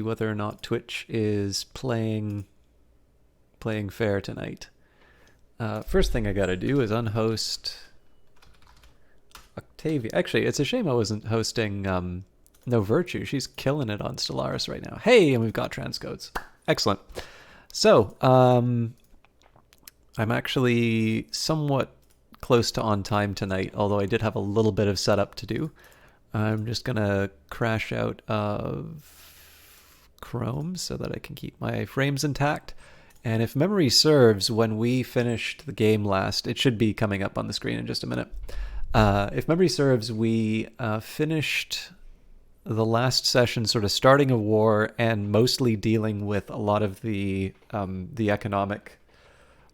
whether or not Twitch is playing fair tonight. First thing I gotta do is unhost Octavia. Actually, it's a shame I wasn't hosting No Virtue. She's killing it on Stellaris right now. Hey, and we've got transcodes. Excellent. So, I'm actually somewhat close to on time tonight, although I did have a little bit of setup to do. I'm just gonna crash out of Chrome so that I can keep my frames intact. And if memory serves, when we finished the game last, it should be coming up on the screen in just a minute. If memory serves, we finished the last session sort of starting a war and mostly dealing with a lot of the economic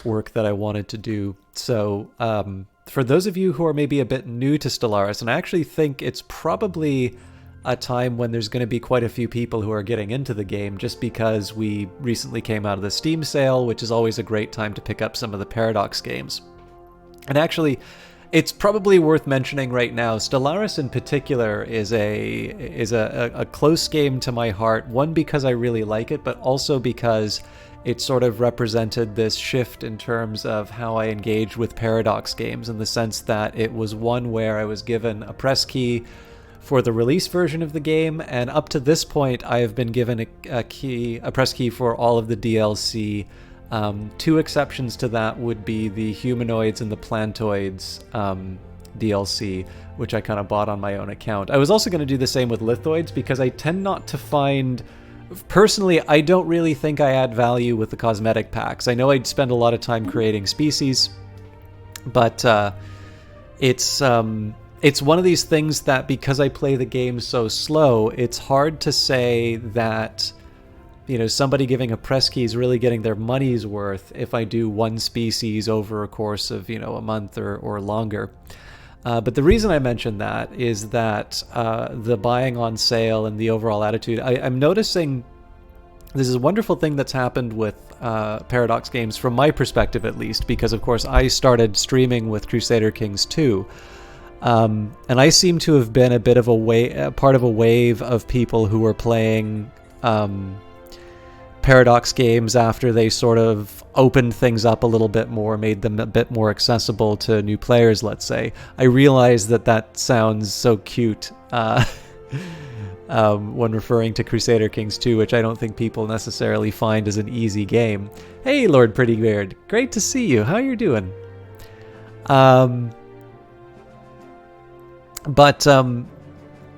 work that I wanted to do. So for those of you who are maybe a bit new to Stellaris, and I actually think it's probably a time when there's going to be quite a few people who are getting into the game, just because we recently came out of the Steam sale, which is always a great time to pick up some of the Paradox games. And actually, it's probably worth mentioning right now, Stellaris in particular is a close game to my heart. One, because I really like it, but also because it sort of represented this shift in terms of how I engage with Paradox games, in the sense that it was one where I was given a press key for the release version of the game, and up to this point I have been given a press key for all of the DLC. Two exceptions to that would be the humanoids and the plantoids DLC, which I kind of bought on my own account. I was also going to do the same with lithoids, because I tend not to find... Personally, I don't really think I add value with the cosmetic packs. I know I'd spend a lot of time creating species, but it's one of these things that, because I play the game so slow, it's hard to say that, you know, somebody giving a press key is really getting their money's worth if I do one species over a course of, you know, a month or longer. But the reason I mention that is that the buying on sale and the overall attitude, I'm noticing this is a wonderful thing that's happened with Paradox games, from my perspective at least, because of course I started streaming with Crusader Kings 2. And I seem to have been a bit of part of a wave of people who were playing Paradox games after they sort of opened things up a little bit more, made them a bit more accessible to new players, let's say. I realize that sounds so cute when referring to Crusader Kings 2, which I don't think people necessarily find as an easy game. Hey, Lord Prettybeard, great to see you. How you doing? But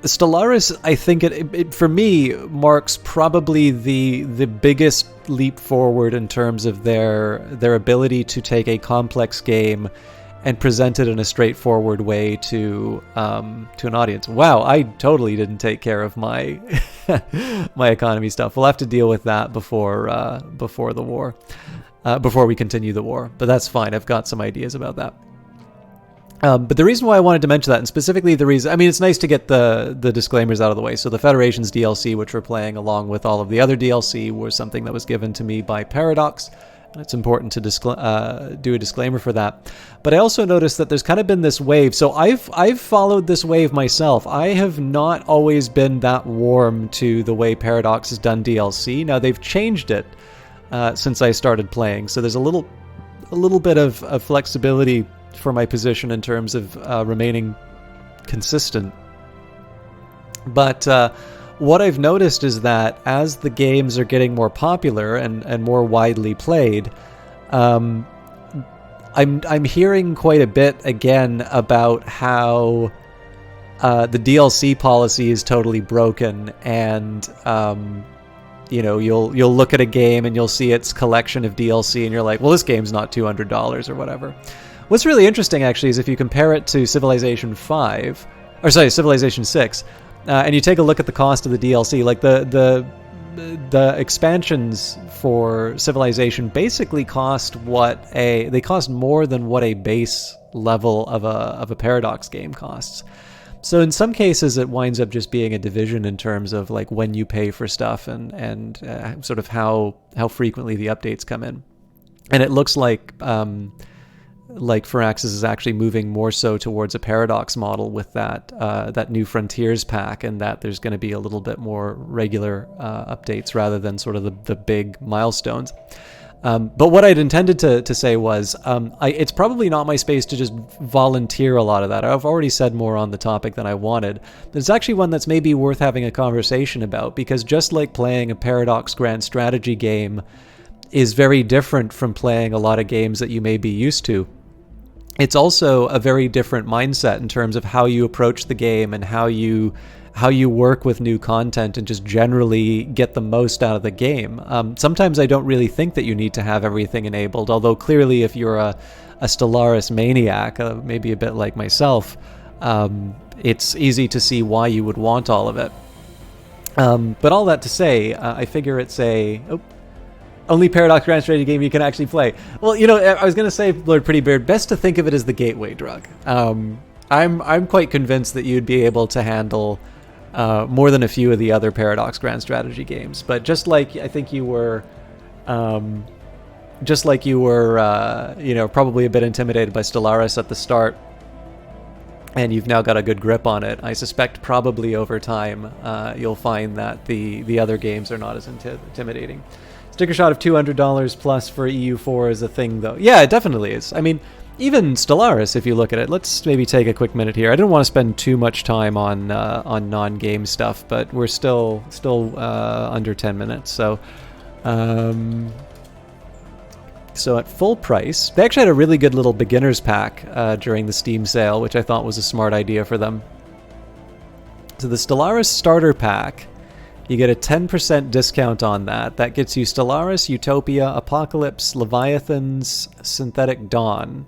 Stellaris, I think it for me marks probably the biggest leap forward in terms of their ability to take a complex game and present it in a straightforward way to an audience. Wow, I totally didn't take care of my my economy stuff. We'll have to deal with that before the war, before we continue the war. But that's fine. I've got some ideas about that. But the reason why I wanted to mention that, and specifically the reason, I mean, it's nice to get the disclaimers out of the way. So the Federation's DLC, which we're playing along with all of the other DLC, was something that was given to me by Paradox. And it's important to do a disclaimer for that. But I also noticed that there's kind of been this wave. So I've followed this wave myself. I have not always been that warm to the way Paradox has done DLC. Now they've changed it since I started playing. So there's a little bit of flexibility for my position in terms of remaining consistent. But what I've noticed is that as the games are getting more popular and more widely played, I'm hearing quite a bit again about how the DLC policy is totally broken, and you know, you'll look at a game and you'll see its collection of DLC and you're like, well, this game's not $200 or whatever. What's really interesting, actually, is if you compare it to Civilization 6, and you take a look at the cost of the DLC, like the expansions for Civilization basically cost more than what a base level of a Paradox game costs. So in some cases, it winds up just being a division in terms of like when you pay for stuff and sort of how frequently the updates come in. And it looks like like Firaxis is actually moving more so towards a Paradox model with that New Frontiers pack, and that there's going to be a little bit more regular updates rather than sort of the big milestones. But what I'd intended to say was, it's probably not my space to just volunteer a lot of that. I've already said more on the topic than I wanted. There's actually one that's maybe worth having a conversation about, because just like playing a Paradox Grand Strategy game is very different from playing a lot of games that you may be used to, it's also a very different mindset in terms of how you approach the game and how you work with new content and just generally get the most out of the game. Sometimes I don't really think that you need to have everything enabled, although clearly if you're a Stellaris maniac, maybe a bit like myself, it's easy to see why you would want all of it. But all that to say, I figure it's only Paradox Grand Strategy game you can actually play. Well, I was going to say, Lord Prettybeard, best to think of it as the gateway drug. I'm quite convinced that you'd be able to handle more than a few of the other Paradox Grand Strategy games. But just like I think you were, probably a bit intimidated by Stellaris at the start, and you've now got a good grip on it, I suspect probably over time you'll find that the other games are not as intimidating. Sticker shot of $200 plus for EU4 is a thing, though. Yeah, it definitely is. I mean, even Stellaris, if you look at it, let's maybe take a quick minute here. I didn't want to spend too much time on non-game stuff, but we're still under 10 minutes. So at full price, they actually had a really good little beginner's pack during the Steam sale, which I thought was a smart idea for them. So the Stellaris starter pack, you get a 10% discount on that. That gets you Stellaris, Utopia, Apocalypse, Leviathans, Synthetic Dawn.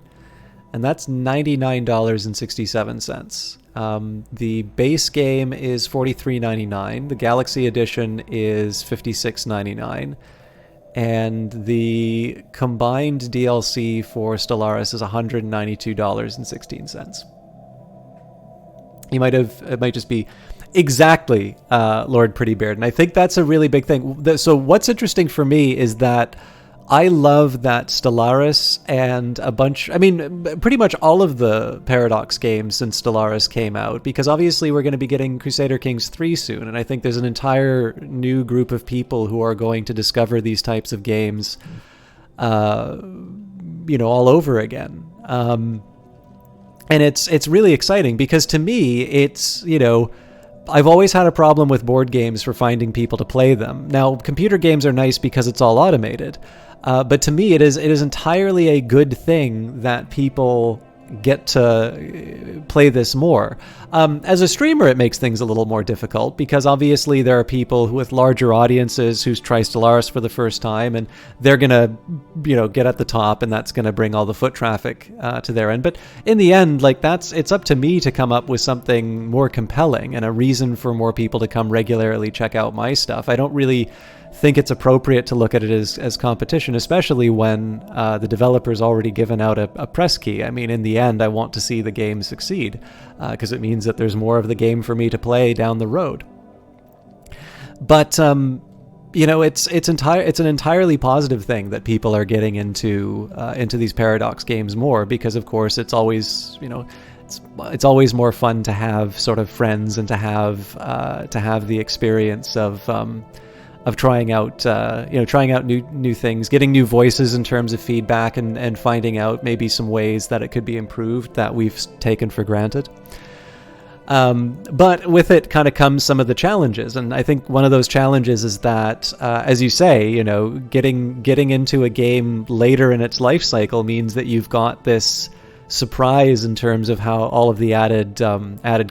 And that's $99.67. The base game is $43.99. The Galaxy Edition is $56.99. And the combined DLC for Stellaris is $192.16. It might just be exactly Lord Prettybeard, and I think that's a really big thing. So what's interesting for me is that I love that Stellaris and pretty much all of the Paradox games since Stellaris came out, because obviously we're going to be getting Crusader Kings 3 soon, and I think there's an entire new group of people who are going to discover these types of games all over again. And it's really exciting, because to me it's, I've always had a problem with board games for finding people to play them. Now, computer games are nice because it's all automated, but to me it is entirely a good thing that people get to play this more. As a streamer, it makes things a little more difficult, because obviously there are people with larger audiences who try Stellaris for the first time, and they're gonna, get at the top, and that's gonna bring all the foot traffic to their end. But in the end, it's up to me to come up with something more compelling and a reason for more people to come regularly check out my stuff. I don't really think it's appropriate to look at it as competition, especially when the developer's already given out a press key. I mean, in the end, I want to see the game succeed, because it means that there's more of the game for me to play down the road. But it's an entirely positive thing that people are getting into these Paradox games more, because of course it's always it's always more fun to have sort of friends and to have the experience of trying out new things, getting new voices in terms of feedback, and finding out maybe some ways that it could be improved that we've taken for granted. But with it kind of comes some of the challenges, and I think one of those challenges is that, as you say, getting into a game later in its life cycle means that you've got this surprise in terms of how all of the added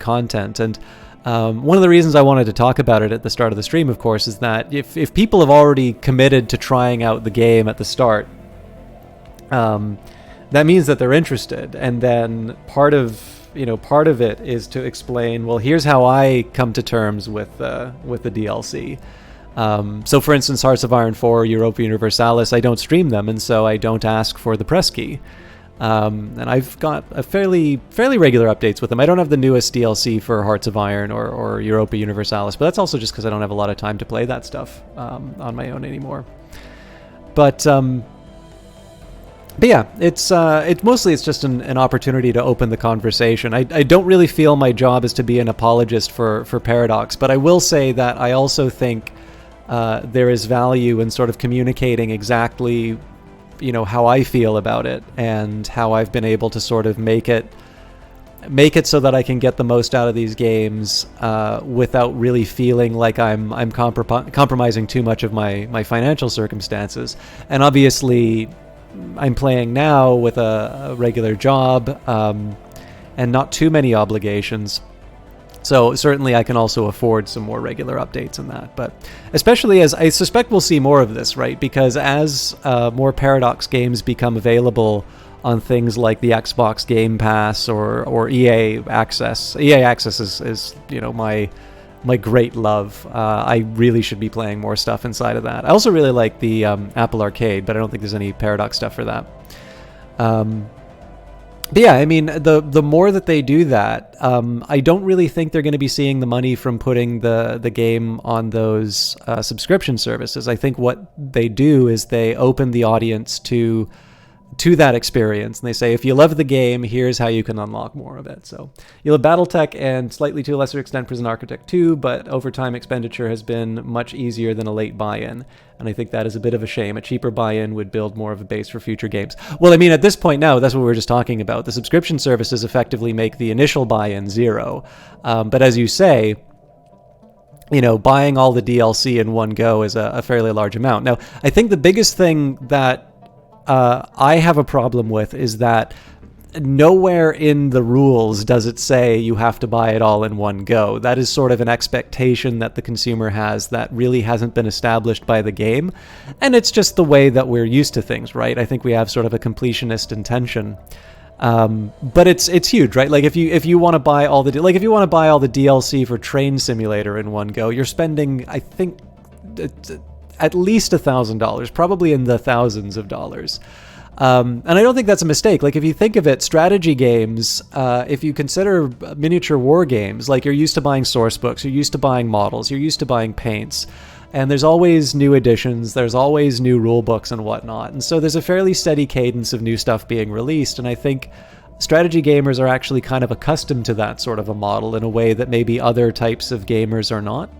content. And one of the reasons I wanted to talk about it at the start of the stream, of course, is that if people have already committed to trying out the game at the start, that means that they're interested. And then part of it is to explain, well, here's how I come to terms with the DLC. So for instance, Hearts of Iron 4, Europa Universalis, I don't stream them, and so I don't ask for the press key. And I've got a fairly regular updates with them. I don't have the newest DLC for Hearts of Iron or Europa Universalis, but that's also just because I don't have a lot of time to play that stuff on my own anymore. But But yeah, it's mostly it's just an opportunity to open the conversation. I don't really feel my job is to be an apologist for Paradox, but I will say that I also think there is value in sort of communicating exactly, how I feel about it and how I've been able to sort of make it so that I can get the most out of these games without really feeling like I'm compromising too much of my financial circumstances. And obviously, I'm playing now with a regular job and not too many obligations. So certainly I can also afford some more regular updates in that. But especially as I suspect we'll see more of this, right? Because as more Paradox games become available on things like the Xbox Game Pass or EA Access. EA Access is my great love. I really should be playing more stuff inside of that. I also really like the Apple Arcade, but I don't think there's any Paradox stuff for that. But yeah, I mean, the more that they do that, I don't really think they're going to be seeing the money from putting the game on those subscription services. I think what they do is they open the audience to that experience, and they say, if you love the game, here's how you can unlock more of it. So you'll have Battletech and slightly to a lesser extent Prison Architect 2, but over time expenditure has been much easier than a late buy-in, and I think that is a bit of a shame. A cheaper buy-in would build more of a base for future games. Well, I mean, at this point now, that's what we were just talking about. The subscription services effectively make the initial buy-in zero, but as you say, buying all the DLC in one go is a fairly large amount. Now, I think the biggest thing that I have a problem with is that nowhere in the rules does it say you have to buy it all in one go. That is sort of an expectation that the consumer has that really hasn't been established by the game, and it's just the way that we're used to things, right? I think we have sort of a completionist intention, but it's huge, right? Like if you want to buy all the DLC for Train Simulator in one go, you're spending, I think, at least $1,000, probably in the thousands of dollars. And I don't think that's a mistake. Like if you think of it, strategy games, if you consider miniature war games, like you're used to buying source books, you're used to buying models, you're used to buying paints, and there's always new editions, there's always new rule books and whatnot. And so there's a fairly steady cadence of new stuff being released. And I think strategy gamers are actually kind of accustomed to that sort of a model in a way that maybe other types of gamers are not.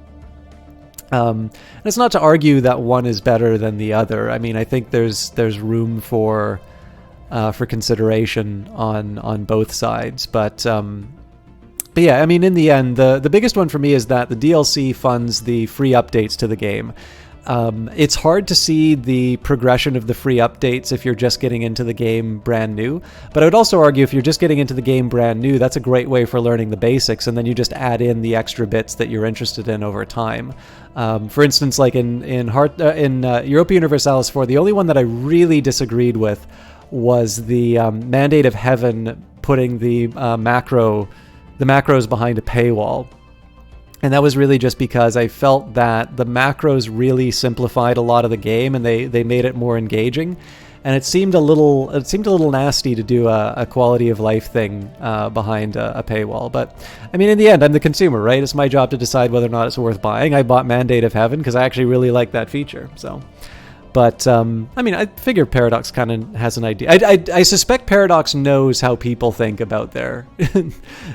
And it's not to argue that one is better than the other. I mean, I think there's room for consideration on both sides. But yeah, I mean, in the end, the biggest one for me is that the DLC funds the free updates to the game. It's hard to see the progression of the free updates if you're just getting into the game brand new. But I would also argue if you're just getting into the game brand new, that's a great way for learning the basics, and then you just add in the extra bits that you're interested in over time. For instance, like in Europa Universalis 4, the only one that I really disagreed with was the Mandate of Heaven putting the macros behind a paywall. And that was really just because I felt that the macros really simplified a lot of the game, and they made it more engaging. And it seemed a little nasty to do a quality of life thing behind a paywall. But I mean, in the end, I'm the consumer, right? It's my job to decide whether or not it's worth buying. I bought Mandate of Heaven because I actually really like that feature. So, but I mean, I figure Paradox kind of has an idea. I suspect Paradox knows how people think about their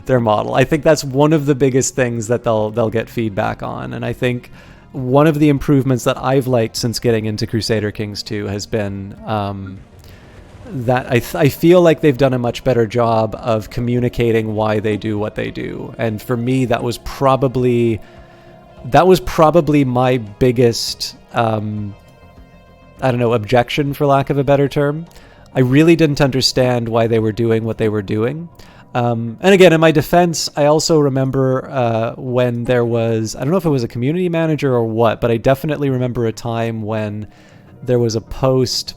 their model. I think that's one of the biggest things that they'll get feedback on, and I think one of the improvements that I've liked since getting into Crusader Kings 2 has been that I feel like they've done a much better job of communicating why they do what they do. And for me, that was probably my biggest objection, for lack of a better term. I really didn't understand why they were doing what they were doing. And again, in my defense, I also remember when there was, I don't know if it was a community manager or what, but I definitely remember a time when there was a post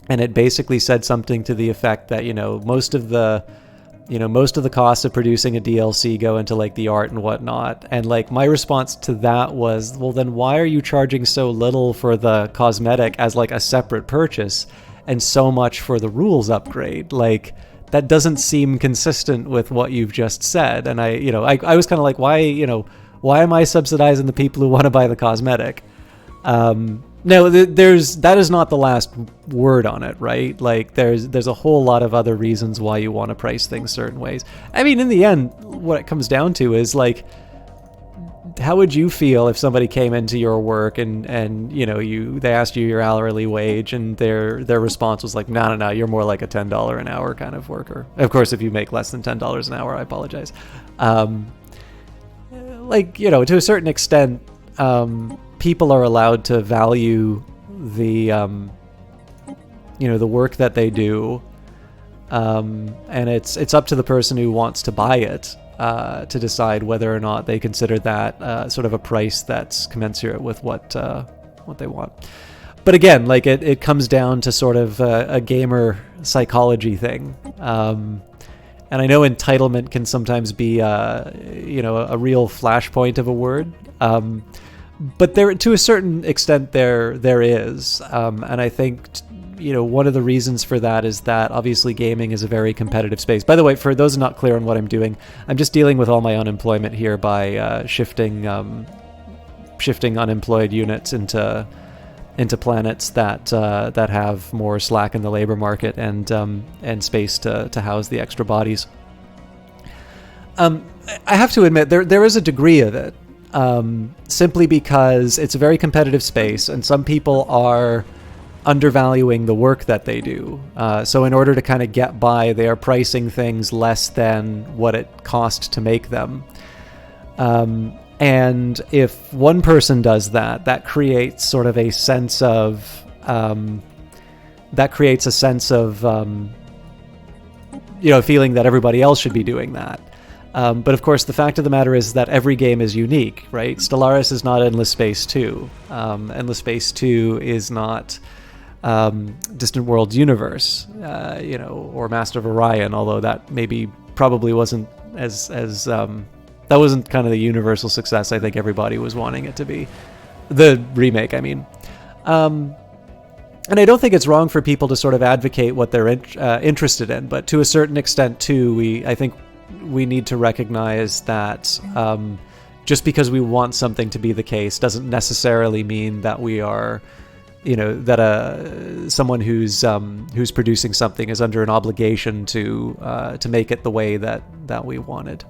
and it basically said something to the effect that, most of the costs of producing a DLC go into like the art and whatnot. And like my response to that was, well, then why are you charging so little for the cosmetic as like a separate purchase and so much for the rules upgrade? Like, that doesn't seem consistent with what you've just said. And I was kind of like, why am I subsidizing the people who want to buy the cosmetic? No, that is not the last word on it, right? Like there's a whole lot of other reasons why you want to price things certain ways. I mean, in the end, what it comes down to is like, how would you feel if somebody came into your work and you know, they asked you your hourly wage and their response was like, no, you're more like a $10 an hour kind of worker. Of course, if you make less than $10 an hour, I apologize. Like, you know, to a certain extent, people are allowed to value the you know, the work that they do, and it's up to the person who wants to buy it to decide whether or not they consider that sort of a price that's commensurate with what they want. But again, like it comes down to sort of a gamer psychology thing. And I know entitlement can sometimes be, you know, a real flashpoint of a word. But there, to a certain extent, there is. And I think, you know, one of the reasons for that is that obviously gaming is a very competitive space. By the way, for those not clear on what I'm doing, I'm just dealing with all my unemployment here by shifting unemployed units into planets that have more slack in the labor market and space to house the extra bodies. I have to admit there is a degree of it, simply because it's a very competitive space and some people are undervaluing the work that they do. So in order to kind of get by, they are pricing things less than what it cost to make them. And if one person does that, that creates sort of a sense of, you know, feeling that everybody else should be doing that. But of course, the fact of the matter is that every game is unique, right? Stellaris is not Endless Space 2. Endless Space 2 is not Distant Worlds Universe, you know, or Master of Orion, although that maybe probably wasn't as that wasn't kind of the universal success I think everybody was wanting it to be. The remake, I mean. And I don't think it's wrong for people to sort of advocate what they're interested in, but to a certain extent too, I think we need to recognize that just because we want something to be the case doesn't necessarily mean that we are, you know, that someone who's producing something is under an obligation to make it the way that we wanted.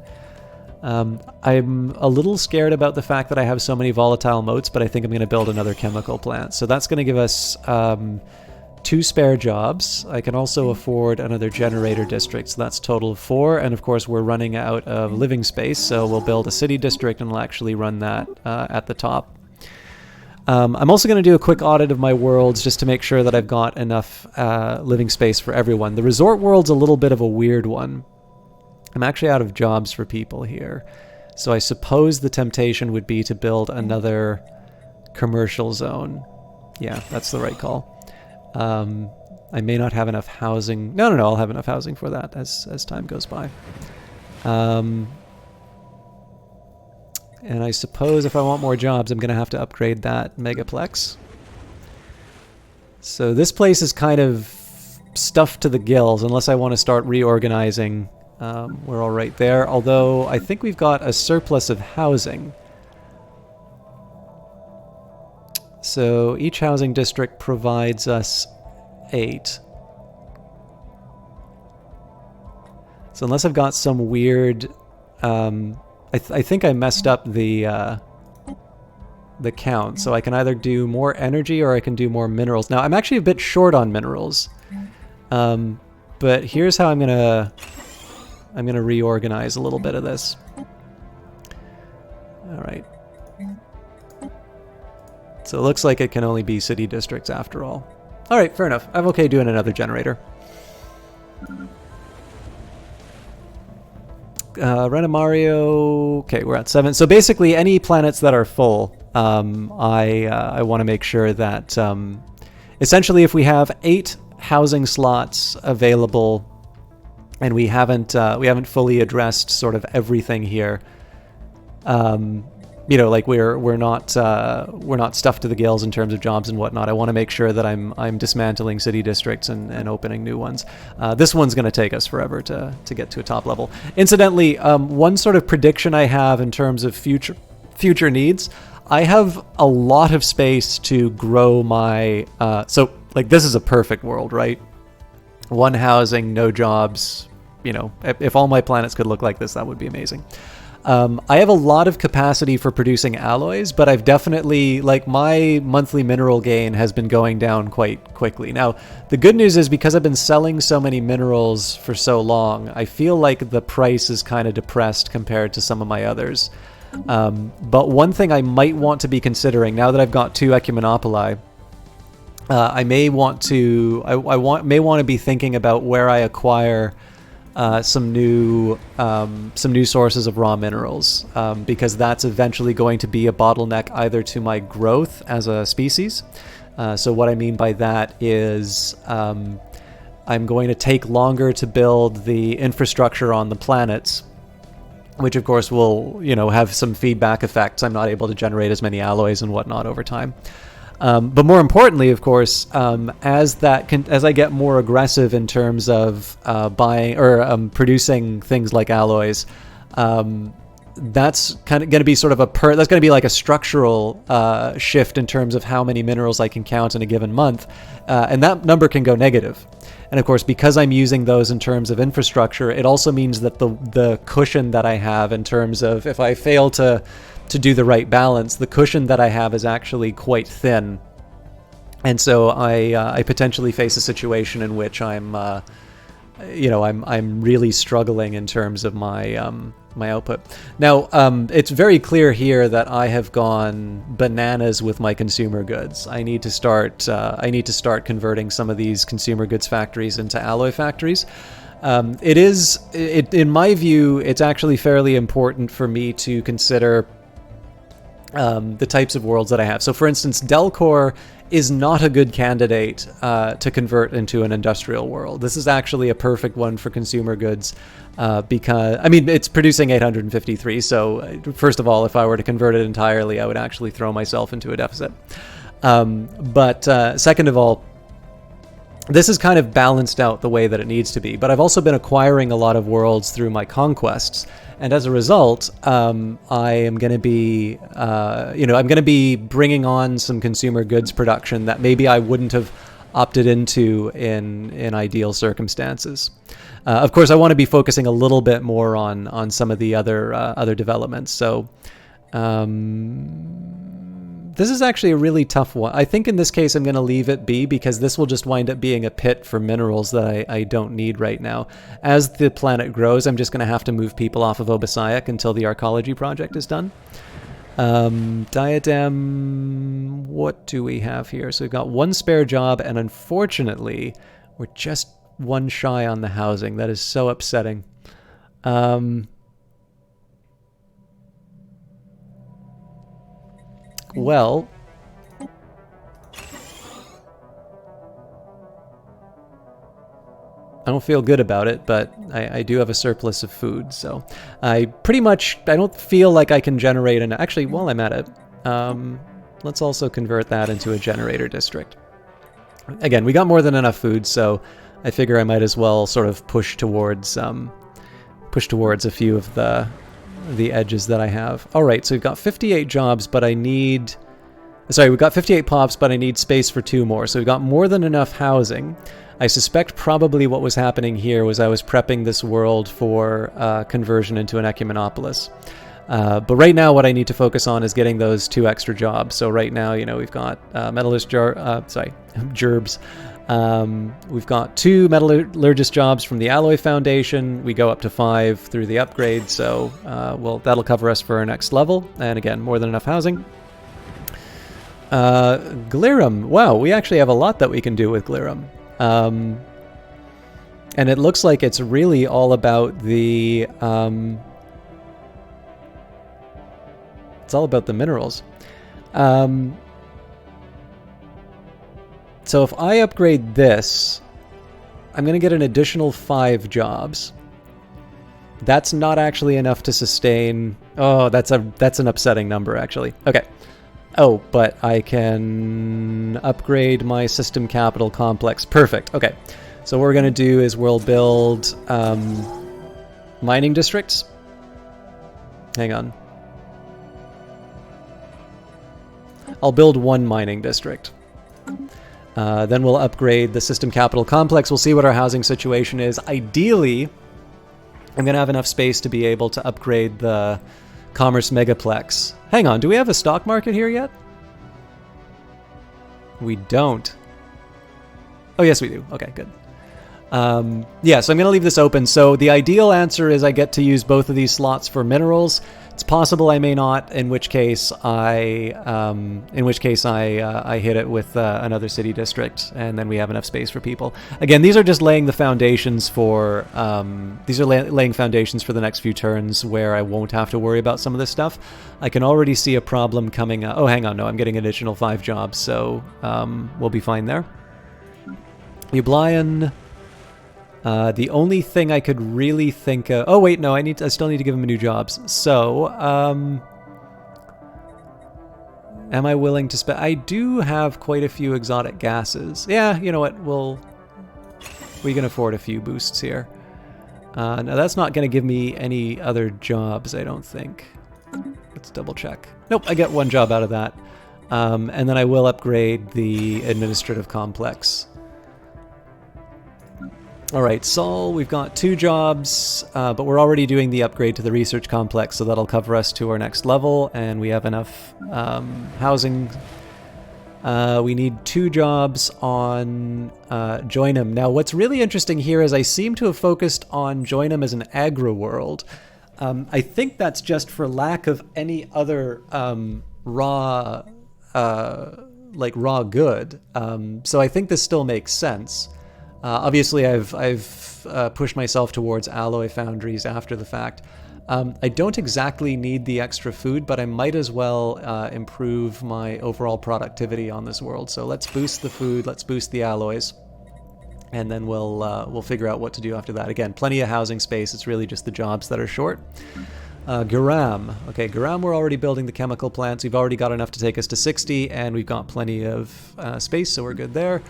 I'm a little scared about the fact that I have so many volatile motes, but I think I'm going to build another chemical plant. So that's going to give us 2 spare jobs. I can also afford another generator district, so that's a total of 4. And of course, we're running out of living space, so we'll build a city district and we'll actually run that at the top. I'm also going to do a quick audit of my worlds just to make sure that I've got enough living space for everyone. The resort world's a little bit of a weird one. I'm actually out of jobs for people here. So I suppose the temptation would be to build another commercial zone. Yeah, that's the right call. I may not have enough housing. No, I'll have enough housing for that as time goes by. And I suppose if I want more jobs, I'm going to have to upgrade that megaplex. So this place is kind of stuffed to the gills unless I want to start reorganizing. We're all right there, although I think we've got a surplus of housing. So each housing district provides us 8. So unless I've got some weird... I think I messed up the count, so I can either do more energy or I can do more minerals. Now, I'm actually a bit short on minerals, but here's how I'm gonna reorganize a little bit of this. All right. So it looks like it can only be city districts after all. All right, fair enough. I'm okay doing another generator. Renamario. Okay, we're at 7. So basically, any planets that are full, I want to make sure that essentially, if we have 8 housing slots available, and we haven't fully addressed sort of everything here, you know, like we're not stuffed to the gills in terms of jobs and whatnot. I want to make sure that I'm dismantling city districts and opening new ones. This one's going to take us forever to get to a top level. Incidentally, one sort of prediction I have in terms of future needs, I have a lot of space to grow my... so, like, this is a perfect world, right? One housing, no jobs. You know, if all my planets could look like this, that would be amazing. I have a lot of capacity for producing alloys, but I've definitely, like, my monthly mineral gain has been going down quite quickly. Now, the good news is because I've been selling so many minerals for so long, I feel like the price is kind of depressed compared to some of my others. But one thing I might want to be considering, now that I've got 2 Ecumenopoli, I may want to, may want to be thinking about where I acquire some new sources of raw minerals, because that's eventually going to be a bottleneck either to my growth as a species. So what I mean by that is I'm going to take longer to build the infrastructure on the planets, which of course will, you know, have some feedback effects. I'm not able to generate as many alloys and whatnot over time. But more importantly, of course, as I get more aggressive in terms of buying or producing things like alloys, that's kind of going to be sort of that's going to be like a structural shift in terms of how many minerals I can count in a given month, and that number can go negative. And of course, because I'm using those in terms of infrastructure, it also means that the cushion that I have in terms of if I fail to do the right balance, the cushion that I have is actually quite thin. And so I potentially face a situation in which I'm really struggling in terms of my my output. Now, it's very clear here that I have gone bananas with my consumer goods. I need to start converting some of these consumer goods factories into alloy factories. In my view, it's actually fairly important for me to consider the types of worlds that I have. So, for instance, Delcor is not a good candidate to convert into an industrial world. This is actually a perfect one for consumer goods because, I mean, it's producing 853. So, first of all, if I were to convert it entirely, I would actually throw myself into a deficit. But second of all, this is kind of balanced out the way that it needs to be. But I've also been acquiring a lot of worlds through my conquests. And as a result, I am going to be, I'm going to be bringing on some consumer goods production that maybe I wouldn't have opted into in ideal circumstances. Of course, I want to be focusing a little bit more on some of the other developments. So this is actually a really tough one. I think in this case, I'm going to leave it be because this will just wind up being a pit for minerals that I don't need right now. As the planet grows, I'm just going to have to move people off of Obasiac until the arcology project is done. Diadem, what do we have here? So we've got 1 spare job, and unfortunately, we're just 1 shy on the housing. That is so upsetting. Well, I don't feel good about it, but I do have a surplus of food, so I don't feel like I can generate an... Actually, while I'm at it, let's also convert that into a generator district. Again, we got more than enough food, so I figure I might as well sort of push towards a few of the edges that I have. All right, so we've got 58 jobs, but we've got 58 pops, but I need space for 2 more. So we've got more than enough housing. I suspect probably what was happening here was I was prepping this world for conversion into an Ecumenopolis. But right now what I need to focus on is getting those 2 extra jobs. So right now, we've got metallurgist gerbs. We've got 2 metallurgist jobs from the Alloy Foundation. We go up to 5 through the upgrade, so that'll cover us for our next level. And again, more than enough housing. Glirum. Wow, we actually have a lot that we can do with Glirum. And it looks like it's really all about the... it's all about the minerals. So if I upgrade this, I'm going to get an additional 5 jobs. That's not actually enough to sustain... Oh, that's an upsetting number, actually. Okay. Oh, but I can upgrade my system capital complex. Perfect. Okay. So what we're going to do is we'll build mining districts. Hang on. I'll build one mining district. Then we'll upgrade the system capital complex. We'll see what our housing situation is. Ideally, I'm going to have enough space to be able to upgrade the commerce megaplex. Hang on, do we have a stock market here yet? We don't. Oh, yes, we do. Okay, good. Yeah, so I'm going to leave this open. So the ideal answer is I get to use both of these slots for minerals. It's possible I may not, in which case I hit it with another city district, and then we have enough space for people. Again, these are just laying the foundations for laying foundations for the next few turns where I won't have to worry about some of this stuff. I can already see a problem coming up. Oh, hang on, no, I'm getting an additional 5 jobs, so we'll be fine there. Ublian. The only thing I could really think of... Oh, wait, no, I still need to give him new jobs. So, am I willing to spend... I do have quite a few exotic gases. Yeah, you know what, we can afford a few boosts here. Now, that's not going to give me any other jobs, I don't think. Let's double check. Nope, I get 1 job out of that. And then I will upgrade the administrative complex. All right, Sol, we've got 2 jobs, but we're already doing the upgrade to the research complex, so that'll cover us to our next level, and we have enough housing. We need 2 jobs on Joinham. Now, what's really interesting here is I seem to have focused on Joinham as an agri-world. I think that's just for lack of any other raw good. So I think this still makes sense. Obviously, I've pushed myself towards alloy foundries after the fact. I don't exactly need the extra food, but I might as well improve my overall productivity on this world. So let's boost the food, let's boost the alloys, and then we'll figure out what to do after that. Again, plenty of housing space. It's really just the jobs that are short. Garam. Okay, Garam, we're already building the chemical plants. We've already got enough to take us to 60, and we've got plenty of space, so we're good there.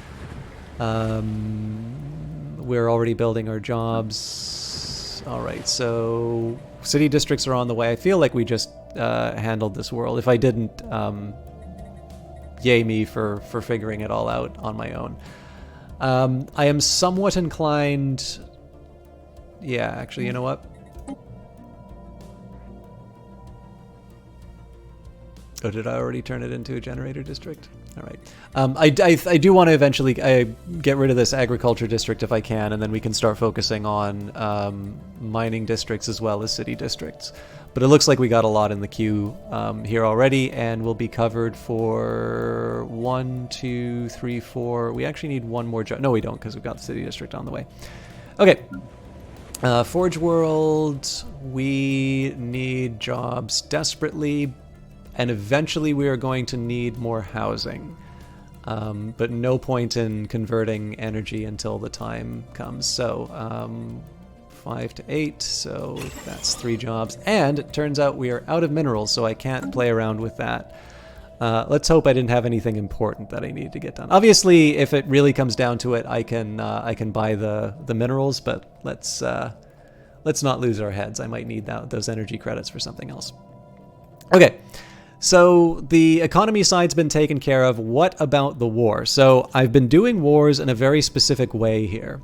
We're already building our jobs. All right, so city districts are on the way. I feel like we just handled this world. If I didn't, yay me for figuring it all out on my own. I am somewhat inclined... Yeah, actually, you know what? Oh, did I already turn it into a generator district? All right. I do want to eventually get rid of this agriculture district if I can, and then we can start focusing on mining districts as well as city districts. But it looks like we got a lot in the queue here already, and we'll be covered for 1, 2, 3, 4. We actually need 1 more job. No, we don't, because we've got the city district on the way. Okay. Forge World, we need jobs desperately. And eventually we are going to need more housing, but no point in converting energy until the time comes. So 5 to 8, so that's 3 jobs. And it turns out we are out of minerals, so I can't play around with that. Let's hope I didn't have anything important that I need to get done. Obviously, if it really comes down to it, I can buy the minerals, but let's not lose our heads. I might need those energy credits for something else. Okay. So the economy side's been taken care of. What about the war? So I've been doing wars in a very specific way here.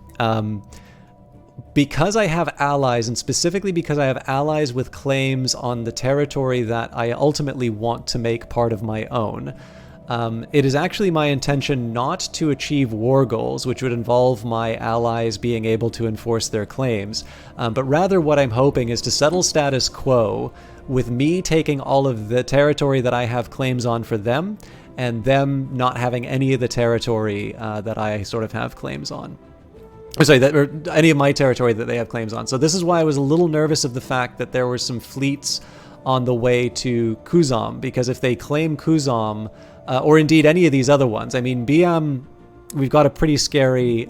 Because I have allies, and specifically because I have allies with claims on the territory that I ultimately want to make part of my own, it is actually my intention not to achieve war goals, which would involve my allies being able to enforce their claims, but rather what I'm hoping is to settle status quo with me taking all of the territory that I have claims on for them, and them not having any of the territory that I sort of have claims on. Or any of my territory that they have claims on. So this is why I was a little nervous of the fact that there were some fleets on the way to Kuzam, because if they claim Kuzam, or indeed any of these other ones, I mean, Biam, we've got a pretty scary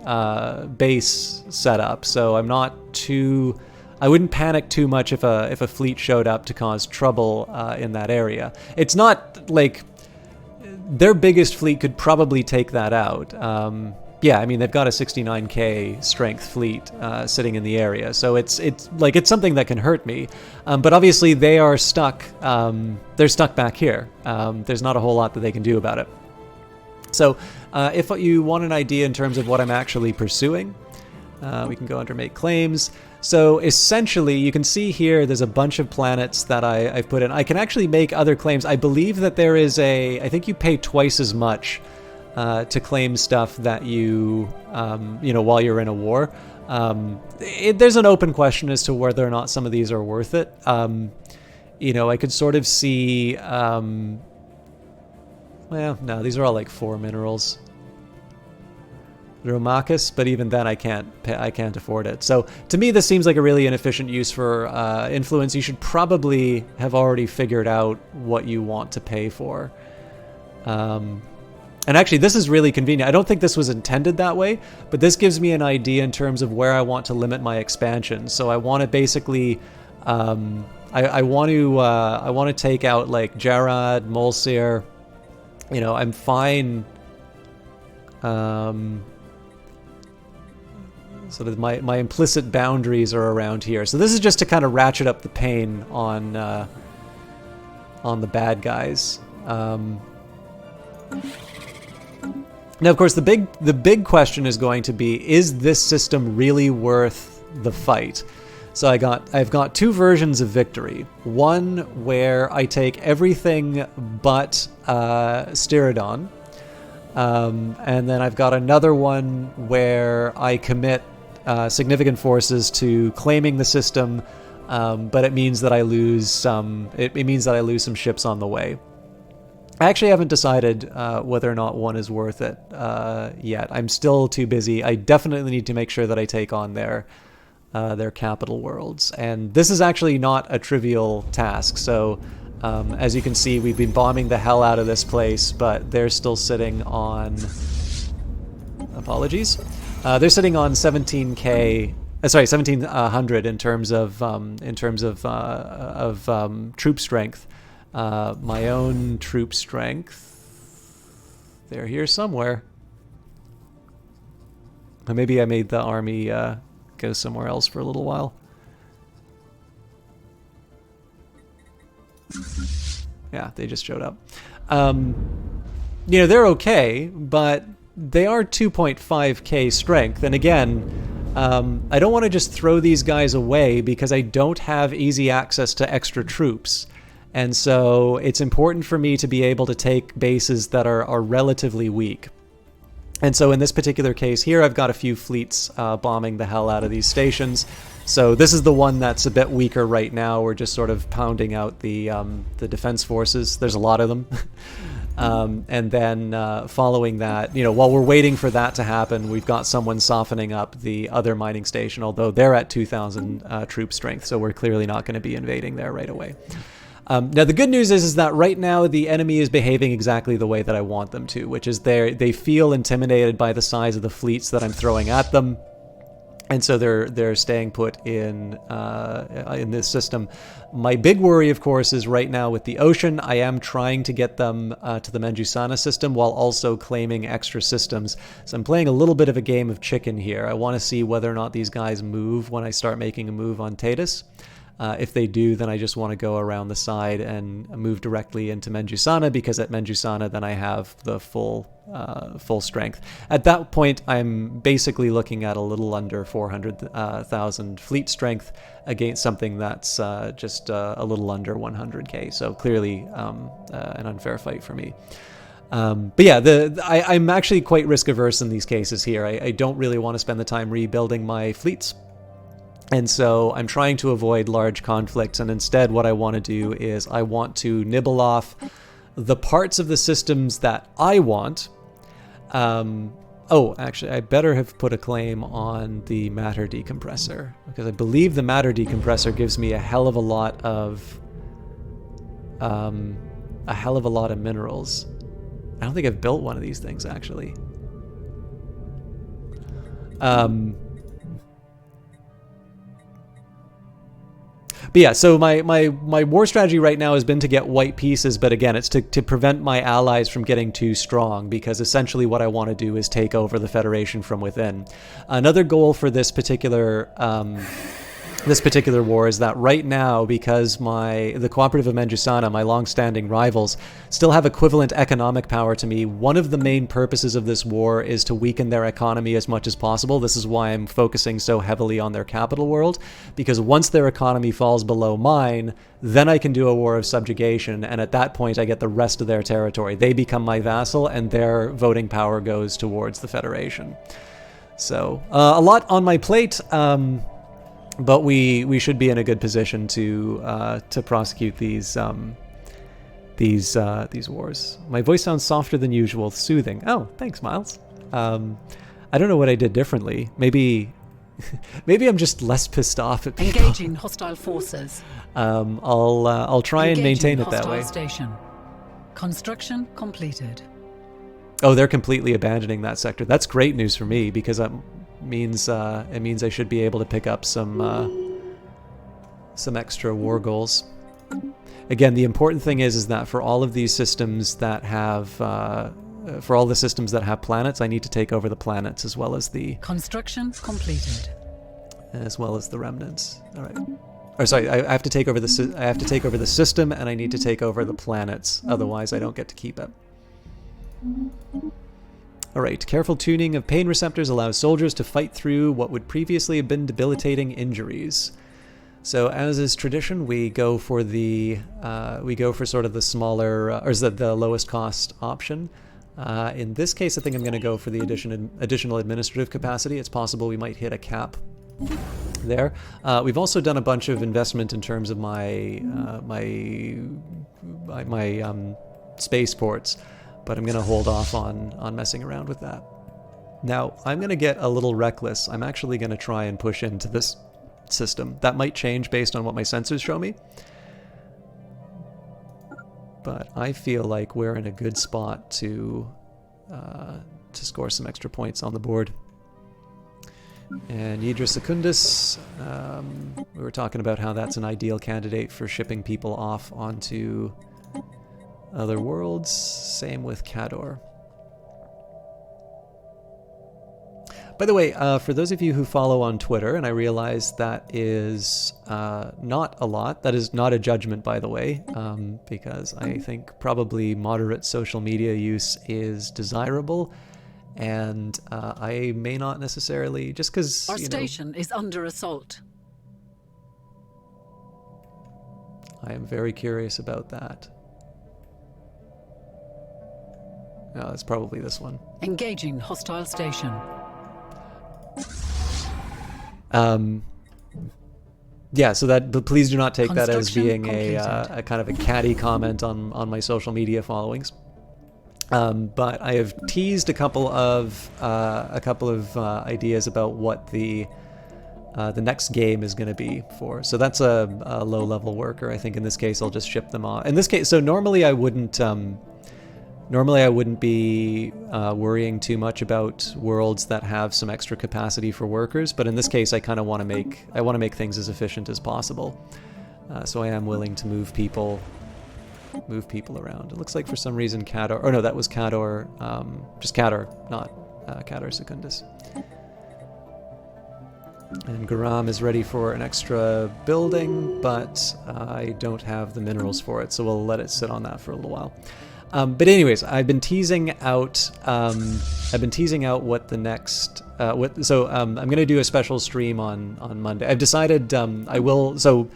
base set up, so I'm not too... I wouldn't panic too much if a fleet showed up to cause trouble in that area. It's not like their biggest fleet could probably take that out. yeah, I mean, they've got a 69k strength fleet sitting in the area, so it's something that can hurt me. But obviously, they are stuck. They're stuck back here. There's not a whole lot that they can do about it. So, if you want an idea in terms of what I'm actually pursuing, we can go under Make Claims. So essentially, you can see here there's a bunch of planets that I've put in. I can actually make other claims. I believe that there is I think you pay twice as much to claim stuff that you know, while you're in a war. There's an open question as to whether or not some of these are worth it. You know, I could sort of see, well, no, these are all like 4 minerals. Romachus, but even then I can't afford it. So to me, this seems like a really inefficient use for influence. You should probably have already figured out what you want to pay for. And actually, this is really convenient. I don't think this was intended that way, but this gives me an idea in terms of where I want to limit my expansion. So I want to basically, I want to take out like Jarad, Molsir. You know, I'm fine. Sort of my implicit boundaries are around here. So this is just to kind of ratchet up the pain on the bad guys. Now, of course, the big question is going to be: is this system really worth the fight? So I've got 2 versions of victory. One where I take everything but Styrodon, and then I've got another one where I commit significant forces to claiming the system, but it means that I lose some. It means that I lose some ships on the way. I actually haven't decided whether or not one is worth it yet. I'm still too busy. I definitely need to make sure that I take on their capital worlds, and this is actually not a trivial task. So, as you can see, we've been bombing the hell out of this place, but they're still sitting on. Apologies. They're sitting on 17k. Sorry, 1700 in terms of troop strength. My own troop strength. They're here somewhere. Maybe I made the army go somewhere else for a little while. Yeah, they just showed up. You know, they're okay, but they are 2.5k strength. And again, I don't want to just throw these guys away because I don't have easy access to extra troops. And so it's important for me to be able to take bases that are relatively weak. And so in this particular case here, I've got a few fleets bombing the hell out of these stations. So this is the one that's a bit weaker right now. We're just sort of pounding out the defense forces. There's a lot of them. And then following that, you know, while we're waiting for that to happen, we've got someone softening up the other mining station, although they're at 2,000 troop strength, so we're clearly not going to be invading there right away. Now, the good news is that right now the enemy is behaving exactly the way that I want them to, which is they feel intimidated by the size of the fleets that I'm throwing at them. And so they're staying put in this system. My big worry, of course, is right now with the ocean. I am trying to get them to the Menjusana system while also claiming extra systems. So I'm playing a little bit of a game of chicken here. I want to see whether or not these guys move when I start making a move on Tatus. If they do, then I just want to go around the side and move directly into Menjusana, because at Menjusana then I have the full strength. At that point, I'm basically looking at a little under 400,000 fleet strength against something that's just a little under 100k. So clearly an unfair fight for me. But yeah, I'm actually quite risk averse in these cases here. I don't really want to spend the time rebuilding my fleets. And so I'm trying to avoid large conflicts, and instead what I want to do is I want to nibble off the parts of the systems that I want. Oh, actually, I better have put a claim on the matter decompressor, because I believe the matter decompressor gives me a hell of a lot of minerals. I don't think I've built one of these things, actually. But yeah, so my war strategy right now has been to get white pieces, but again, it's to prevent my allies from getting too strong, because essentially what I want to do is take over the Federation from within. Another goal for this particular war is that right now, because the Cooperative of Menjusana, my long-standing rivals, still have equivalent economic power to me, one of the main purposes of this war is to weaken their economy as much as possible. This is why I'm focusing so heavily on their capital world, because once their economy falls below mine, then I can do a war of subjugation, and at that point I get the rest of their territory. They become my vassal, and their voting power goes towards the Federation. So, a lot on my plate. But we should be in a good position to prosecute these wars. My voice sounds softer than usual, soothing. Oh, thanks, Miles. I don't know what I did differently. Maybe I'm just less pissed off at people. Engaging hostile forces. I'll try and maintain it that way. Station. Construction completed. Oh, they're completely abandoning that sector. That's great news for me, because it means I should be able to pick up some extra war goals. Again, the important thing is that for all of these systems that have for all the systems that have planets, I need to take over the planets as well as the construction completed, as well as the remnants. All right. Or sorry, I have to take over the system, and I need to take over the planets. Otherwise, I don't get to keep it. Alright, careful tuning of pain receptors allows soldiers to fight through what would previously have been debilitating injuries. So, as is tradition, we go for sort of the smaller, or is that the lowest cost option. In this case, I think I'm going to go for the additional administrative capacity. It's possible we might hit a cap there. We've also done a bunch of investment in terms of my spaceports. But I'm going to hold off on messing around with that. Now, I'm going to get a little reckless. I'm actually going to try and push into this system. That might change based on what my sensors show me. But I feel like we're in a good spot to score some extra points on the board. And Yidra Secundus, we were talking about how that's an ideal candidate for shipping people off onto other worlds. Same with Cador. By the way, for those of you who follow on Twitter, and I realize that is not a lot, that is not a judgment, by the way, because I think probably moderate social media use is desirable, and I may not necessarily, just because, our station is under assault. I am very curious about that. Oh, it's probably this one. Engaging hostile station. Yeah, so that, but please do not take that as being a kind of a catty comment on my social media followings. But I have teased a couple of ideas about what the next game is going to be for. So that's a low-level worker. I think in this case I'll just ship them off. In this case, so normally I wouldn't be worrying too much about worlds that have some extra capacity for workers, but in this case, I kind of want to make things as efficient as possible. So I am willing to move people around. It looks like for some reason Cador, or no, that was Cador, just Cador, not Cador Secundus. And Garam is ready for an extra building, but I don't have the minerals for it, so we'll let it sit on that for a little while. But anyways, I've been teasing out what the next I'm going to do a special stream on Monday. I've decided I will. So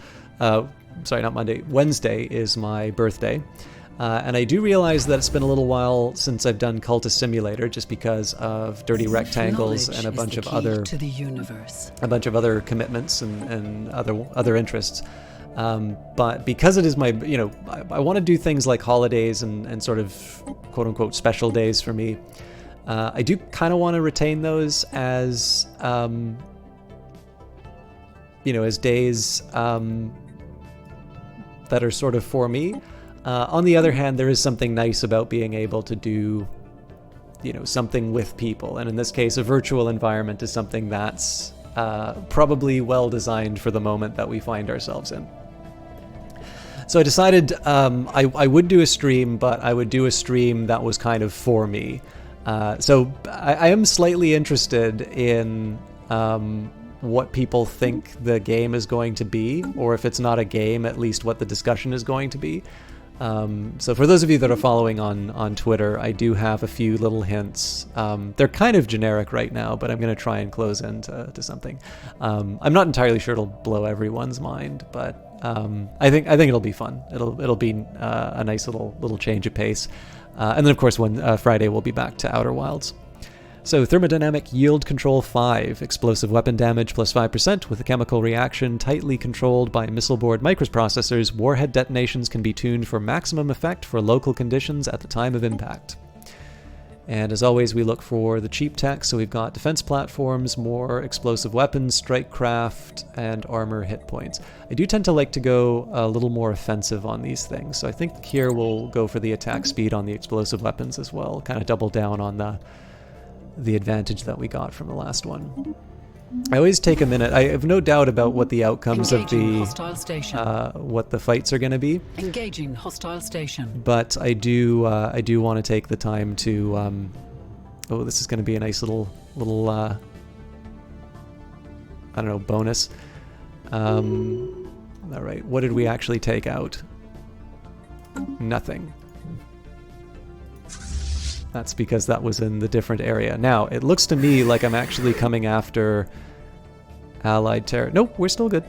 sorry, not Monday. Wednesday is my birthday, and I do realize that it's been a little while since I've done Cultist Simulator, just because of dirty rectangles and a bunch of other commitments and other interests. But because it is my, I want to do things like holidays and sort of quote unquote special days for me. I do kind of want to retain those as, as days that are sort of for me. On the other hand, there is something nice about being able to do, something with people. And in this case, a virtual environment is something that's probably well designed for the moment that we find ourselves in. So I decided I would do a stream, but I would do a stream that was kind of for me. So I am slightly interested in what people think the game is going to be, or if it's not a game, at least what the discussion is going to be. So for those of you that are following on Twitter, I do have a few little hints. They're kind of generic right now, but I'm going to try and close into something. I'm not entirely sure it'll blow everyone's mind, but I think it'll be fun. It'll be a nice little change of pace. And then of course when Friday we'll be back to Outer Wilds. So thermodynamic yield control 5, explosive weapon damage plus 5% with a chemical reaction tightly controlled by missile board microprocessors. Warhead detonations can be tuned for maximum effect for local conditions at the time of impact. And as always, we look for the cheap tech, so we've got defense platforms, more explosive weapons, strike craft, and armor hit points. I do tend to like to go a little more offensive on these things, so I think here we'll go for the attack speed on the explosive weapons as well, kind of double down on the advantage that we got from the last one. I always take a minute. I have no doubt about what the outcomes Engaging of hostile station. what the fights are going to be. Engaging hostile station. But I do want to take the time to. Oh, this is going to be a nice little I don't know, bonus. All right, what did we actually take out? Nothing. That's because that was in the different area. Now, it looks to me like I'm actually coming after Allied terror. Nope, we're still good.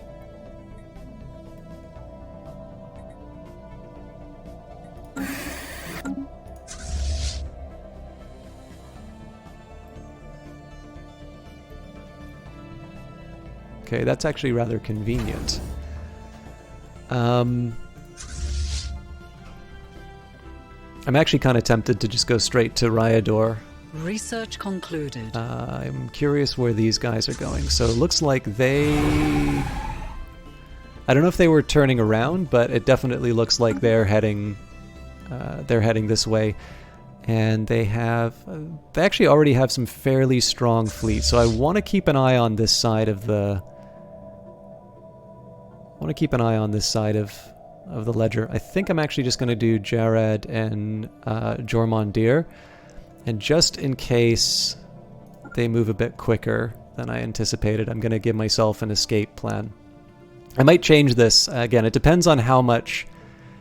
Okay, that's actually rather convenient. I'm actually kind of tempted to just go straight to Ryador. Research concluded. I'm curious where these guys are going. So it looks like they... I don't know if they were turning around, but it definitely looks like they're heading this way. And they actually already have some fairly strong fleets. So I want to keep an eye on this side of the... of the ledger. I think I'm actually just going to do Jared and Jormondir, and just in case they move a bit quicker than I anticipated, I'm going to give myself an escape plan. I might change this again. It depends on how much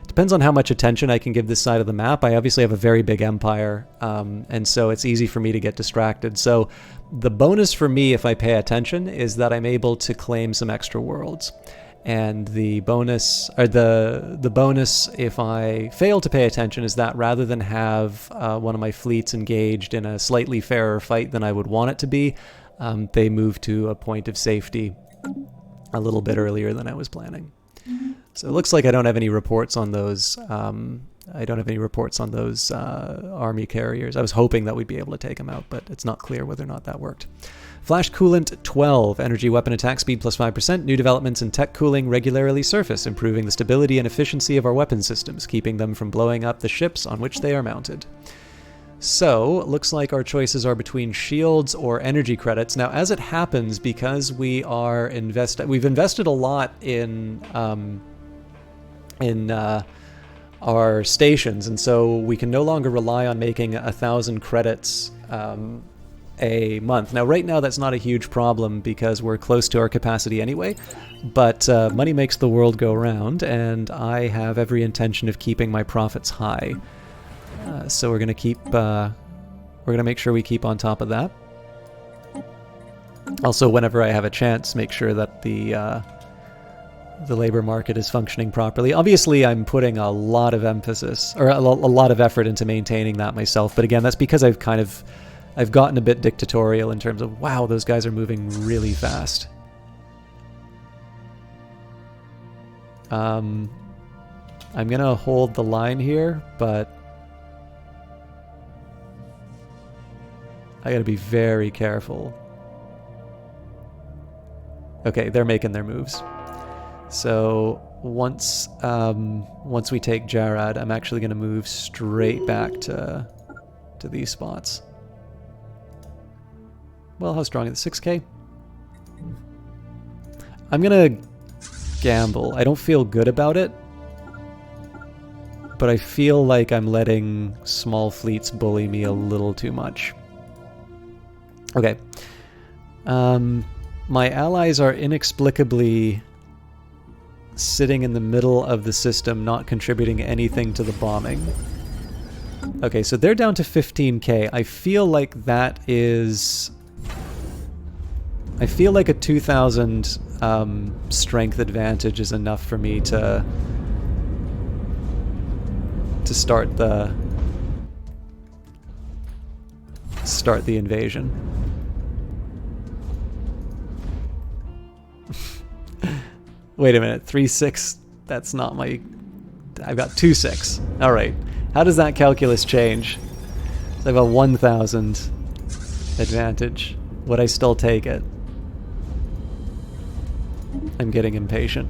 attention I can give this side of the map. I obviously have a very big empire, and so it's easy for me to get distracted. So the bonus for me, if I pay attention, is that I'm able to claim some extra worlds. And the bonus, or the bonus if I fail to pay attention, is that rather than have one of my fleets engaged in a slightly fairer fight than I would want it to be, they move to a point of safety a little bit earlier than I was planning. So it looks like I don't have any reports on those. Army carriers. I was hoping that we'd be able to take them out, but it's not clear whether or not that worked. Flash Coolant 12, energy weapon attack speed plus 5%, new developments in tech cooling regularly surface, improving the stability and efficiency of our weapon systems, keeping them from blowing up the ships on which they are mounted. So, it looks like our choices are between shields or energy credits. Now, as it happens, because we've invested a lot in our stations, and so we can no longer rely on making 1,000 credits a month. Now, right now, that's not a huge problem because we're close to our capacity anyway, but money makes the world go round, and I have every intention of keeping my profits high. So we're gonna make sure we keep on top of that. Also, whenever I have a chance, make sure that the labor market is functioning properly. Obviously, I'm putting a lot of emphasis, or a lot of effort into maintaining that myself, but again, that's because I've gotten a bit dictatorial in terms of, wow, those guys are moving really fast. I'm gonna hold the line here, but I gotta be very careful. Okay, they're making their moves. So once we take Jarad, I'm actually gonna move straight back to these spots. Well, how strong is it? 6K? I'm gonna gamble. I don't feel good about it, but I feel like I'm letting small fleets bully me a little too much. Okay. My allies are inexplicably sitting in the middle of the system, not contributing anything to the bombing. Okay, so they're down to 15k. I feel like that is... I feel like a 2,000 strength advantage is enough for me to start the invasion. Wait a minute, 3-6. That's not my... I've got 2-6. All right. How does that calculus change? So I've got 1,000 advantage. Would I still take it? I'm getting impatient.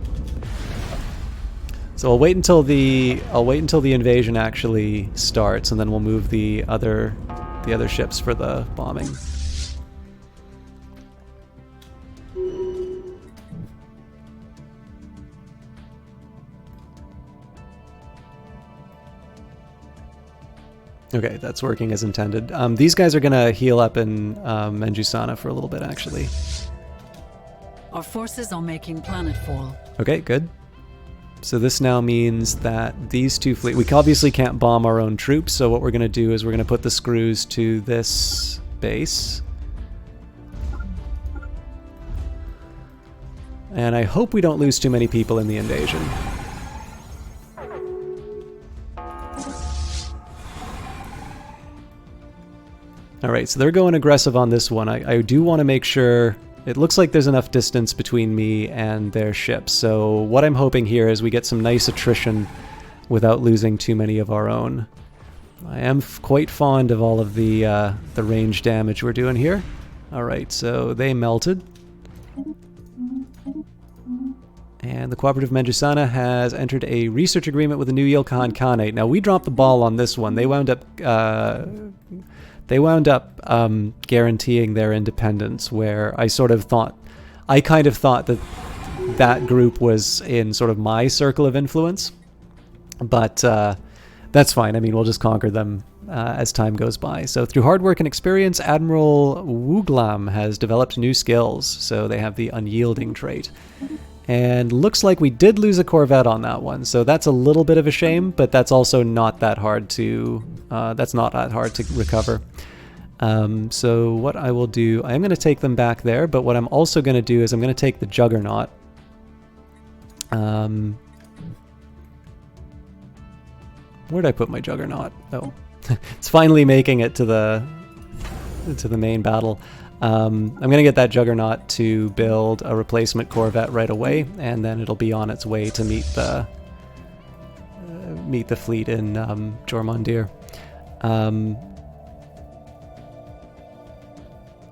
So I'll wait until the invasion actually starts, and then we'll move the other ships for the bombing. Okay, that's working as intended. These guys are gonna heal up in Menjusana for a little bit, actually. Our forces are making planetfall. Okay, good. So this now means that these two fleets... We obviously can't bomb our own troops, so what we're going to do is we're going to put the screws to this base. And I hope we don't lose too many people in the invasion. Alright, so they're going aggressive on this one. I do want to make sure... It looks like there's enough distance between me and their ships, so what I'm hoping here is we get some nice attrition without losing too many of our own. I am quite fond of all of the range damage we're doing here. Alright, so they melted. And the Cooperative Menjusana has entered a research agreement with the New Yilkhan Khanate. Now, we dropped the ball on this one. They wound up... guaranteeing their independence, where I kind of thought that that group was in sort of my circle of influence, but that's fine. I mean, we'll just conquer them as time goes by. So through hard work and experience, Admiral Wuglam has developed new skills, so they have the unyielding trait. And looks like we did lose a corvette on that one, so that's a little bit of a shame, but that's also not that hard to recover. So what I will do, I am going to take them back there, but what I'm also going to do is I'm going to take the Juggernaut. Where'd I put my Juggernaut? Oh, it's finally making it to the main battle. I'm going to get that Juggernaut to build a replacement corvette right away, and then it'll be on its way to meet the fleet in Jormundir.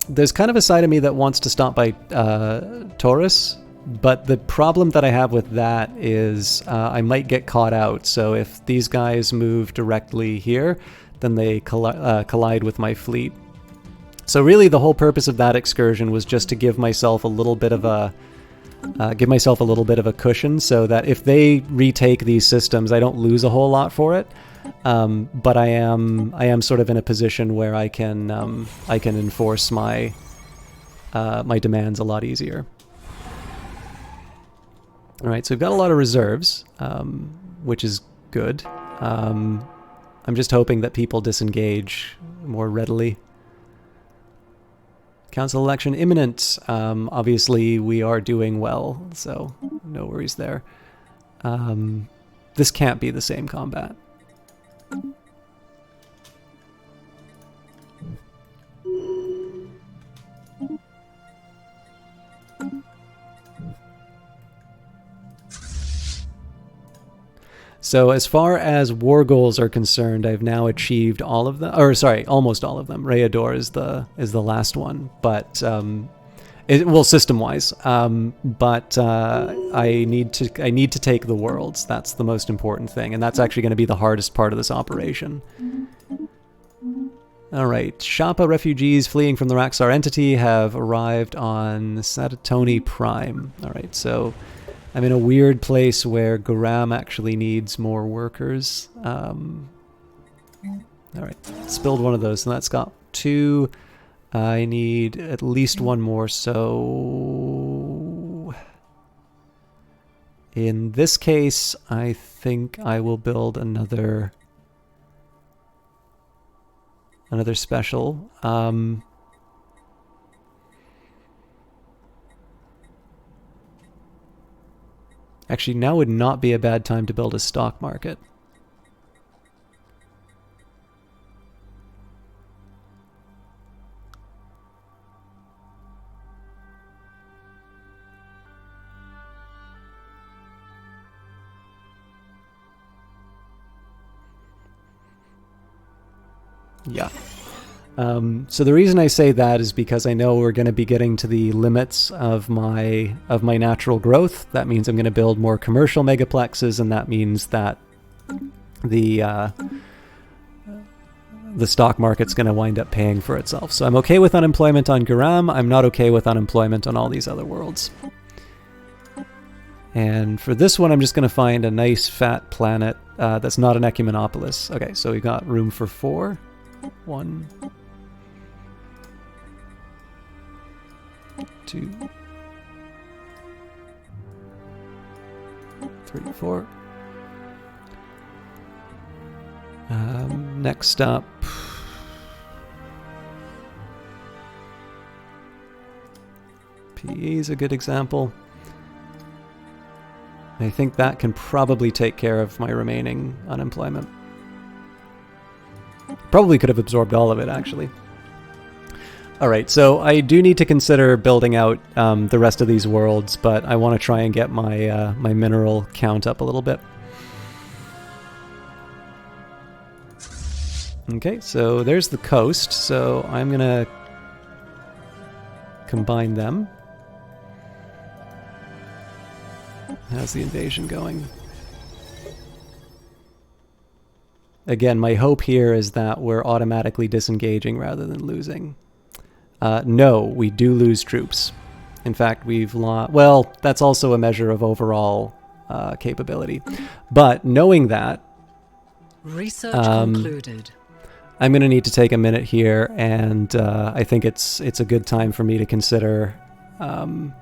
There's kind of a side of me that wants to stop by Taurus, but the problem that I have with that is I might get caught out. So if these guys move directly here, then they collide with my fleet. So really, the whole purpose of that excursion was just to give myself a little bit of a cushion, so that if they retake these systems, I don't lose a whole lot for it. But I am sort of in a position where I can enforce my demands a lot easier. All right, so we've got a lot of reserves, which is good. I'm just hoping that people disengage more readily. Council election imminent. Obviously, we are doing well, so no worries there. This can't be the same combat. So as far as war goals are concerned, I've now achieved all of them, or sorry, almost all of them. Rayador is the last one, but system-wise. But I need to take the worlds. That's the most important thing, and that's actually going to be the hardest part of this operation. All right, Shapa refugees fleeing from the Raxar entity have arrived on Satatoni Prime. All right, so I'm in a weird place where Garam actually needs more workers. Alright, let's build one of those, and that's got 2. I need at least one more, so... In this case, I think I will build another special. Actually, now would not be a bad time to build a stock market. Yeah. So the reason I say that is because I know we're going to be getting to the limits of my natural growth. That means I'm going to build more commercial megaplexes, and that means that the stock market's going to wind up paying for itself. So I'm okay with unemployment on Garam. I'm not okay with unemployment on all these other worlds. And for this one, I'm just going to find a nice fat planet that's not an ecumenopolis. Okay, so we've got room for 4. 1, 2, 3, 4. Next up, PE is a good example. I think that can probably take care of my remaining unemployment. Probably could have absorbed all of it, actually. Alright, so I do need to consider building out the rest of these worlds, but I want to try and get my my mineral count up a little bit. Okay, so there's the coast, so I'm going to combine them. How's the invasion going? Again, my hope here is that we're automatically disengaging rather than losing. No, we do lose troops. In fact, we've lost... Well, that's also a measure of overall capability. But knowing that... Research concluded. I'm going to need to take a minute here, and I think it's a good time for me to consider some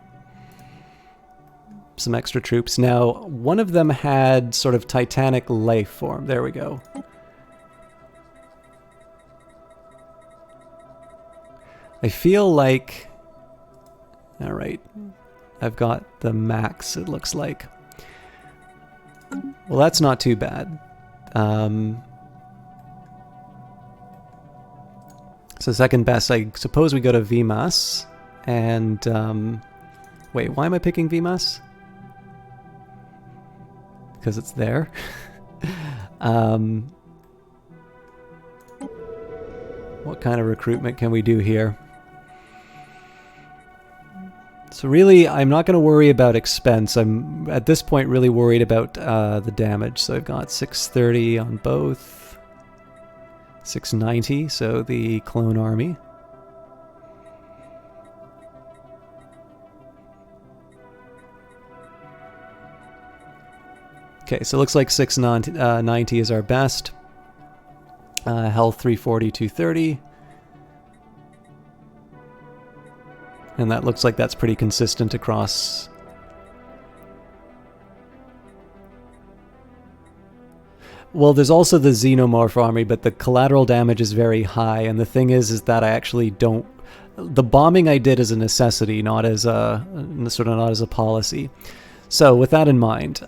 extra troops. Now, one of them had sort of Titanic life form. There we go. I feel like... Alright. I've got the max, it looks like. Well, that's not too bad. So second best, I suppose we go to VMAS. And... wait, why am I picking VMAS? Because it's there. What kind of recruitment can we do here? So really, I'm not going to worry about expense. I'm, at this point, really worried about the damage. So I've got 630 on both. 690, so the clone army. Okay, so it looks like 690 is our best. Health 340, 230. And that looks like that's pretty consistent across. Well, there's also the Xenomorph army, but the collateral damage is very high. And the thing is that I actually don't... The bombing I did as a necessity, not as a... sort of not as a policy. So with that in mind,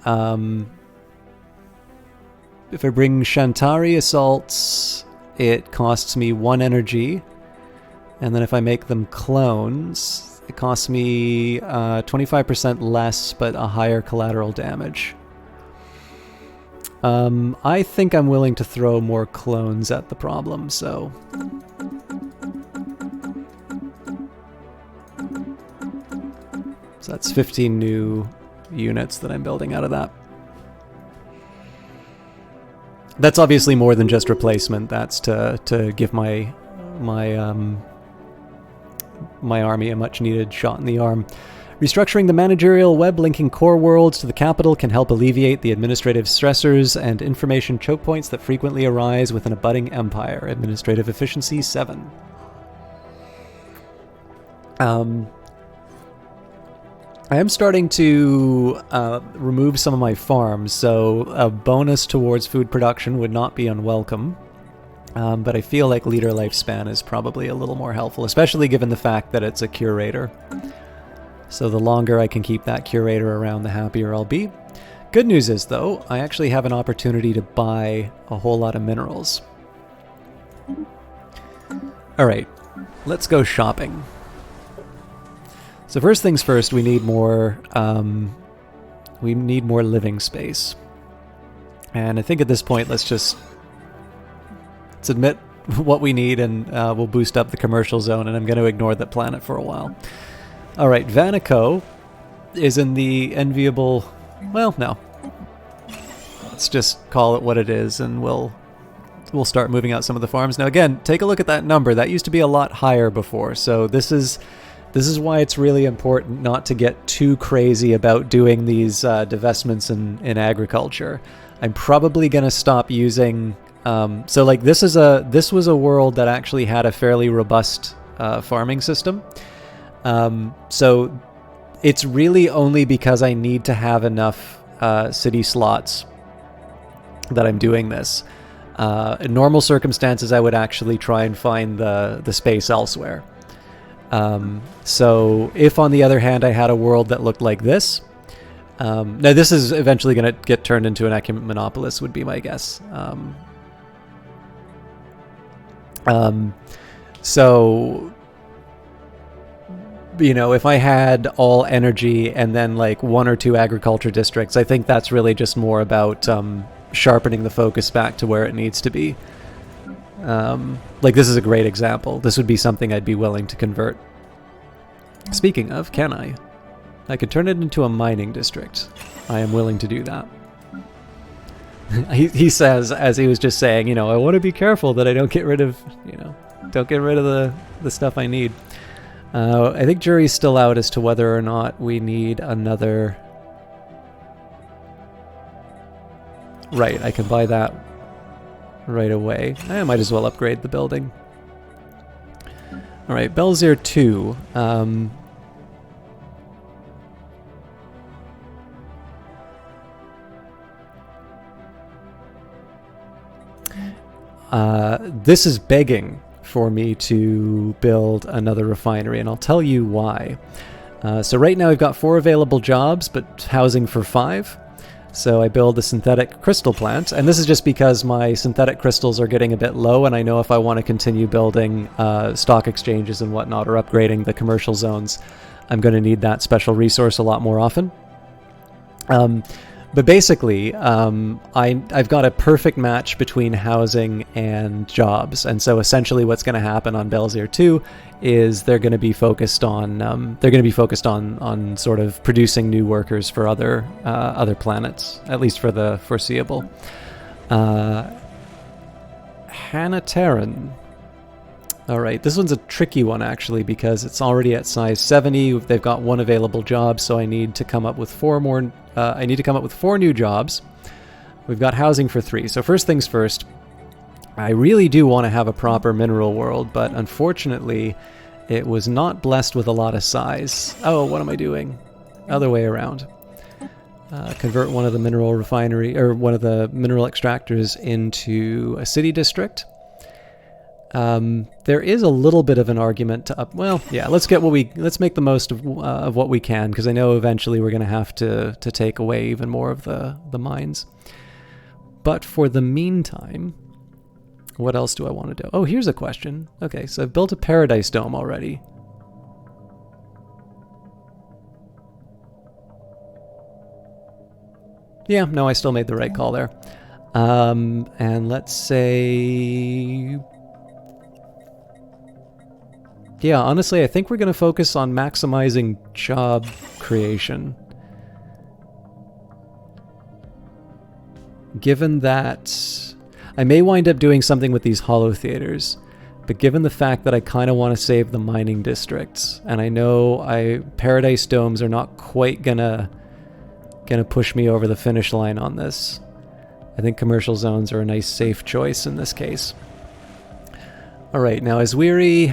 if I bring Shantari assaults, it costs me 1 energy. And then if I make them clones, it costs me 25% less, but a higher collateral damage. I think I'm willing to throw more clones at the problem, so... So that's 15 new units that I'm building out of that. That's obviously more than just replacement. That's to give my army a much needed shot in the arm. Restructuring the managerial web linking core worlds to the capital can help alleviate the administrative stressors and information choke points that frequently arise within a budding empire. Administrative efficiency 7. I am starting to remove some of my farms, so a bonus towards food production would not be unwelcome. But I feel like leader lifespan is probably a little more helpful, especially given the fact that it's a curator. So the longer I can keep that curator around, the happier I'll be. Good news is, though, I actually have an opportunity to buy a whole lot of minerals. Alright, let's go shopping. So first things first, we need more living space. And I think at this point, let's admit what we need, and we'll boost up the commercial zone, and I'm going to ignore that planet for a while. Alright, Vanico is in the enviable... Well, no. Let's just call it what it is, and we'll start moving out some of the farms. Now again, take a look at that number. That used to be a lot higher before, so this is why it's really important not to get too crazy about doing these divestments in agriculture. I'm probably going to stop using... so like this was a world that actually had a fairly robust farming system. So it's really only because I need to have enough city slots that I'm doing this. In normal circumstances, I would actually try and find the space elsewhere. So if, on the other hand, I had a world that looked like this... now, this is eventually going to get turned into an Ecumenopolis, would be my guess. So... You know, if I had all energy and then like 1 or 2 agriculture districts, I think that's really just more about sharpening the focus back to where it needs to be. Like this is a great example. This would be something I'd be willing to convert. Speaking of, can I? I could turn it into a mining district. I am willing to do that. He says, as he was just saying, you know, I want to be careful that I don't get rid of, don't get rid of the stuff I need. I think jury's still out as to whether or not we need another... Right, I can buy that right away. I might as well upgrade the building. Alright, Belzir 2. This is begging for me to build another refinery, and I'll tell you why. So right now we've got 4 available jobs, but housing for 5. So I build a synthetic crystal plant, and this is just because my synthetic crystals are getting a bit low, and I know if I want to continue building stock exchanges and whatnot, or upgrading the commercial zones, I'm going to need that special resource a lot more often. But basically, I've got a perfect match between housing and jobs, and so essentially, what's going to happen on Belzir 2 is they're going to be focused on sort of producing new workers for other planets, at least for the foreseeable. Hanateran. All right, this one's a tricky one actually because it's already at size 70. They've got 1 available job, so I need to come up with 4 more. I need to come up with 4 new jobs. We've got housing for 3. So first things first, I really do want to have a proper mineral world, but unfortunately, it was not blessed with a lot of size. Oh, what am I doing? Other way around. Convert one of the mineral refinery or one of the mineral extractors into a city district. There is a little bit of an argument to up. Well, yeah, let's make the most of what we can, because I know eventually we're going to have to take away even more of the mines. But for the meantime, what else do I want to do? Oh, here's a question. Okay, so I've built a paradise dome already. Yeah, no, I still made the right call there. And let's say... Yeah, honestly, I think we're going to focus on maximizing job creation. Given that I may wind up doing something with these holo theaters, But given the fact that I kind of want to save the mining districts, and I know Paradise Domes are not quite gonna push me over the finish line on this, I think commercial zones are a nice safe choice in this case. All right, now Azwiri,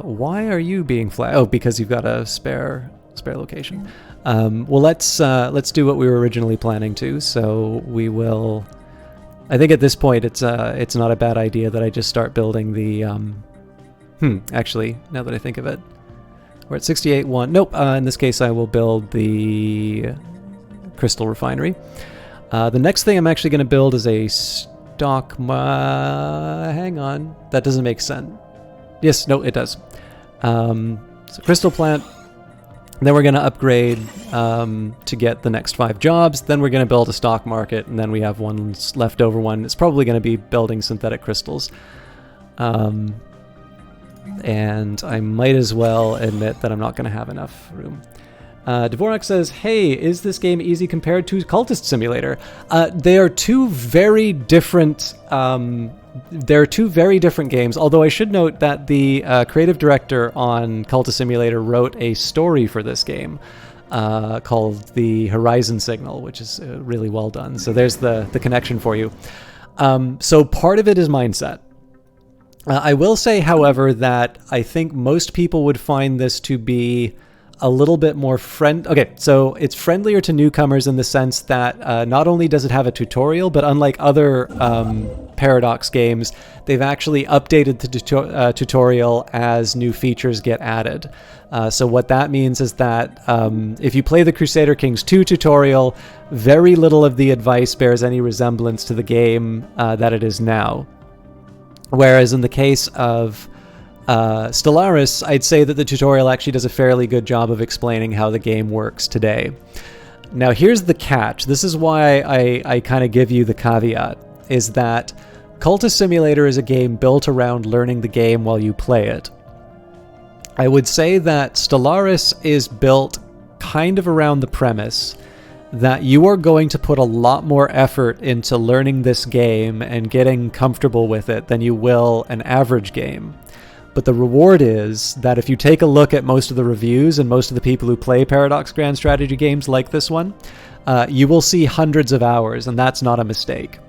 why are you being flagged? Oh, because you've got a spare location. Well, let's do what we were originally planning to. So we will. I think at this point it's not a bad idea that I just start building the. Actually, now that I think of it, we're at 68.1. Nope. In this case, I will build the crystal refinery. The next thing I'm actually going to build is a stock. Hang on, that doesn't make sense. Yes, no, it does. So crystal plant. Then we're going to upgrade to get the next 5 jobs. Then we're going to build a stock market, and then we have one leftover one. It's probably going to be building synthetic crystals. And I might as well admit that I'm not going to have enough room. Dvorak says, hey, is this game easy compared to Cultist Simulator? They are two very different games, although I should note that the creative director on Cultist Simulator wrote a story for this game called The Horizon Signal, which is really well done. So there's the connection for you. So part of it is mindset. I will say, however, that I think most people would find this to be a little bit more Okay, so it's friendlier to newcomers in the sense that not only does it have a tutorial, but unlike other Paradox games, they've actually updated the tutorial as new features get added. So what that means is that if you play the Crusader Kings 2 tutorial, very little of the advice bears any resemblance to the game that it is now. Whereas in the case of Stellaris, I'd say that the tutorial actually does a fairly good job of explaining how the game works today. Now here's the catch. This is why I kind of give you the caveat, is that Cultist Simulator is a game built around learning the game while you play it. I would say that Stellaris is built kind of around the premise that you are going to put a lot more effort into learning this game and getting comfortable with it than you will an average game. But the reward is that if you take a look at most of the reviews and most of the people who play Paradox Grand Strategy games like this one, you will see hundreds of hours, and that's not a mistake.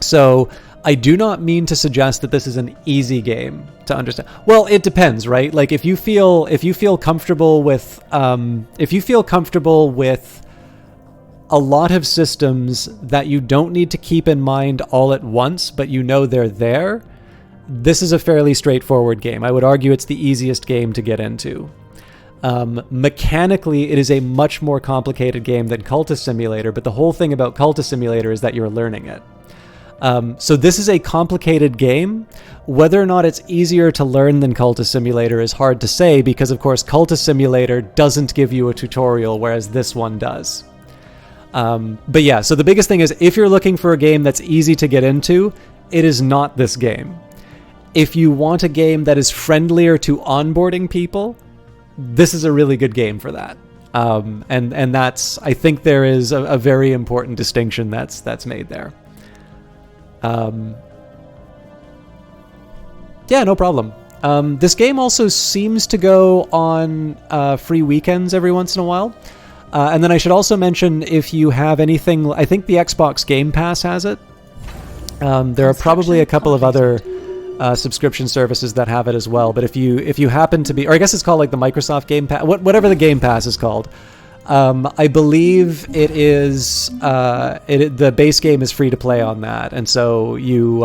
So I do not mean to suggest that this is an easy game to understand. Well, it depends, right? Like if you feel comfortable with a lot of systems that you don't need to keep in mind all at once, but you know they're there, this is a fairly straightforward game. I would argue it's the easiest game to get into. Mechanically, it is a much more complicated game than Cultist Simulator, but the whole thing about Cultist Simulator is that you're learning it. So this is a complicated game. Whether or not it's easier to learn than Cultist Simulator is hard to say, because of course Cultist Simulator doesn't give you a tutorial, whereas this one does. But yeah, so the biggest thing is, if you're looking for a game that's easy to get into, it is not this game. If you want a game that is friendlier to onboarding people, this is a really good game for that. And that's, I think there is a very important distinction that's made there. Yeah, no problem. This game also seems to go on free weekends every once in a while. And then I should also mention, if you have anything, I think the Xbox Game Pass has it. There are probably a couple of other subscription services that have it as well. But if you happen to be, or I guess it's called like the Microsoft Game Pass, whatever the Game Pass is called, I believe it is the base game is free to play on that, and so you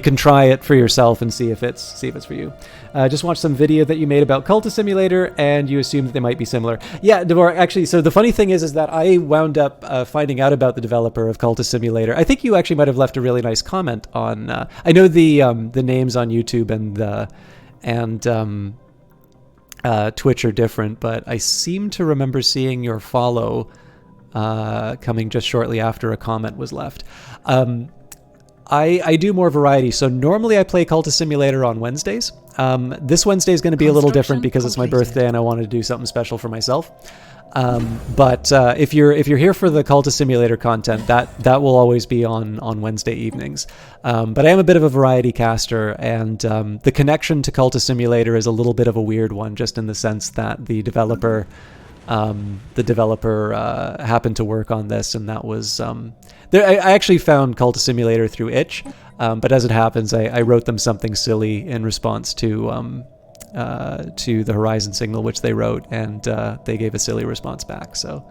can try it for yourself and see if it's for you. Just watch some video that you made about Cultist Simulator, and you assume that they might be similar. Yeah, Djomar, actually, so the funny thing is that I wound up finding out about the developer of Cultist Simulator. I think you actually might have left a really nice comment on. I know the names on YouTube and Twitch are different, but I seem to remember seeing your follow coming just shortly after a comment was left. I do more variety, so normally I play Cultist Simulator on Wednesdays. This Wednesday is going to be a little different because it's my birthday and I wanted to do something special for myself. But if you're here for the Cultist Simulator content, that will always be on Wednesday evenings. But I am a bit of a variety caster, and the connection to Cultist Simulator is a little bit of a weird one, just in the sense that the developer happened to work on this, and that was I actually found Cultist Simulator through Itch, but as it happens, I wrote them something silly in response to the Horizon signal, which they wrote, and they gave a silly response back. So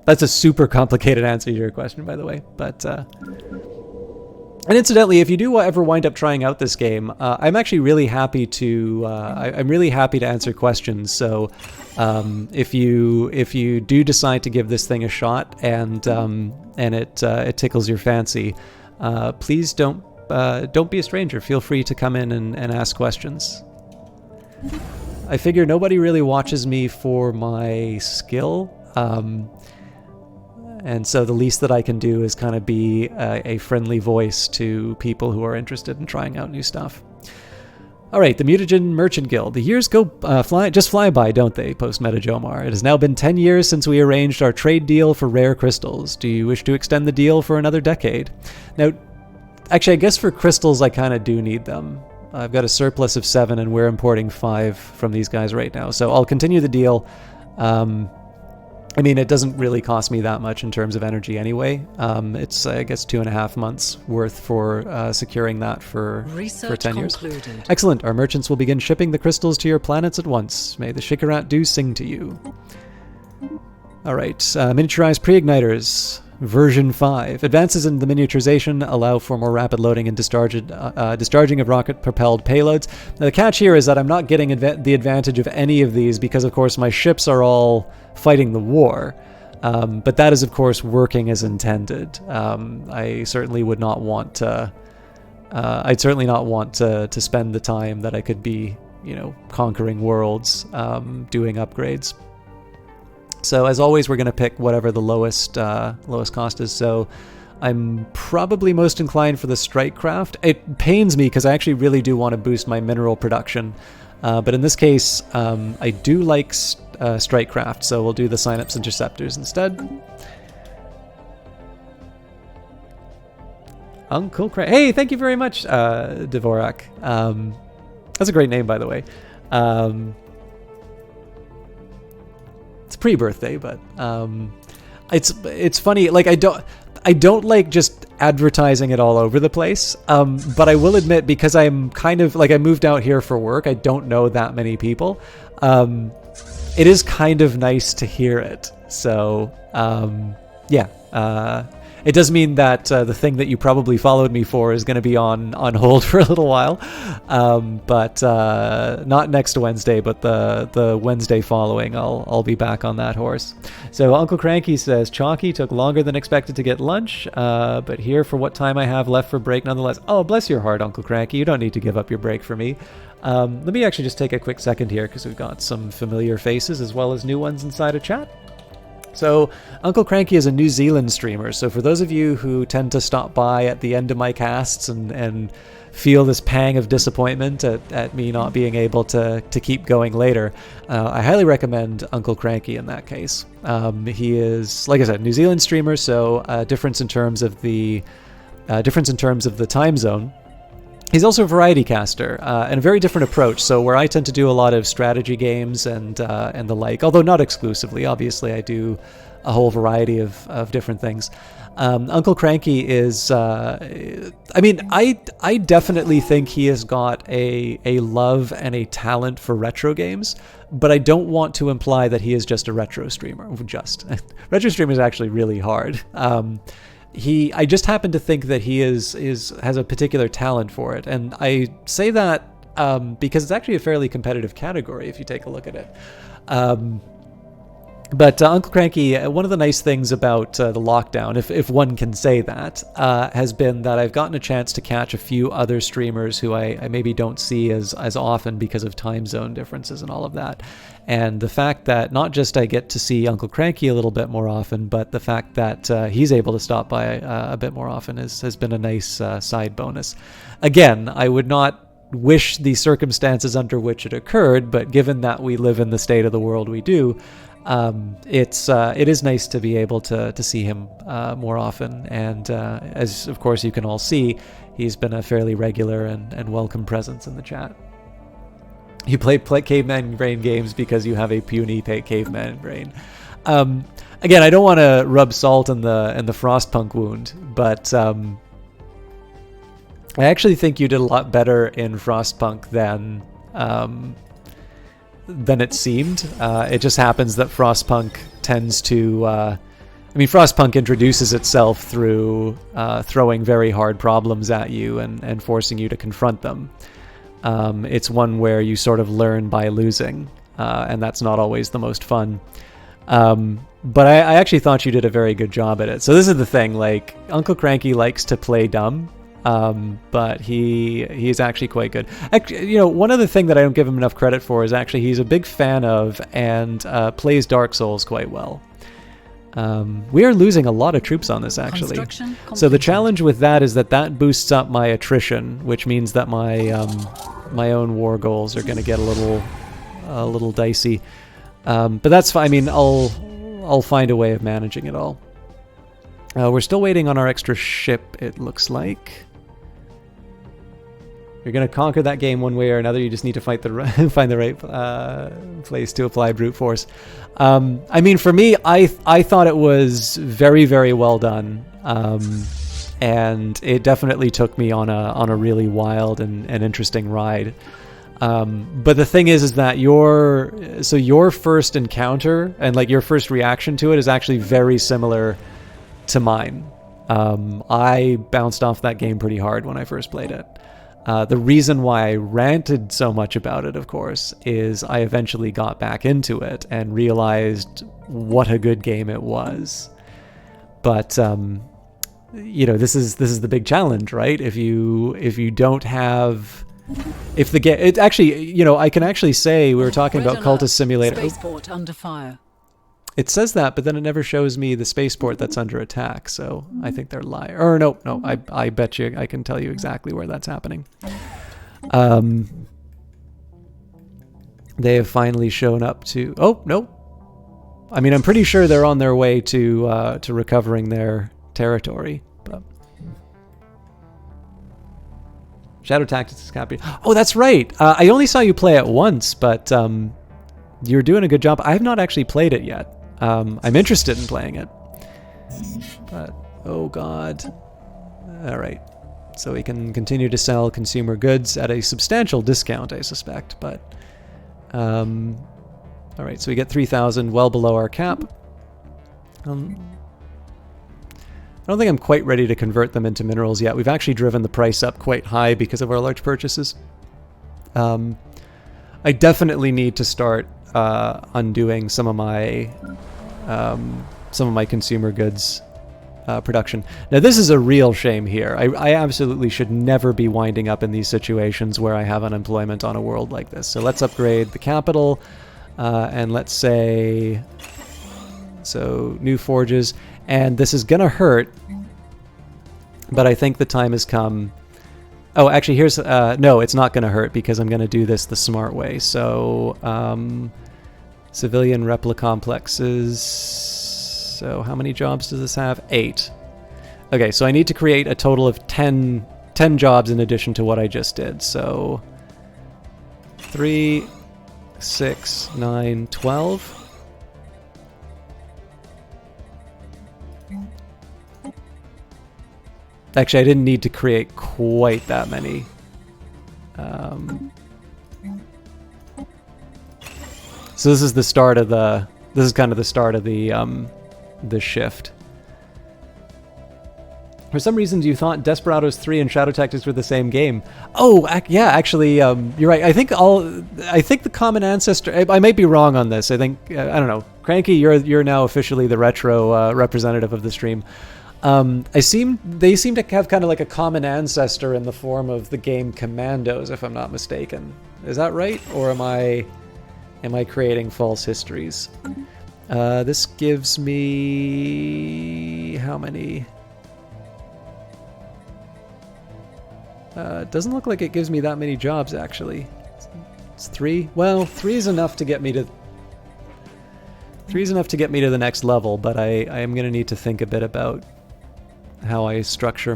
that's a super complicated answer to your question, by the way. But and incidentally, if you do ever wind up trying out this game, I'm actually really happy to I'm really happy to answer questions. So if you do decide to give this thing a shot, and it tickles your fancy, please don't be a stranger. Feel free to come in and ask questions. I figure nobody really watches me for my skill, and so the least that I can do is kind of be a friendly voice to people who are interested in trying out new stuff. All right, the Mutagen Merchant Guild. The years go fly by, don't they? Post-meta Djomar. It has now been 10 years since we arranged our trade deal for rare crystals. Do you wish to extend the deal for another decade? Now, actually, I guess for crystals, I kind of do need them. I've got a surplus of 7, and we're importing 5 from these guys right now. So I'll continue the deal. I mean, it doesn't really cost me that much in terms of energy anyway. It's, I guess, 2.5 months worth for securing that for 10 years. Concluded. Excellent. Our merchants will begin shipping the crystals to your planets at once. May the Shikarat do sing to you. All right. Miniaturized pre-igniters. Version 5. Advances in the miniaturization allow for more rapid loading and discharging of rocket-propelled payloads. Now, the catch here is that I'm not getting the advantage of any of these because, of course, my ships are all fighting the war. But that is, of course, working as intended. I certainly would not want to... I'd certainly not want to spend the time that I could be, conquering worlds, doing upgrades. So as always, we're going to pick whatever the lowest cost is. So I'm probably most inclined for the strike craft. It pains me because I actually really do want to boost my mineral production. But in this case, I do like strike craft. So we'll do the Synapse Interceptors instead. Uncle Craig. Hey, thank you very much, Dvorak. That's a great name, by the way. It's pre-birthday, but it's funny. Like I don't like just advertising it all over the place. But I will admit, because I'm kind of like I moved out here for work, I don't know that many people. It is kind of nice to hear it. So yeah. It does mean that the thing that you probably followed me for is going to be on hold for a little while, but not next Wednesday, but the Wednesday following. I'll be back on that horse. So Uncle Cranky says, Chalky took longer than expected to get lunch, but here for what time I have left for break nonetheless. Oh, bless your heart, Uncle Cranky. You don't need to give up your break for me. Let me actually just take a quick second here because we've got some familiar faces as well as new ones inside of chat. So, Uncle Cranky is a New Zealand streamer, so for those of you who tend to stop by at the end of my casts and feel this pang of disappointment at me not being able to keep going later, I highly recommend Uncle Cranky in that case. He is, like I said, New Zealand streamer, so difference in terms of the time zone. He's also a variety caster, and a very different approach. So where I tend to do a lot of strategy games and the like, although not exclusively, obviously I do a whole variety of different things. Uncle Cranky is, I definitely think he has got a love and a talent for retro games, but I don't want to imply that he is just a retro streamer. Retro streamer is actually really hard. I just happen to think that he has a particular talent for it, and I say that because it's actually a fairly competitive category if you take a look at it. But Uncle Cranky, one of the nice things about the lockdown, if one can say that, has been that I've gotten a chance to catch a few other streamers who I maybe don't see as often because of time zone differences and all of that. And the fact that not just I get to see Uncle Cranky a little bit more often, but the fact that he's able to stop by a bit more often has been a nice side bonus. Again, I would not wish the circumstances under which it occurred, but given that we live in the state of the world we do, it is nice to be able to see him more often. And as of course you can all see, he's been a fairly regular and welcome presence in the chat. You play caveman brain games because you have a puny caveman brain. Again, I don't want to rub salt in the Frostpunk wound, but I actually think you did a lot better in Frostpunk than it seemed. It just happens that Frostpunk tends to... Frostpunk introduces itself through throwing very hard problems at you and forcing you to confront them. It's one where you sort of learn by losing, and that's not always the most fun. But I actually thought you did a very good job at it. So this is the thing, like, Uncle Cranky likes to play dumb, but he is actually quite good. Actually, one other thing that I don't give him enough credit for is actually he's a big fan of and plays Dark Souls quite well. We are losing a lot of troops on this, actually. So the challenge with that is that boosts up my attrition, which means that my own war goals are going to get a little dicey. But that's fine. I mean, I'll find a way of managing it all. We're still waiting on our extra ship, it looks like. You're going to conquer that game one way or another. You just need to find the right place to apply brute force. For me, I thought it was very, very well done. And it definitely took me on a really wild and interesting ride. But the thing is that your first encounter and like your first reaction to it is actually very similar to mine. I bounced off that game pretty hard when I first played it. The reason why I ranted so much about it, of course, is I eventually got back into it and realized what a good game it was. But this is the big challenge, right? If you don't have, if the game, it actually, I can actually say we were talking about Cultist Simulator. Spaceport under fire. It says that, but then it never shows me the spaceport that's under attack, so I think they're lying. Or no, I bet you I can tell you exactly where that's happening. They have finally shown up to... Oh, no. I'm pretty sure they're on their way to recovering their territory. But Shadow Tactics is captured. Oh, that's right. I only saw you play it once, but you're doing a good job. I have not actually played it yet. I'm interested in playing it. But, oh god. Alright. So we can continue to sell consumer goods at a substantial discount, I suspect, but... Alright, so we get 3,000, well below our cap. I don't think I'm quite ready to convert them into minerals yet. We've actually driven the price up quite high because of our large purchases. I definitely need to start undoing some of my consumer goods production. Now this is a real shame here. I absolutely should never be winding up in these situations where I have unemployment on a world like this. So let's upgrade the capital, and let's say, so new forges, and this is gonna hurt, but I think the time has come. Oh, actually, here's... no, it's not going to hurt because I'm going to do this the smart way. So, civilian replicomplexes. So, how many jobs does this have? 8. Okay, so I need to create a total of 10 jobs in addition to what I just did. So, 3, 6, 9, 12. Actually, I didn't need to create quite that many. So this is the start of the... This is kind of the start of the shift. For some reason, you thought Desperados 3 and Shadow Tactics were the same game. Oh, yeah, actually, you're right. I think the common ancestor... I might be wrong on this. I think... I don't know. Cranky, you're now officially the retro representative of the stream. They seem to have kind of like a common ancestor in the form of the game Commandos, if I'm not mistaken. Is that right? Or am I creating false histories? This gives me how many? Doesn't look like it gives me that many jobs, actually. It's 3. Well, 3 is enough to get me to... 3 is enough to get me to the next level, but I am going to need to think a bit about how I structure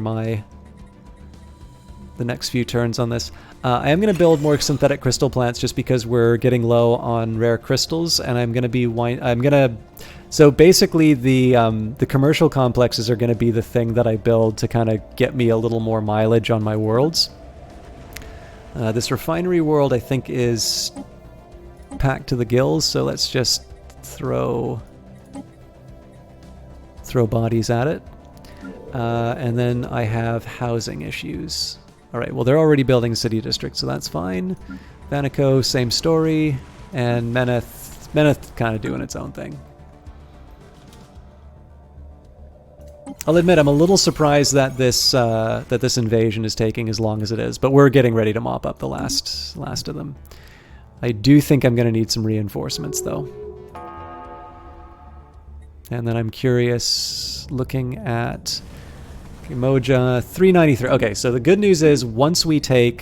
the next few turns on this. I am going to build more synthetic crystal plants just because we're getting low on rare crystals, and I'm going to so basically the commercial complexes are going to be the thing that I build to kind of get me a little more mileage on my worlds. This refinery world, I think, is packed to the gills, so let's just throw bodies at it. And then I have housing issues. All right, well, they're already building a city district, so that's fine. Vanico, same story. And Meneth kind of doing its own thing. I'll admit I'm a little surprised that this invasion is taking as long as it is, but we're getting ready to mop up the last of them. I do think I'm going to need some reinforcements, though. And then I'm curious, looking at Moja 393. Okay, so the good news is once we finally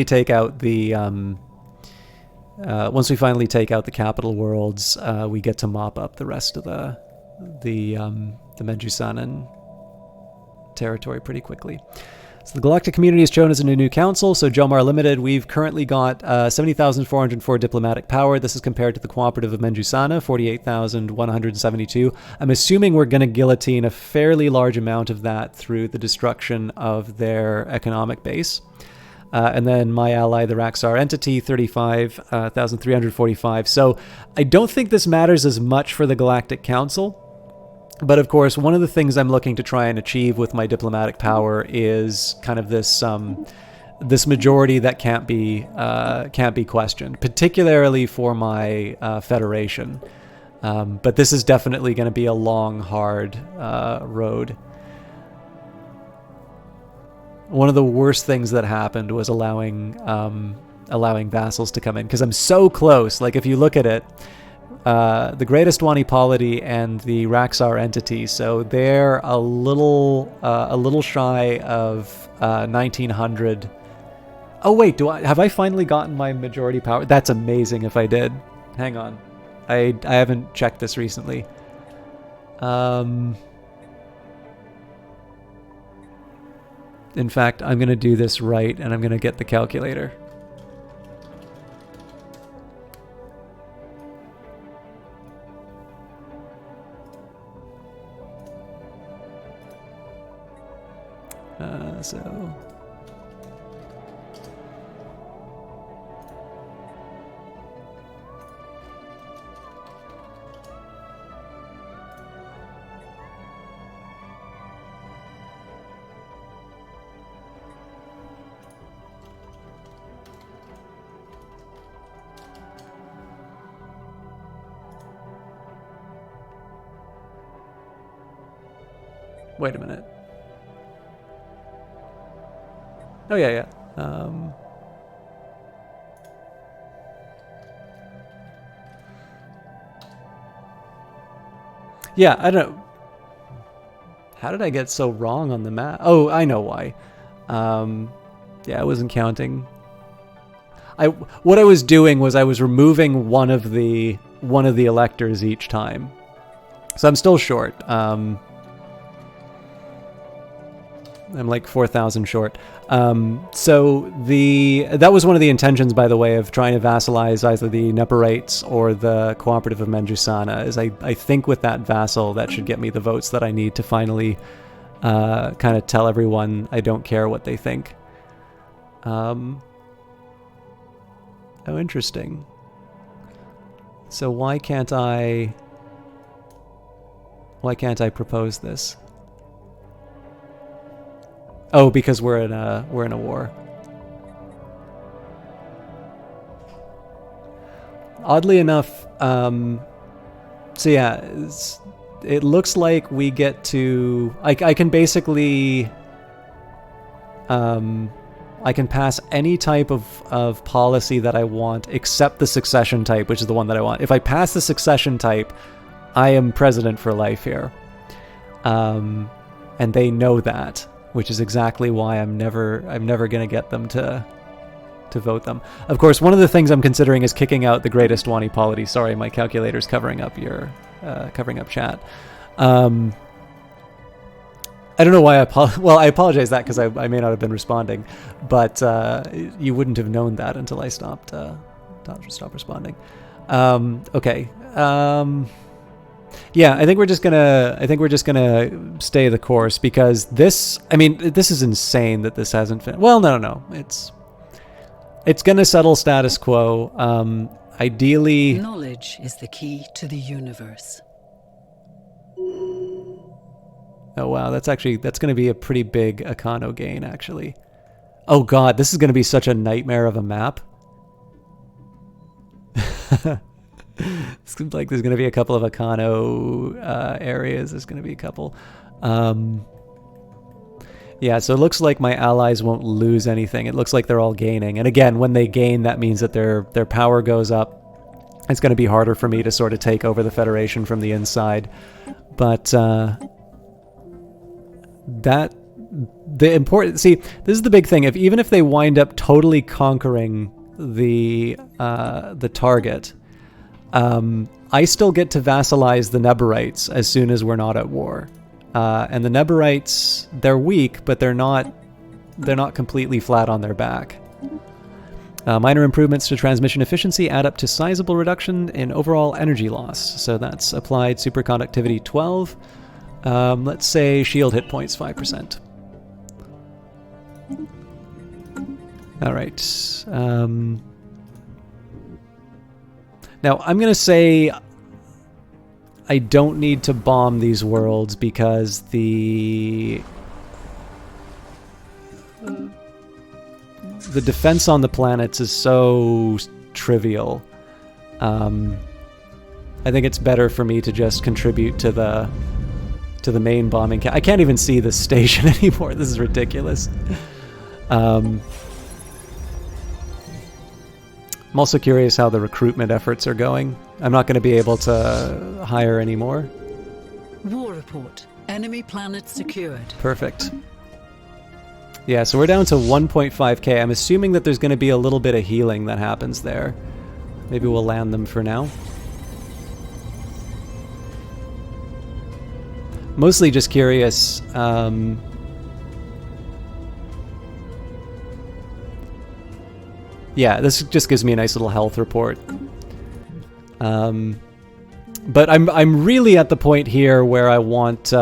take out the capital worlds, we get to mop up the rest of the Menjusanan territory pretty quickly. So the galactic community has chosen a new council. So Djomar Limited, we've currently got 70,404 diplomatic power. This is compared to the cooperative of Menjusana, 48,172. I'm assuming we're going to guillotine a fairly large amount of that through the destruction of their economic base. And then my ally, the Raxar entity, 35,345. So I don't think this matters as much for the Galactic Council. But of course, one of the things I'm looking to try and achieve with my diplomatic power is kind of this this majority that can't be questioned, particularly for my federation. But this is definitely going to be a long, hard road. One of the worst things that happened was allowing vassals to come in, because I'm so close. Like, if you look at it, the Greatest Wani Polity and the Raxar entity, so they're a little shy of 1900. Oh wait, have I finally gotten my majority power? That's amazing if I did. Hang on, I haven't checked this recently. In fact, I'm gonna do this right, and I'm gonna get the calculator. So wait a minute. Oh, yeah. Yeah, I don't know. How did I get so wrong on the map? Oh, I know why. Yeah, I wasn't counting. What I was doing was I was removing one of the electors each time. So I'm still short. I'm like 4,000 short. So that was one of the intentions, by the way, of trying to vassalize either the Neparites or the cooperative of Menjusana. Is I think with that vassal, that should get me the votes that I need to finally kind of tell everyone I don't care what they think. Oh, interesting. So why can't I propose this? Oh, because we're in a war. Oddly enough, so yeah, it looks like we get to. I can basically. I can pass any type of policy that I want, except the succession type, which is the one that I want. If I pass the succession type, I am president for life here, and they know that. which is exactly why I'm never going to get them to vote them. Of course, one of the things I'm considering is kicking out the greatest Wani polity. Sorry, my calculator's covering up chat. I don't know why I apologize that because I may not have been responding, but you wouldn't have known that until I stopped responding. Okay. Yeah, I think we're just gonna stay the course because this is insane that this hasn't finished. Well, no. It's gonna settle status quo. Ideally, knowledge is the key to the universe. Oh wow, that's going to be a pretty big Econo gain, actually. Oh god, this is going to be such a nightmare of a map. It's like there's going to be a couple of Econo areas. There's going to be a couple. Yeah, so it looks like my allies won't lose anything. It looks like they're all gaining. And again, when they gain, that means that their power goes up. It's going to be harder for me to sort of take over the Federation from the inside. But this is the big thing. Even if they wind up totally conquering the target, I still get to vassalize the Nebarites as soon as we're not at war. And the Nebarites, they're weak, but they're not completely flat on their back. Minor improvements to transmission efficiency add up to sizable reduction in overall energy loss. So that's applied superconductivity 12. Let's say shield hit points 5%. All right. Now I'm gonna say I don't need to bomb these worlds because the defense on the planets is so trivial. I think it's better for me to just contribute to the main bombing. I can't even see this station anymore. This is ridiculous. I'm also curious how the recruitment efforts are going. I'm not going to be able to hire anymore. War report. Enemy planet secured. Perfect. Yeah, so we're down to 1.5k. I'm assuming that there's going to be a little bit of healing that happens there. Maybe we'll land them for now. Mostly just curious. Yeah, this just gives me a nice little health report. But I'm really at the point here where I want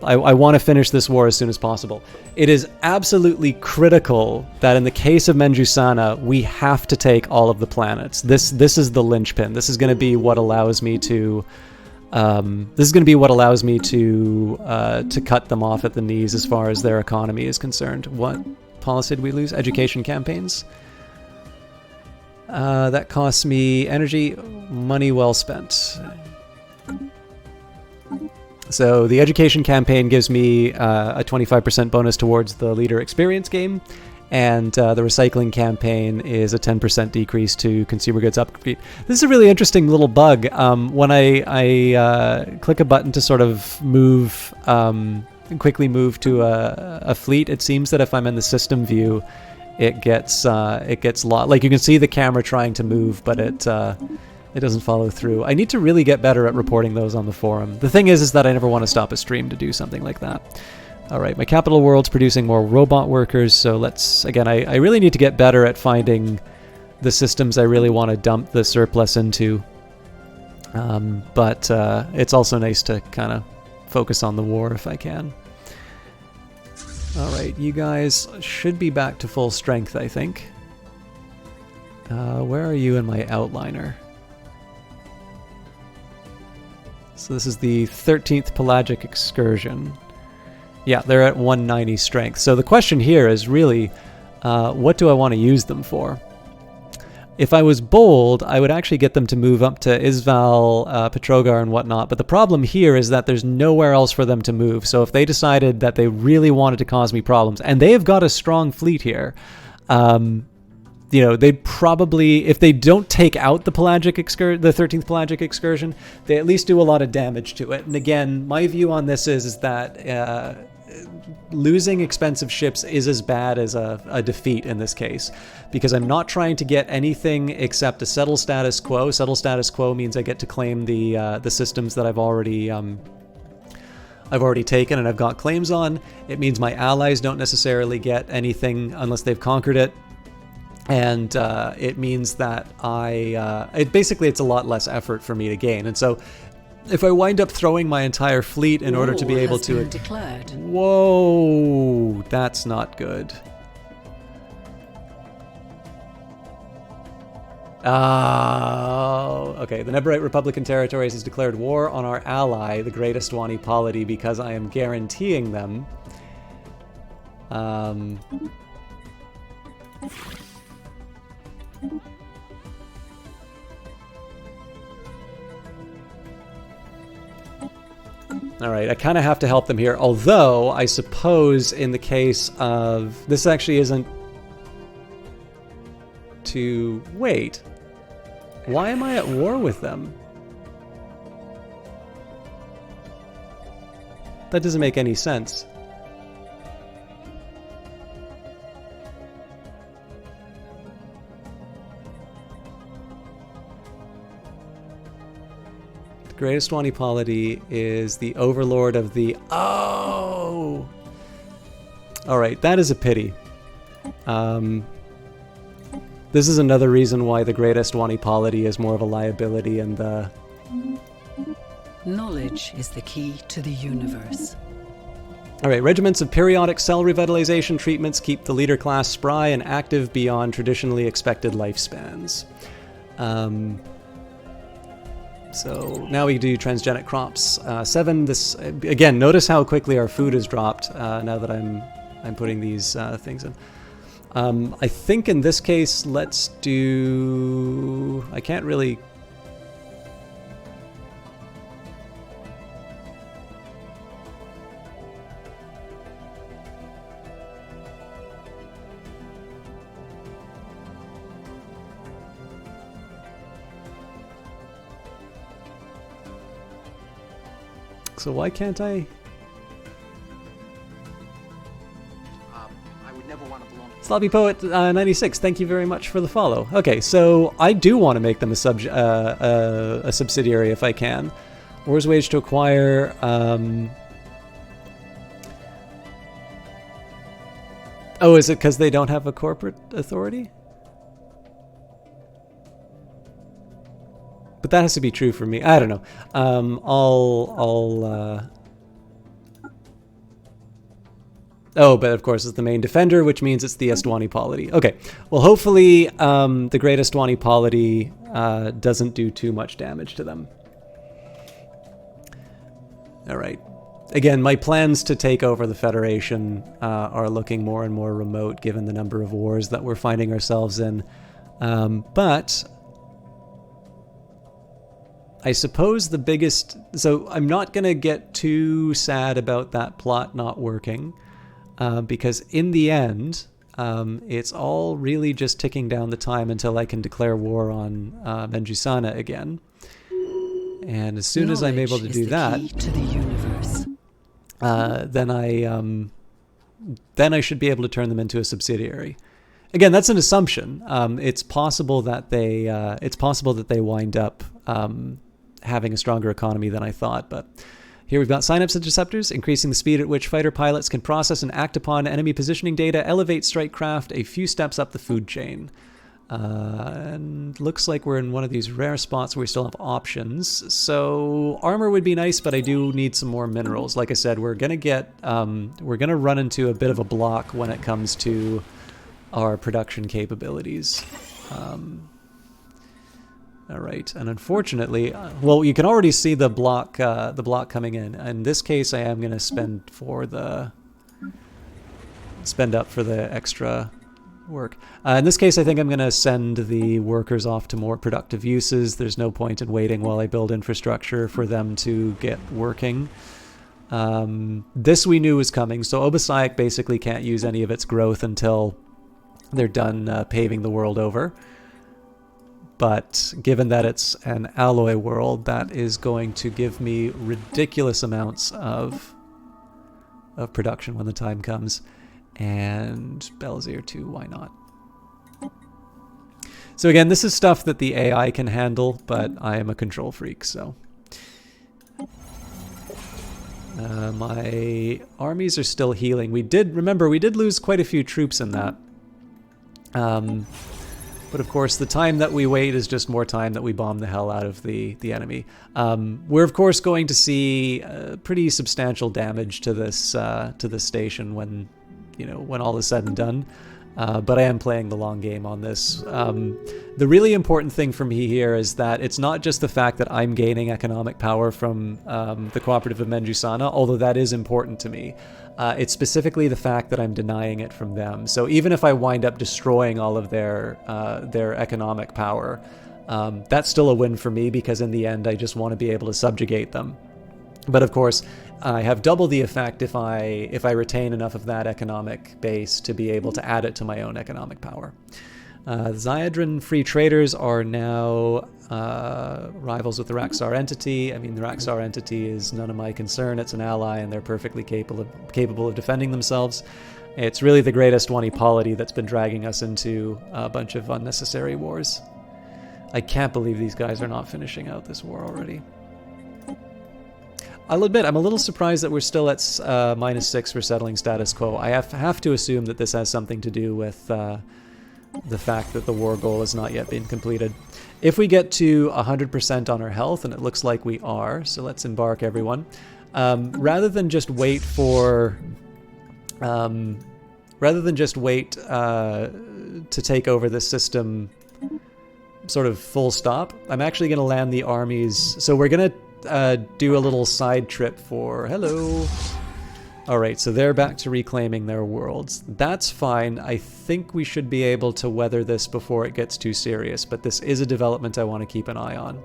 I want to finish this war as soon as possible. It is absolutely critical that in the case of Menjusana, we have to take all of the planets. This is the linchpin. This is going to be what allows me to. To cut them off at the knees as far as their economy is concerned. What policy did we lose? Education campaigns. That costs me energy, money well spent. So the education campaign gives me a 25% bonus towards the leader experience game, and the recycling campaign is a 10% decrease to consumer goods upkeep. This is a really interesting little bug. When I click a button to sort of move, quickly move to a fleet, it seems that if I'm in the system view, it gets lost. Like you can see the camera trying to move, but it doesn't follow through. I need to really get better at reporting those on the forum. The thing is that I never want to stop a stream to do something like that. All right, my capital world's producing more robot workers, so again, I really need to get better at finding the systems I really want to dump the surplus into. But it's also nice to kind of focus on the war if I can. All right, you guys should be back to full strength, I think. Where are you in my outliner? So this is the 13th Pelagic Excursion. Yeah, they're at 190 strength. So the question here is really, what do I want to use them for? If I was bold, I would actually get them to move up to Isval, Petrogar, and whatnot. But the problem here is that there's nowhere else for them to move. So if they decided that they really wanted to cause me problems, and they have got a strong fleet here, you know, they'd probably, if they don't take out the Pelagic the 13th Pelagic Excursion, they at least do a lot of damage to it. And again, my view on this is that losing expensive ships is as bad as a defeat in this case, because I'm not trying to get anything except a settle status quo. Settle status quo means I get to claim the systems that I've already taken and I've got claims on. It means my allies don't necessarily get anything unless they've conquered it. And it means that basically it's a lot less effort for me to gain. And so if I wind up throwing my entire fleet in order to be able to... declared. Whoa, that's not good. Okay, the Neburite Republican Territories has declared war on our ally, the Great Astwani Polity, because I am guaranteeing them. Alright, I kind of have to help them here, although I suppose in the case of... This actually isn't... to... Wait. Why am I at war with them? That doesn't make any sense. The Great Astwani Polity is the overlord of the... Oh! Alright, that is a pity. This is another reason why the Great Astwani Polity is more of a liability in the... Knowledge is the key to the universe. Alright, regiments of periodic cell revitalization treatments keep the leader class spry and active beyond traditionally expected lifespans. So now we do transgenic crops. 7, this... Again, notice how quickly our food has dropped now that I'm putting these things in. I think in this case, let's do... I can't really... So why can't I... Sloppy Poet 96, thank you very much for the follow. Okay, so I do want to make them a subsidiary if I can. Wars waged to acquire. Oh, is it because they don't have a corporate authority? But that has to be true for me. I don't know. Oh, but of course it's the main defender, which means it's the Astwani Polity. Okay, well hopefully the Great Astwani Polity doesn't do too much damage to them. Alright. Again, my plans to take over the Federation are looking more and more remote given the number of wars that we're finding ourselves in. But I suppose the biggest... So I'm not going to get too sad about that plot not working. Because in the end, it's all really just ticking down the time until I can declare war on Benjusana again. And as soon as I'm able to do that, to the universe. Then I should be able to turn them into a subsidiary. Again, that's an assumption. It's possible that they wind up having a stronger economy than I thought, but. Here we've got synapse interceptors, increasing the speed at which fighter pilots can process and act upon enemy positioning data, elevate strike craft a few steps up the food chain. And looks like we're in one of these rare spots where we still have options. So armor would be nice, but I do need some more minerals. Like I said, we're gonna run into a bit of a block when it comes to our production capabilities. All right, and unfortunately, well, you can already see the block coming in. In this case, I am going to spend up for the extra work. In this case, I think I'm going to send the workers off to more productive uses. There's no point in waiting while I build infrastructure for them to get working. This we knew was coming, so Obasiak basically can't use any of its growth until they're done paving the world over. But given that it's an alloy world, that is going to give me ridiculous amounts of of production when the time comes. And Belzir too, why not? So again, this is stuff that the AI can handle, but I am a control freak, so. My armies are still healing. Remember, we did lose quite a few troops in that. But of course, the time that we wait is just more time that we bomb the hell out of the enemy. We're of course going to see pretty substantial damage to this station when all is said and done. But I am playing the long game on this. The really important thing for me here is that it's not just the fact that I'm gaining economic power from the cooperative of Menjusana, although that is important to me. It's specifically the fact that I'm denying it from them. So even if I wind up destroying all of their economic power, that's still a win for me, because in the end I just want to be able to subjugate them. But of course, I have double the effect if I retain enough of that economic base to be able to add it to my own economic power. Zyadran free traders are now rivals with the Raxar entity. I mean, the Raxar entity is none of my concern. It's an ally, and they're perfectly capable of defending themselves. It's really the greatest one equality that's been dragging us into a bunch of unnecessary wars. I can't believe these guys are not finishing out this war already. I'll admit, I'm a little surprised that we're still at -6 for settling status quo. I have to assume that this has something to do with the fact that the war goal has not yet been completed. If we get to 100% on our health, and it looks like we are, so let's embark everyone. Rather than just wait to take over this system sort of full stop, I'm actually going to land the armies. So we're going to do a little side trip for... Hello! Alright, so they're back to reclaiming their worlds. That's fine. I think we should be able to weather this before it gets too serious, but this is a development I want to keep an eye on.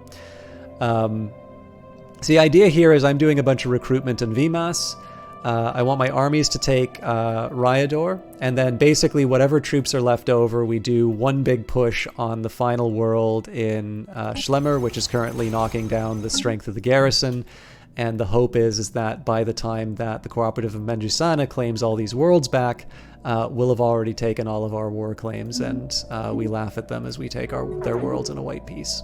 So the idea here is I'm doing a bunch of recruitment in VMAS. I want my armies to take Ryador, and then basically whatever troops are left over, we do one big push on the final world in Schlemmer, which is currently knocking down the strength of the garrison. And the hope is that by the time that the cooperative of Menjusana claims all these worlds back, we'll have already taken all of our war claims, and we laugh at them as we take their worlds in a white piece.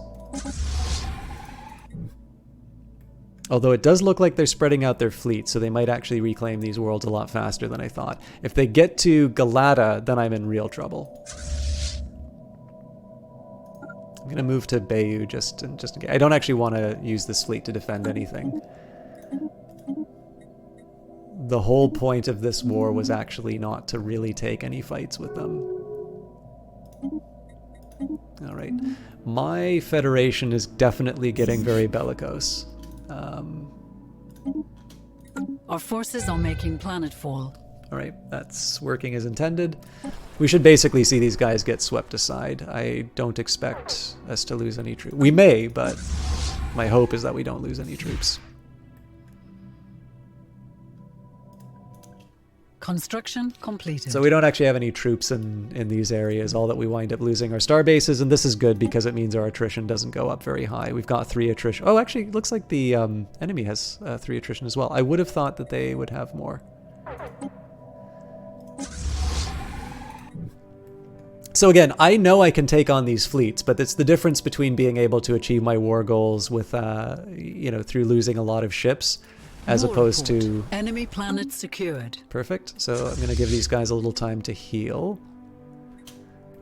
Although it does look like they're spreading out their fleet, so they might actually reclaim these worlds a lot faster than I thought. If they get to Galata, then I'm in real trouble. I'm going to move to Bayou just in case. I don't actually want to use this fleet to defend anything. The whole point of this war was actually not to really take any fights with them. Alright. My Federation is definitely getting very bellicose. Our forces are making planetfall. Alright, that's working as intended. We should basically see these guys get swept aside. I don't expect us to lose any troops. We may, but my hope is that we don't lose any troops. Construction completed. So we don't actually have any troops in these areas. All that we wind up losing are star bases, and this is good because it means our attrition doesn't go up very high. We've got 3 attrition. Oh, actually, it looks like the enemy has 3 attrition as well. I would have thought that they would have more. So again, I know I can take on these fleets, but it's the difference between being able to achieve my war goals with, through losing a lot of ships, as opposed to... Enemy planet secured. Perfect. So I'm going to give these guys a little time to heal.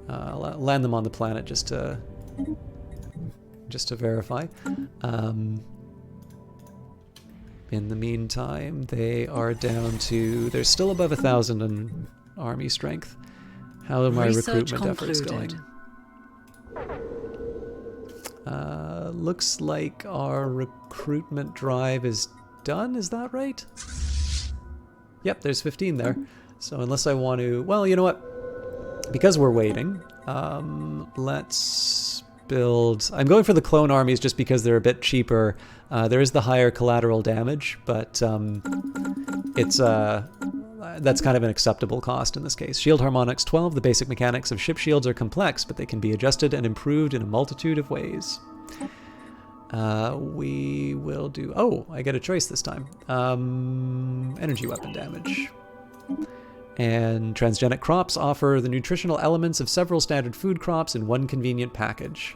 I'll land them on the planet just to verify. In the meantime, they are down to... They're still above 1,000 in army strength. How are my recruitment efforts going? Looks like our recruitment drive is done. Is that right? Yep, there's 15 there. So unless I want to... Well, you know what? Because we're waiting, let's build... I'm going for the clone armies just because they're a bit cheaper. There is the higher collateral damage, but it's... that's kind of an acceptable cost in this case. Shield Harmonics 12. The basic mechanics of ship shields are complex, but they can be adjusted and improved in a multitude of ways. we will do... Oh, I get a choice this time. Energy weapon damage. And transgenic crops offer the nutritional elements of several standard food crops in one convenient package.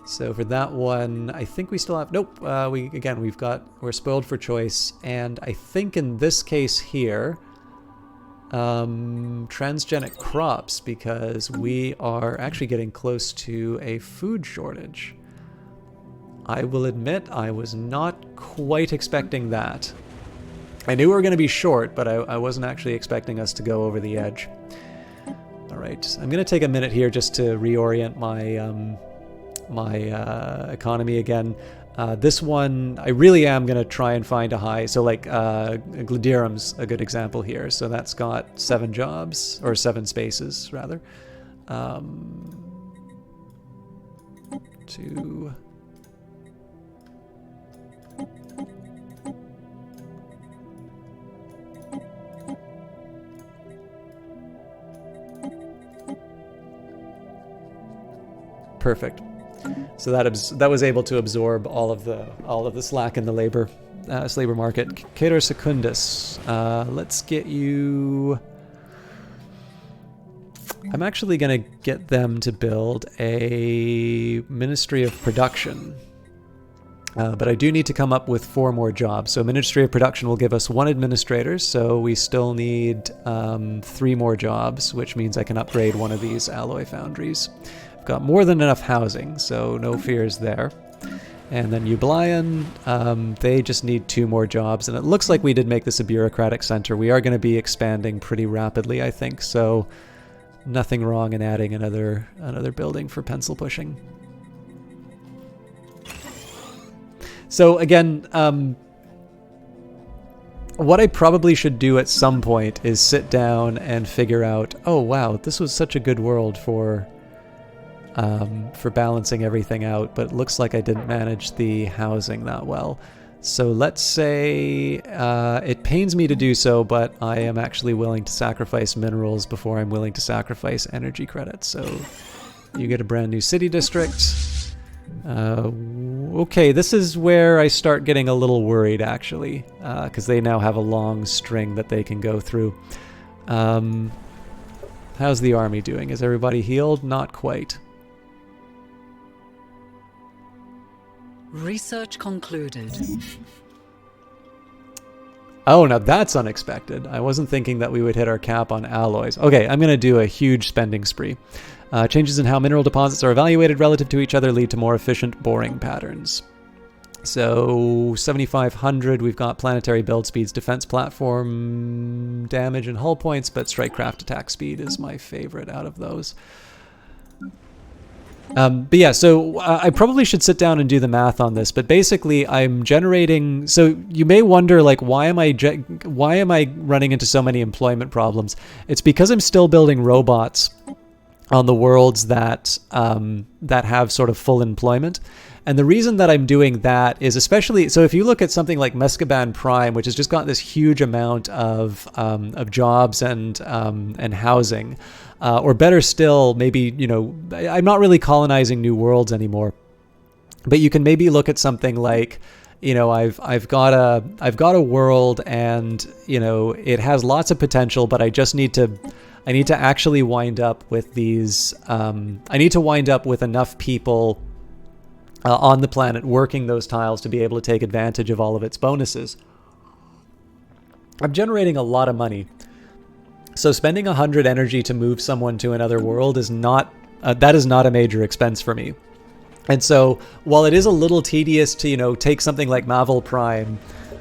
So for that one, I think we still have... Nope, we're spoiled for choice. And I think in this case here, transgenic crops, because we are actually getting close to a food shortage. I will admit I was not quite expecting that. I knew we were going to be short, but I wasn't actually expecting us to go over the edge. All right, I'm going to take a minute here just to reorient my economy again. This one, I really am going to try and find a high. So like Gladiarum's a good example here. So that's got 7 jobs, or 7 spaces rather. 2... Perfect. So that was able to absorb all of the slack in the labor market. Cater Secundus. Let's get you. I'm actually going to get them to build a Ministry of Production. But I do need to come up with 4 more jobs. So Ministry of Production will give us 1 administrator, so we still need 3 more jobs, which means I can upgrade one of these alloy foundries. I've got more than enough housing, so no fears there. And then Ublian, they just need 2 more jobs, and it looks like we did make this a bureaucratic center. We are going to be expanding pretty rapidly, I think, so nothing wrong in adding another building for pencil pushing. So again, what I probably should do at some point is sit down and figure out, oh wow, this was such a good world for balancing everything out, but it looks like I didn't manage the housing that well. So let's say it pains me to do so, but I am actually willing to sacrifice minerals before I'm willing to sacrifice energy credits. So you get a brand new city district. Okay, this is where I start getting a little worried, actually, because they now have a long string that they can go through. How's the army doing? Is everybody healed? Not quite. Research concluded. Oh, now that's unexpected. I wasn't thinking that we would hit our cap on alloys. Okay, I'm going to do a huge spending spree. Changes in how mineral deposits are evaluated relative to each other lead to more efficient boring patterns. So 7,500, we've got planetary build speeds, defense platform damage, and hull points, but strike craft attack speed is my favorite out of those. But yeah, so I probably should sit down and do the math on this, but basically I'm generating, so you may wonder, like, why am I running into so many employment problems? It's because I'm still building robots on the worlds that have sort of full employment. And the reason that I'm doing that is especially, so if you look at something like Mescaban Prime, which has just got this huge amount of jobs and housing, or better still, maybe, you know, I'm not really colonizing new worlds anymore, but you can maybe look at something like, you know, I've got a world, and, you know, it has lots of potential, but I need to actually wind up with these, I need to wind up with enough people on the planet working those tiles to be able to take advantage of all of its bonuses. I'm generating a lot of money. So spending 100 energy to move someone to another world is not, that is not a major expense for me. And so while it is a little tedious to, you know, take something like Mavel Prime,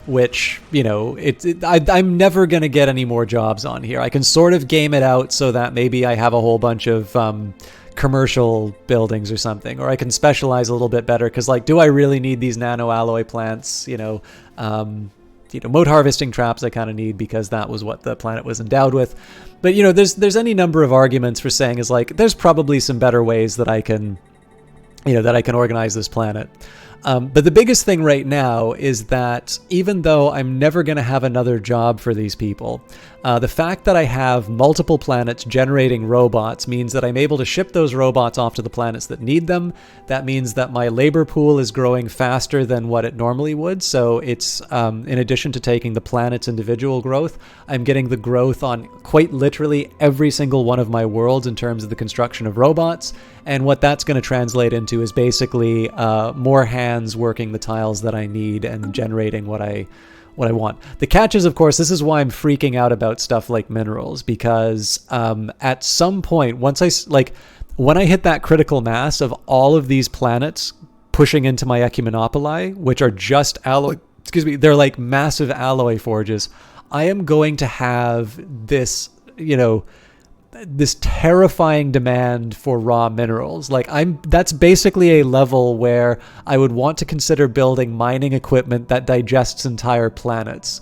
which, you know, I'm never going to get any more jobs on here. I can sort of game it out so that maybe I have a whole bunch of commercial buildings or something, or I can specialize a little bit better, because, like, do I really need these nano alloy plants? You know, mote harvesting traps I kind of need because that was what the planet was endowed with. But, you know, there's any number of arguments for saying is like, there's probably some better ways that I can, you know, that I can organize this planet. But the biggest thing right now is that even though I'm never going to have another job for these people, the fact that I have multiple planets generating robots means that I'm able to ship those robots off to the planets that need them. That means that my labor pool is growing faster than what it normally would. So it's, in addition to taking the planet's individual growth, I'm getting the growth on quite literally every single one of my worlds in terms of the construction of robots. And what that's going to translate into is basically more hands working the tiles that I need and generating what I want. The catch is, of course, this is why I'm freaking out about stuff like minerals, because at some point, when I hit that critical mass of all of these planets pushing into my ecumenopoli, which are just they're like massive alloy forges, I am going to have this, this terrifying demand for raw minerals. That's basically a level where I would want to consider building mining equipment that digests entire planets,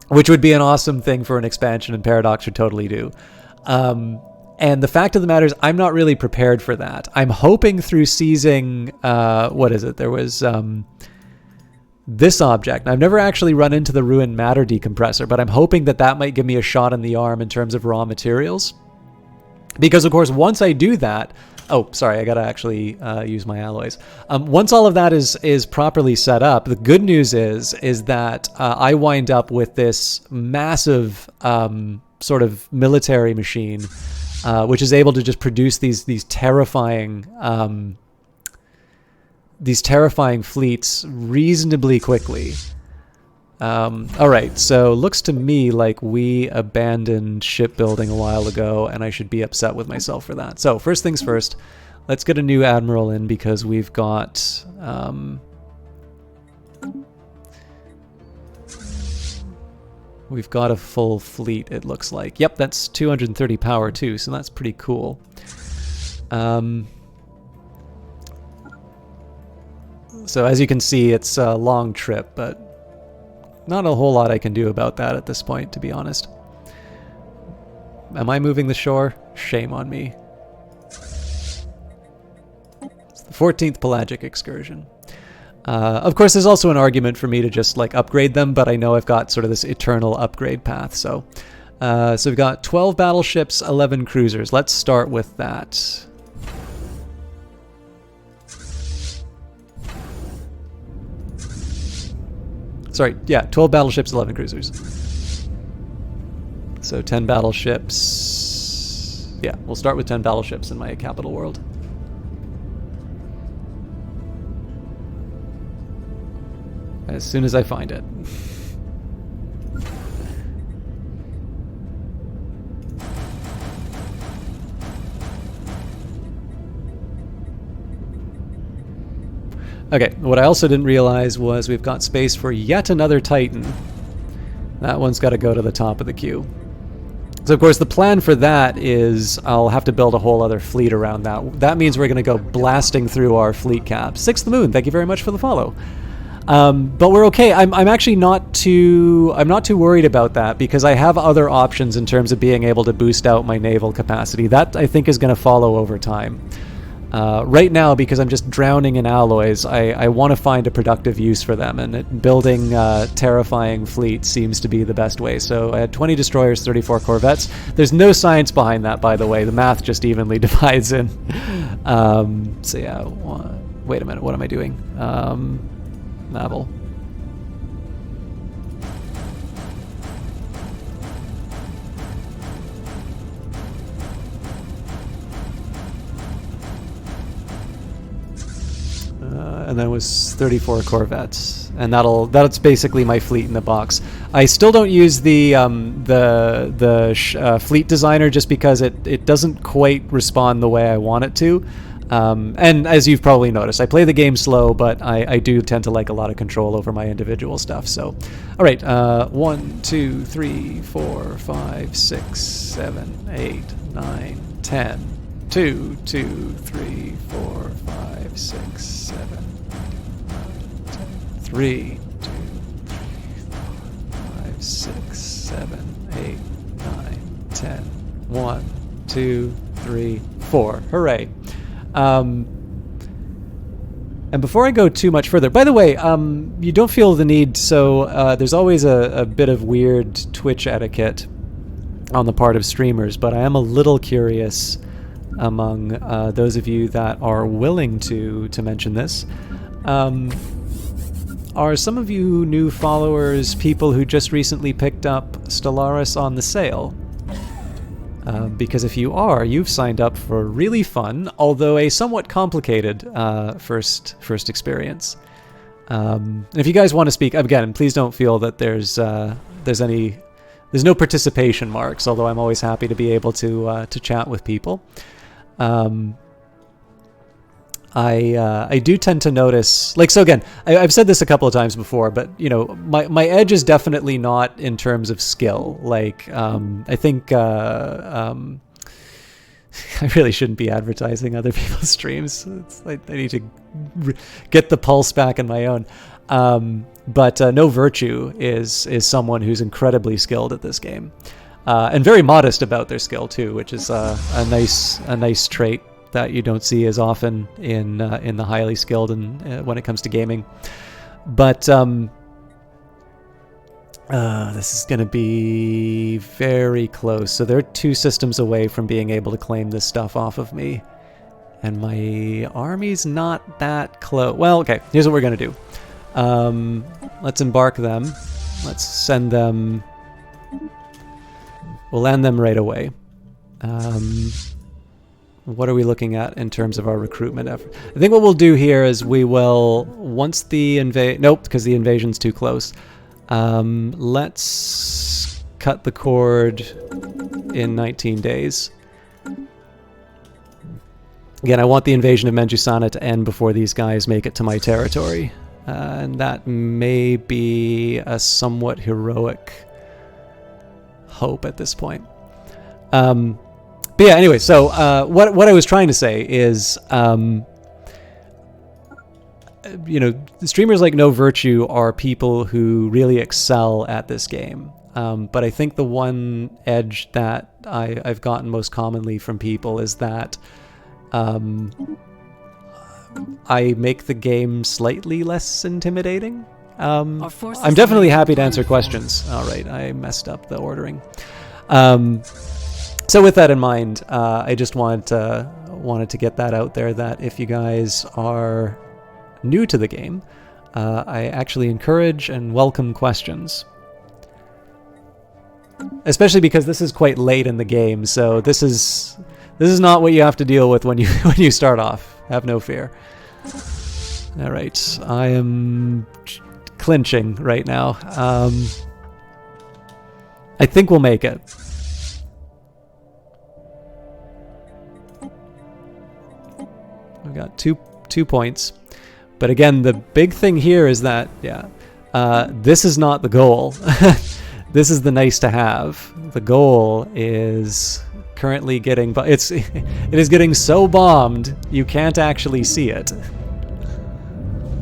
which would be an awesome thing for an expansion, and Paradox should totally do. And the fact of the matter is, I'm not really prepared for that. I'm hoping through seizing, there was this object. I've never actually run into the ruined matter decompressor, but I'm hoping that might give me a shot in the arm in terms of raw materials. Because, of course, once I do that... Oh, sorry, I gotta actually use my alloys. Once all of that is properly set up, the good news is that I wind up with this massive sort of military machine, which is able to just produce these terrifying fleets reasonably quickly. All right, so looks to me like we abandoned shipbuilding a while ago, and I should be upset with myself for that. So first things first, let's get a new admiral in, because we've got a full fleet, it looks like. Yep, that's 230 power too, so that's pretty cool. So as you can see, it's a long trip, but not a whole lot I can do about that at this point, to be honest. Am I moving the shore? Shame on me. It's the 14th pelagic excursion. Of course, there's also an argument for me to just upgrade them, but I know I've got sort of this eternal upgrade path. So we've got 12 battleships, 11 cruisers. Let's start with that. Sorry, yeah, 12 battleships, 11 cruisers. So 10 battleships. Yeah, we'll start with 10 battleships in my capital world. As soon as I find it. Okay, what I also didn't realize was we've got space for yet another Titan. That one's got to go to the top of the queue. So, of course, the plan for that is I'll have to build a whole other fleet around that. That means we're going to go blasting through our fleet cap. Sixth Moon, thank you very much for the follow. But we're okay. I'm actually not too worried about that, because I have other options in terms of being able to boost out my naval capacity. That, I think, is going to follow over time. Right now, because I'm just drowning in alloys, I want to find a productive use for them, and building terrifying fleets seems to be the best way. So I had 20 destroyers, 34 corvettes. There's no science behind that, by the way. The math just evenly divides in. So yeah, wait a minute, what am I doing? Naval. And then it was 34 corvettes, and that's basically my fleet in the box. I still don't use the fleet designer, just because it doesn't quite respond the way I want it to. And as you've probably noticed, I play the game slow, but I do tend to like a lot of control over my individual stuff. So, all right, 1, 2, 3, 4, 5, 6, 7, 8, 9, 10. 2, 2, 3, 4, 5, 6, 7, 8, 9, 10. 3, 2, 3, 4, 5, 6, 7, 8, 9, 10. 1, 2, 3, 4. Hooray. And before I go too much further, by the way, you don't feel the need, so there's always a bit of weird Twitch etiquette on the part of streamers, but I am a little curious among those of you that are willing to mention this. Are some of you new followers people who just recently picked up Stellaris on the sale? Because if you are, you've signed up for a really fun, although a somewhat complicated first experience. And if you guys want to speak, again, please don't feel that there's no participation marks, although I'm always happy to be able to chat with people. I do tend to notice, like, so again, I've said this a couple of times before, but, you know, my edge is definitely not in terms of skill. Like, I think, I really shouldn't be advertising other people's streams. It's like I need to get the pulse back in my own. But No Virtue is someone who's incredibly skilled at this game, and very modest about their skill too, which is a nice trait that you don't see as often in the highly skilled and when it comes to gaming. But this is going to be very close. So they're 2 systems away from being able to claim this stuff off of me, and my army's not that close. Well, okay, here's what we're going to do. Let's embark them. Let's send them. We'll land them right away. What are we looking at in terms of our recruitment effort? I think what we'll do here is we will, once the nope, because the invasion's too close. Let's cut the cord in 19 days. Again, I want the invasion of Menjusana to end before these guys make it to my territory. And that may be a somewhat heroic hope at this point. But yeah, anyway, so what I was trying to say is, you know, streamers like No Virtue are people who really excel at this game. But I think the one edge that I've gotten most commonly from people is that I make the game slightly less intimidating. I'm definitely happy to answer questions. All right, I messed up the ordering. So with that in mind, I just wanted to get that out there, that if you guys are new to the game, I actually encourage and welcome questions. Especially because this is quite late in the game, so this is not what you have to deal with when you start off. Have no fear. All right, I am clinching right now. I think we'll make it. We've got two points. But again, the big thing here is that, this is not the goal. This is the nice to have. The goal is currently getting, but it is getting so bombed you can't actually see it.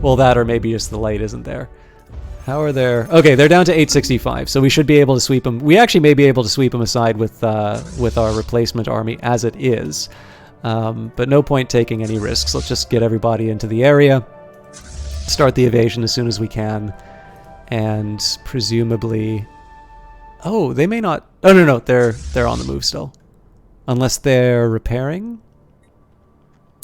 Well, that or maybe just the light isn't there. How are there? Okay, they're down to 865, so we should be able to sweep them. We actually may be able to sweep them aside with our replacement army as it is. But no point taking any risks. Let's just get everybody into the area, start the evasion as soon as we can, and presumably... Oh, they may not... Oh, no, they're on the move still. Unless they're repairing?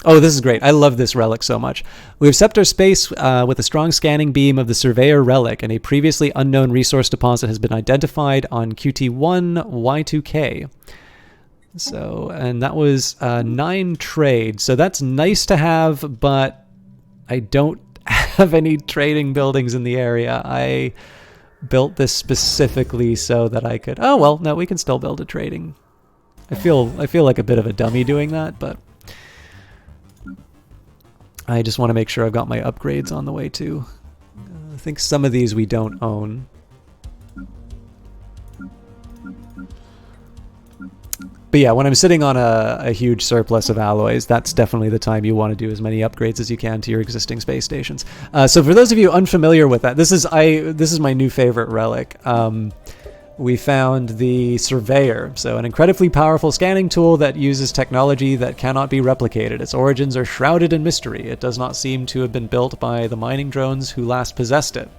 Oh, this is great. I love this relic so much. We have scepter space with a strong scanning beam of the Surveyor relic, and a previously unknown resource deposit has been identified on QT1Y2K. So, and that was 9 trade. So that's nice to have, but I don't have any trading buildings in the area. I built this specifically so that I could... Oh, well, no, we can still build a trading. I feel like a bit of a dummy doing that, but I just want to make sure I've got my upgrades on the way too. I think some of these we don't own. But yeah, when I'm sitting on a huge surplus of alloys, that's definitely the time you want to do as many upgrades as you can to your existing space stations. So for those of you unfamiliar with that, this is my new favorite relic. we found the Surveyor. So an incredibly powerful scanning tool that uses technology that cannot be replicated. Its origins are shrouded in mystery. It does not seem to have been built by the mining drones who last possessed it.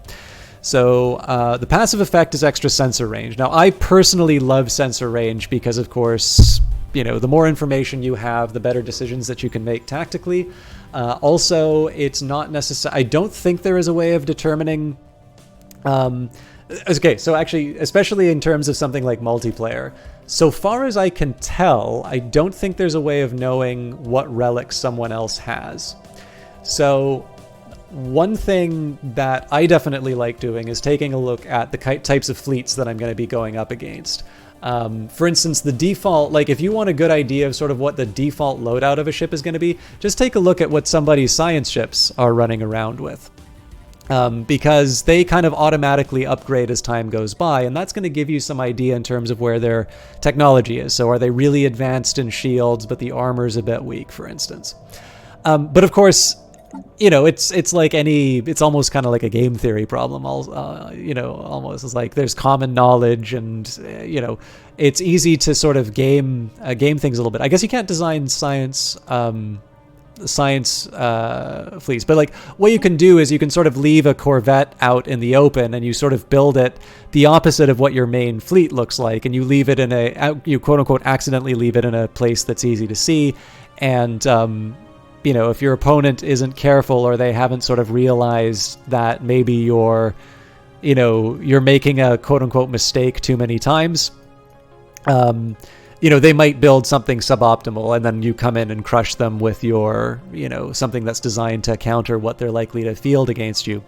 So the passive effect is extra sensor range. Now, I personally love sensor range because, of course, you know, the more information you have, the better decisions that you can make tactically. Also, it's not necessary. I don't think there is a way of determining... Okay, so actually, especially in terms of something like multiplayer, so far as I can tell, I don't think there's a way of knowing what relics someone else has. So one thing that I definitely like doing is taking a look at the types of fleets that I'm going to be going up against. For instance, the default, like if you want a good idea of sort of what the default loadout of a ship is going to be, just take a look at what somebody's science ships are running around with. Because they kind of automatically upgrade as time goes by, and that's going to give you some idea in terms of where their technology is. So are they really advanced in shields, but the armor's a bit weak, for instance? But of course, you know, it's like it's almost kind of like a game theory problem. You know, almost it's like there's common knowledge, and you know, it's easy to sort of game things a little bit. I guess you can't design science fleets, but like what you can do is you can sort of leave a Corvette out in the open and you sort of build it the opposite of what your main fleet looks like, and you leave it in you quote unquote accidentally leave it in a place that's easy to see, and you know, if your opponent isn't careful or they haven't sort of realized that maybe you're making a quote unquote mistake too many times, you know, they might build something suboptimal, and then you come in and crush them with your, you know, something that's designed to counter what they're likely to field against you.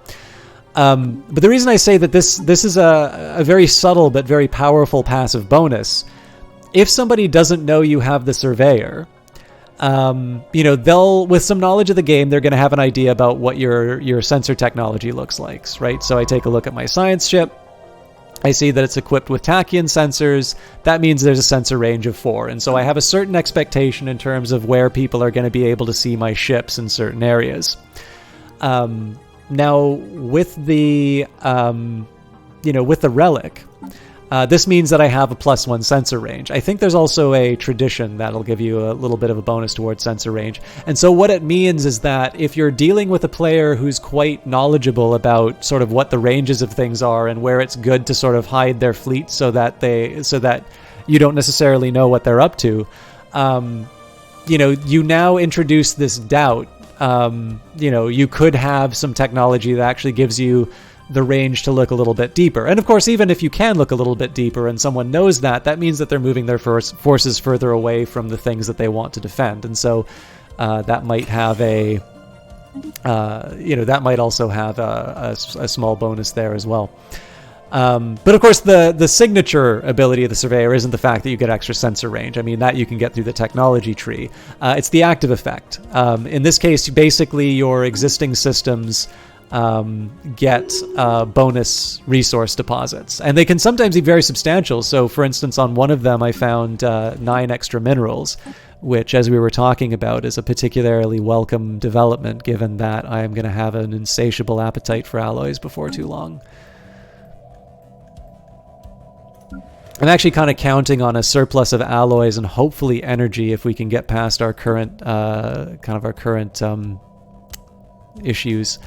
But the reason I say that this is a very subtle but very powerful passive bonus, if somebody doesn't know you have the Surveyor, you know, with some knowledge of the game, they're going to have an idea about what your sensor technology looks like, right? So I take a look at my science ship. I see that it's equipped with tachyon sensors. That means there's a sensor range of 4. And so I have a certain expectation in terms of where people are going to be able to see my ships in certain areas. Now, with the, you know, with the relic, this means that I have a +1 sensor range. I think there's also a tradition that'll give you a little bit of a bonus towards sensor range. And so what it means is that if you're dealing with a player who's quite knowledgeable about sort of what the ranges of things are and where it's good to sort of hide their fleet so that you don't necessarily know what they're up to, you know, you now introduce this doubt. You know, you could have some technology that actually gives you the range to look a little bit deeper. And of course, even if you can look a little bit deeper and someone knows that, that means that they're moving their forces further away from the things that they want to defend. And so that might have you know, that might also have a small bonus there as well. But of course, the signature ability of the Surveyor isn't the fact that you get extra sensor range. I mean, that you can get through the technology tree. It's the active effect. In this case, basically your existing systems get bonus resource deposits, and they can sometimes be very substantial. So for instance, on one of them I found 9 extra minerals, which, as we were talking about, is a particularly welcome development given that I am going to have an insatiable appetite for alloys before too long. I'm actually kind of counting on a surplus of alloys and hopefully energy if we can get past our current issues.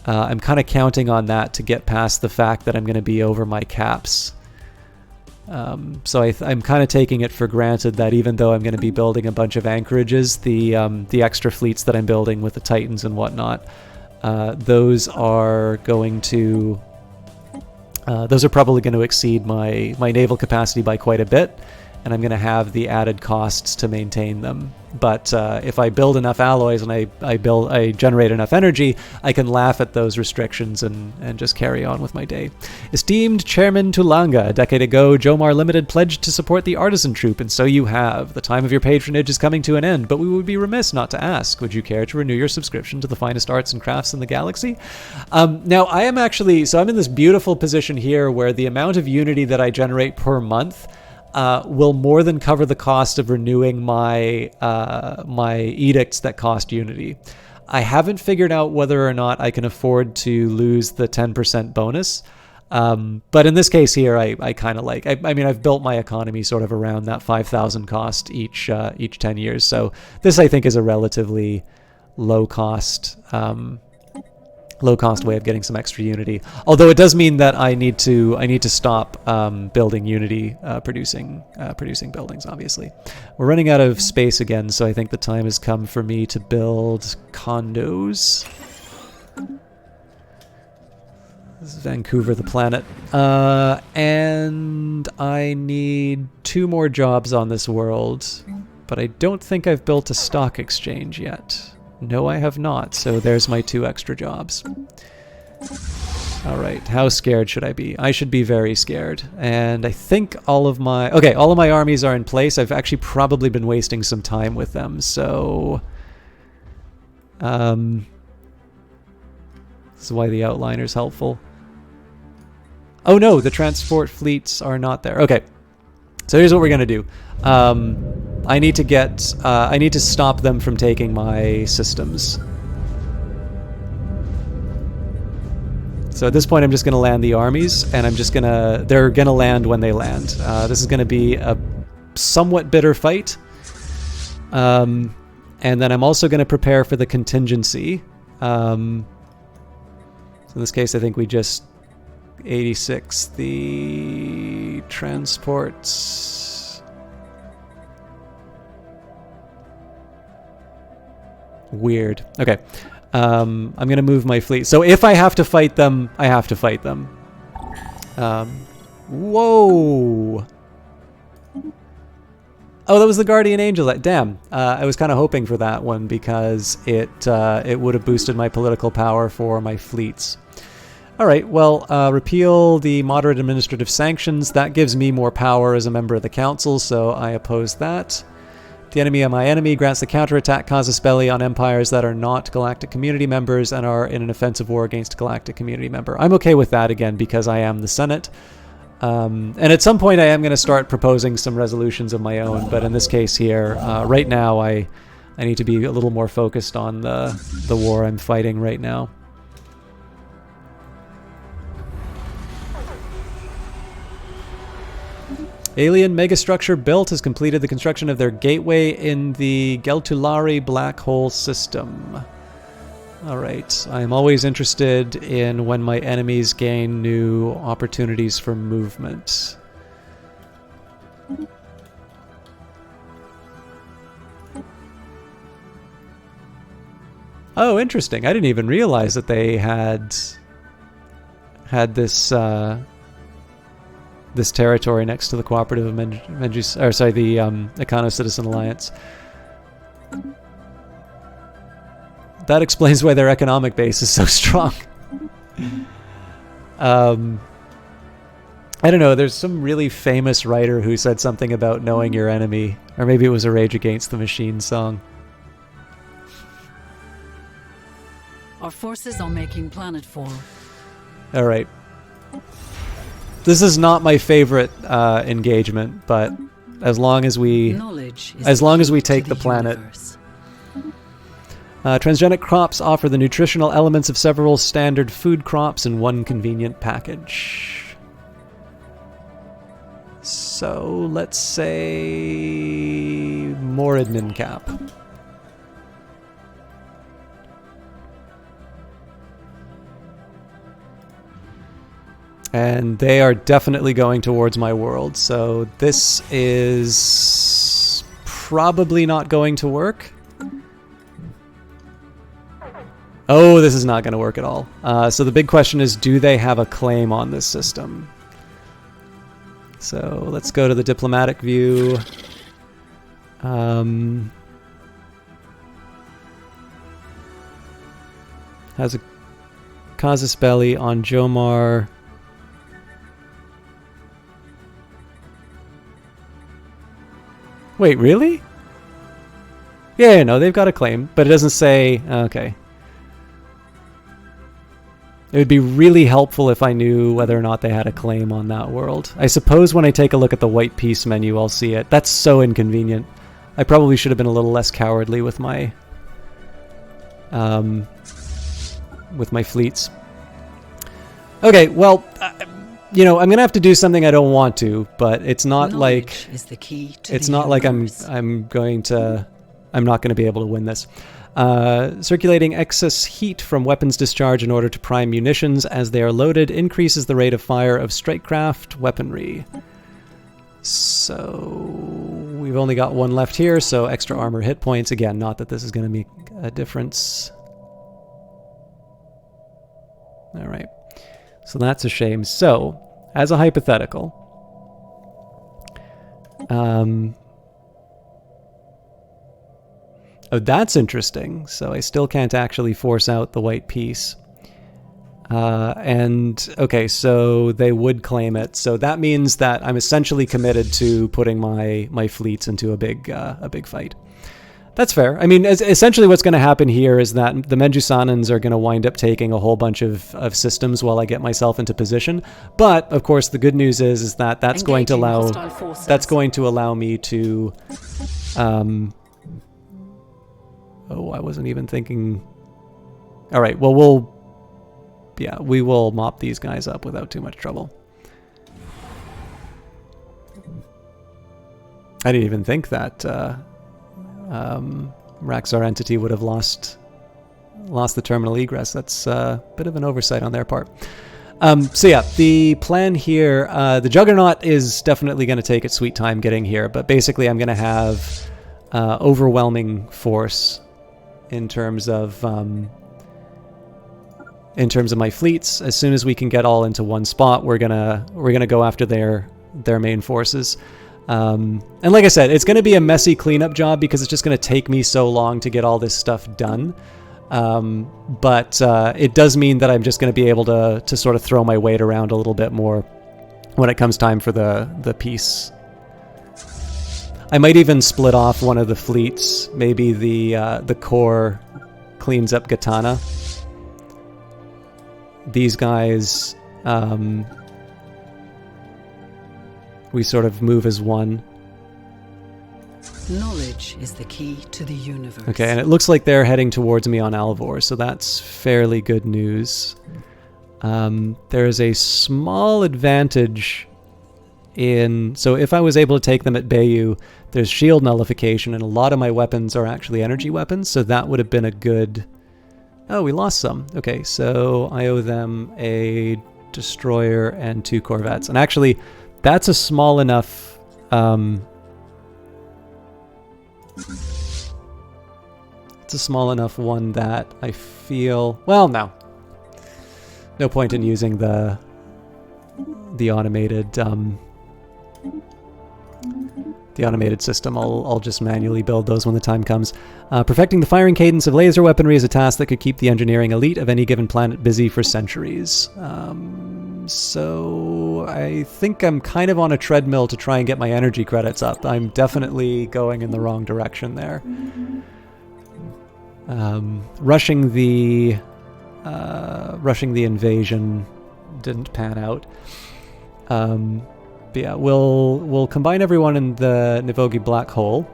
I'm kind of counting on that to get past the fact that I'm going to be over my caps. So I'm kind of taking it for granted that even though I'm going to be building a bunch of anchorages, the extra fleets that I'm building with the Titans and whatnot, those are probably going to exceed my naval capacity by quite a bit, and I'm going to have the added costs to maintain them. But if I build enough alloys and I generate enough energy, I can laugh at those restrictions and just carry on with my day. Esteemed Chairman Tulanga, a decade ago, Djomar Limited pledged to support the artisan troop, and so you have. The time of your patronage is coming to an end, but we would be remiss not to ask, would you care to renew your subscription to the finest arts and crafts in the galaxy? Now, I am actually, so I'm in this beautiful position here where the amount of Unity that I generate per month will more than cover the cost of renewing my my edicts that cost Unity. I haven't figured out whether or not I can afford to lose the 10% bonus. But in this case here, I kind of like. I mean, I've built my economy sort of around that 5,000 cost each 10 years. So this, I think, is a relatively low cost way of getting some extra unity. Although it does mean that I need to stop building unity producing buildings. Obviously, we're running out of space again, so I think the time has come for me to build condos. This is Vancouver, the planet. And I need 2 more jobs on this world, but I don't think I've built a stock exchange yet. No, I have not, so there's my 2 extra jobs. Alright, how scared should I be? I should be very scared. And I think all of my armies are in place. I've actually probably been wasting some time with them, so... this is why the outliner is helpful. Oh no, the transport fleets are not there. Okay, so here's what we're gonna do. I need to stop them from taking my systems. So at this point, I'm just gonna land the armies, and they're gonna land when they land. This is gonna be a somewhat bitter fight. And then I'm also gonna prepare for the contingency. So in this case, I think we just 86 the transports. Weird. Okay. I'm going to move my fleet. So if I have to fight them, I have to fight them. Whoa. Oh, that was the Guardian Angel. Damn. I was kind of hoping for that one because it would have boosted my political power for my fleets. All right, well, repeal the moderate administrative sanctions. That gives me more power as a member of the council, so I oppose that. The enemy of my enemy grants the counterattack casus belli on empires that are not galactic community members and are in an offensive war against a galactic community member. I'm okay with that, again, because I am the Senate. And at some point I am going to start proposing some resolutions of my own, but in this case here, right now I need to be a little more focused on the war I'm fighting right now. Alien megastructure built has completed the construction of their gateway in the Geltulari black hole system. Alright, I'm always interested in when my enemies gain new opportunities for movement. Oh, interesting. I didn't even realize that they had this this territory next to the Cooperative of the Econo Citizen Alliance. That explains why their economic base is so strong. I don't know, there's some really famous writer who said something about knowing your enemy, or maybe it was a Rage Against the Machine song. Our forces are making planetfall. All right. This is not my favorite engagement, but as long as we take the planet. Transgenic crops offer the nutritional elements of several standard food crops in one convenient package. So let's say more admin cap. And they are definitely going towards my world, so this is probably not going to work. Oh, this is not going to work at all. So the big question is, do they have a claim on this system? So let's go to the diplomatic view. Has a casus belli on Djomar. Wait, really? Yeah, no, they've got a claim, but it doesn't say... Okay. It would be really helpful if I knew whether or not they had a claim on that world. I suppose when I take a look at the white piece menu, I'll see it. That's so inconvenient. I probably should have been a little less cowardly with my... fleets. Okay, well... you know, I'm gonna have to do something I don't want to, but it's not like Knowledge is the key to it's the not like universe. I'm not going to be able to win this. Circulating excess heat from weapons discharge in order to prime munitions as they are loaded increases the rate of fire of strikecraft weaponry. So we've only got one left here, so extra armor hit points. Again, not that this is going to make a difference. All right. So that's a shame. So, as a hypothetical, oh, that's interesting. So I still can't actually force out the white piece. And okay, so they would claim it. So that means that I'm essentially committed to putting my fleets into a big fight. That's fair. I mean, essentially what's going to happen here is that the Menjusanans are going to wind up taking a whole bunch of systems while I get myself into position. But of course, the good news is that that's going to allow me to. Oh, I wasn't even thinking. All right. Well, we will mop these guys up without too much trouble. I didn't even think that Raxar entity would have lost the terminal egress. That's a bit of an oversight on their part. So yeah, the plan here, the Juggernaut is definitely going to take its sweet time getting here, but basically I'm going to have overwhelming force in terms of my fleets. As soon as we can get all into one spot, we're gonna go after their main forces. And like I said, it's going to be a messy cleanup job because it's just going to take me so long to get all this stuff done. But it does mean that I'm just going to be able to sort of throw my weight around a little bit more when it comes time for the peace. I might even split off one of the fleets. Maybe the core cleans up Gatana. These guys, we sort of move as one. Knowledge is the key to the universe. Okay, and it looks like they're heading towards me on Alvor, so that's fairly good news. There is a small advantage in... So if I was able to take them at Bayou, there's shield nullification, and a lot of my weapons are actually energy weapons, so that would have been a good... Oh, we lost some. Okay, so I owe them a destroyer and 2 corvettes. And actually, that's a small enough... it's a small enough one that I feel... Well, no. No point in using the automated... the automated system. I'll just manually build those when the time comes. Perfecting the firing cadence of laser weaponry is a task that could keep the engineering elite of any given planet busy for centuries. So I think I'm kind of on a treadmill to try and get my energy credits up. I'm definitely going in the wrong direction there. Rushing the invasion didn't pan out. But yeah, we'll combine everyone in the Nivogi black hole.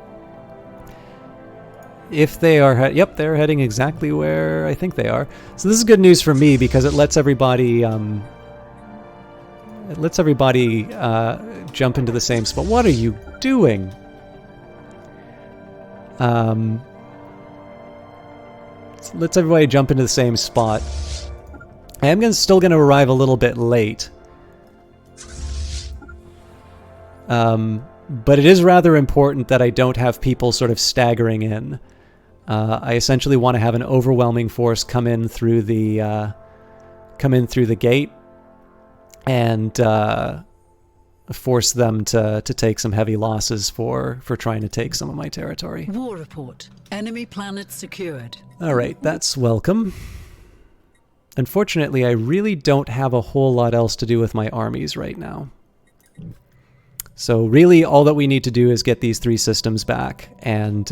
If they are, yep, they're heading exactly where I think they are. So this is good news for me because it lets everybody jump into the same spot. What are you doing? Lets everybody jump into the same spot. I am still going to arrive a little bit late. But it is rather important that I don't have people sort of staggering in. I essentially want to have an overwhelming force come in through the gate and force them to take some heavy losses for trying to take some of my territory. War report. Enemy planet secured. All right, that's welcome. Unfortunately, I really don't have a whole lot else to do with my armies right now. So really, all that we need to do is get these 3 systems back, and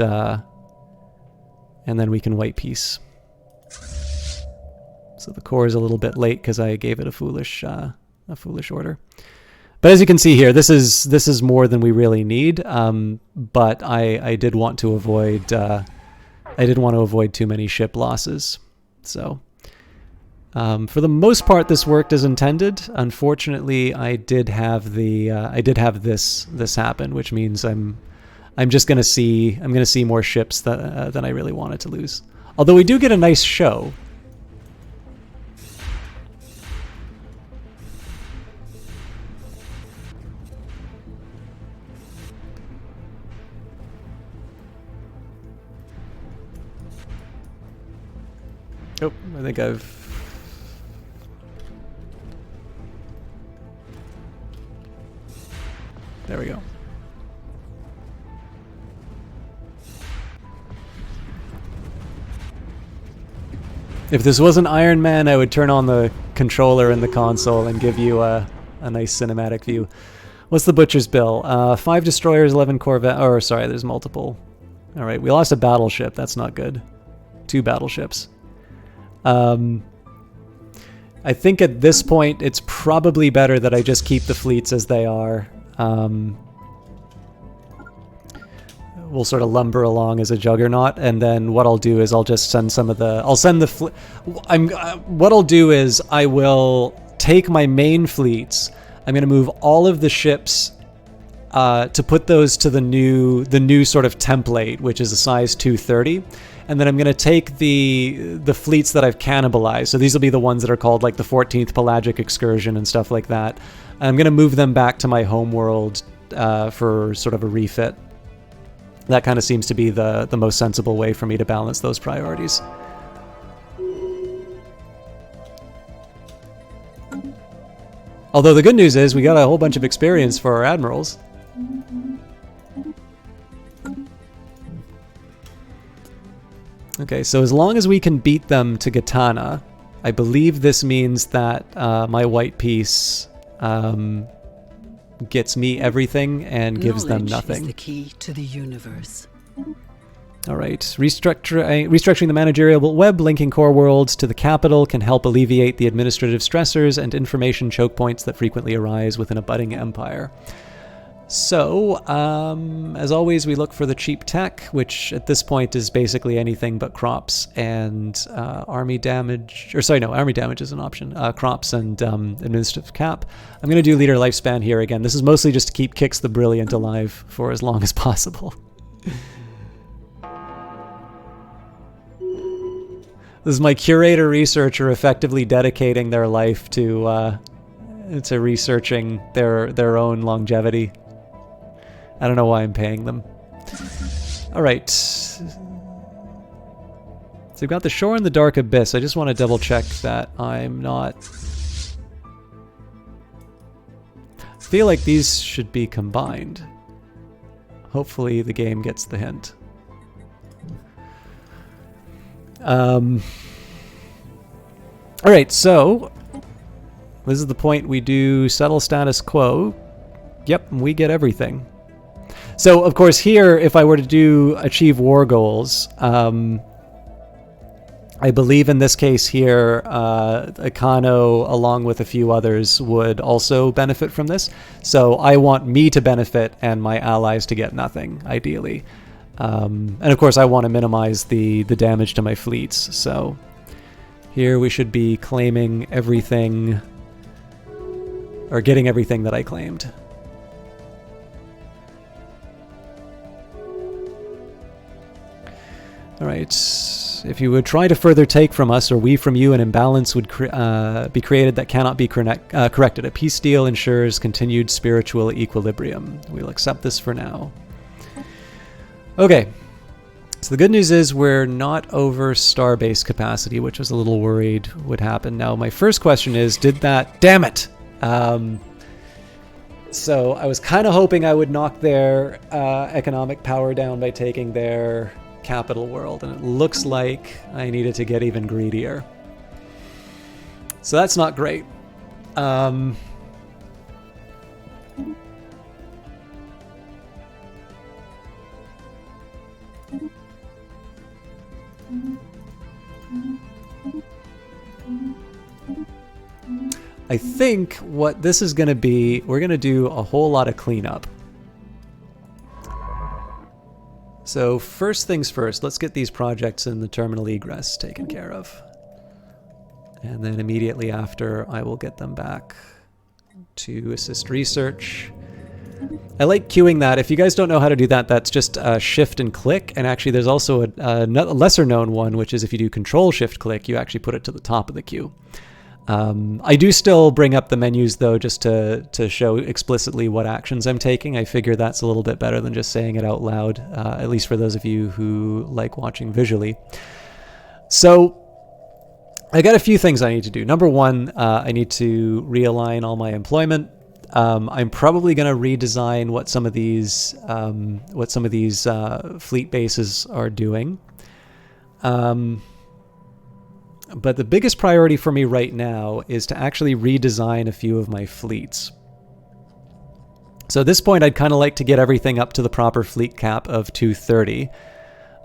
then we can white peace. So the core is a little bit late because I gave it a foolish order. But as you can see here, this is more than we really need. But I did want to avoid too many ship losses. So For the most part, this worked as intended. Unfortunately, I did have this happen, which means I'm gonna see more ships than I really wanted to lose. Although we do get a nice show. Oh, I think I've... There we go. If this wasn't Iron Man, I would turn on the controller in the console and give you a nice cinematic view. What's the Butcher's bill? 5 destroyers, 11 corvettes... Or, sorry, there's multiple. Alright, we lost a battleship. That's not good. 2 battleships. I think at this point, it's probably better that I just keep the fleets as they are. We'll sort of lumber along as a juggernaut, and then what I'll do is I'll just send some of the... what I'll do is I will take my main fleets. I'm going to move all of the ships to put those to the new sort of template, which is a size 230. And then I'm going to take the fleets that I've cannibalized. So these will be the ones that are called like the 14th Pelagic Excursion and stuff like that. I'm going to move them back to my home world for sort of a refit. That kind of seems to be the most sensible way for me to balance those priorities. Although the good news is we got a whole bunch of experience for our admirals. Okay, so as long as we can beat them to Gitana, I believe this means that my white piece gets me everything and gives them nothing. Knowledge is the key to the universe. All right, restructuring the managerial web linking core worlds to the capital can help alleviate the administrative stressors and information choke points that frequently arise within a budding empire. So, as always, we look for the cheap tech, which at this point is basically anything but crops and army damage. Or sorry, no, army damage is an option. Crops and administrative cap. I'm going to do leader lifespan here again. This is mostly just to keep Kix the Brilliant alive for as long as possible. This is my curator researcher effectively dedicating their life to researching their own longevity. I don't know why I'm paying them. All right. So we've got the shore and the dark abyss. I just want to double check that I'm not... I feel like these should be combined. Hopefully the game gets the hint. All right, so this is the point we do settle status quo. Yep, we get everything. So, of course, here, if I were to achieve war goals, I believe in this case here, Akano, along with a few others, would also benefit from this. So I want me to benefit and my allies to get nothing, ideally. And of course, I want to minimize the damage to my fleets. So here we should be claiming everything, or getting everything that I claimed. All right, if you would try to further take from us, or we from you, an imbalance would be created that cannot be corrected. A peace deal ensures continued spiritual equilibrium. We'll accept this for now. Okay, so the good news is we're not over starbase capacity, which I was a little worried would happen. Now, my first question is, did that... Damn it! So I was kind of hoping I would knock their economic power down by taking their capital world, and it looks like I needed to get even greedier. So that's not great. I think what this is going to be, we're going to do a whole lot of cleanup. So first things first, let's get these projects in the terminal egress taken care of. And then immediately after, I will get them back to assist research. I like queuing that. If you guys don't know how to do that, that's just shift and click. And actually, there's also a lesser known one, which is if you do control shift click, you actually put it to the top of the queue. I do still bring up the menus, though, just to show explicitly what actions I'm taking. I figure that's a little bit better than just saying it out loud, at least for those of you who like watching visually. So I got a few things I need to do. Number one, I need to realign all my employment. I'm probably going to redesign what some of these fleet bases are doing. But the biggest priority for me right now is to actually redesign a few of my fleets. So at this point, I'd kind of like to get everything up to the proper fleet cap of 230.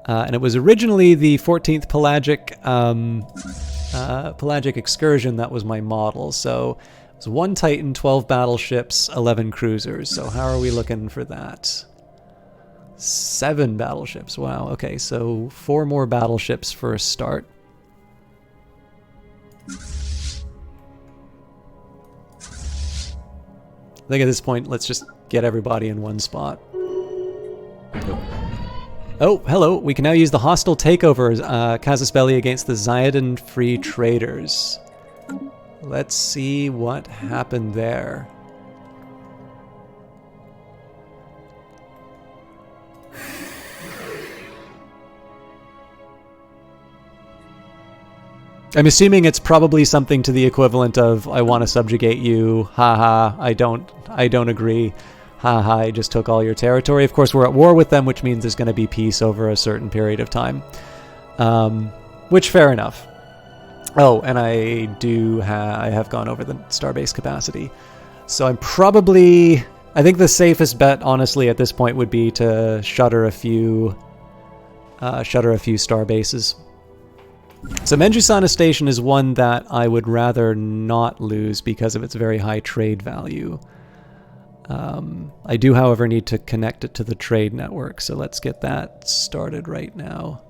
And it was originally the 14th Pelagic Excursion that was my model. So it was 1 Titan, 12 battleships, 11 cruisers. So how are we looking for that? 7 battleships. Wow. Okay, so 4 more battleships for a start. I think at this point, let's just get everybody in one spot. Oh, hello. We can now use the hostile takeovers, Casus Belli against the Ziodan Free Traders. Let's see what happened there. I'm assuming it's probably something to the equivalent of, I want to subjugate you, haha, I don't agree, haha, I just took all your territory. Of course, we're at war with them, which means there's going to be peace over a certain period of time. Which, fair enough. Oh, and I have gone over the starbase capacity. So I'm probably, I think the safest bet, honestly, at this point would be to shutter a few star bases. So Menjusana Station is one that I would rather not lose because of its very high trade value. I do, however, need to connect it to the trade network, so let's get that started right now.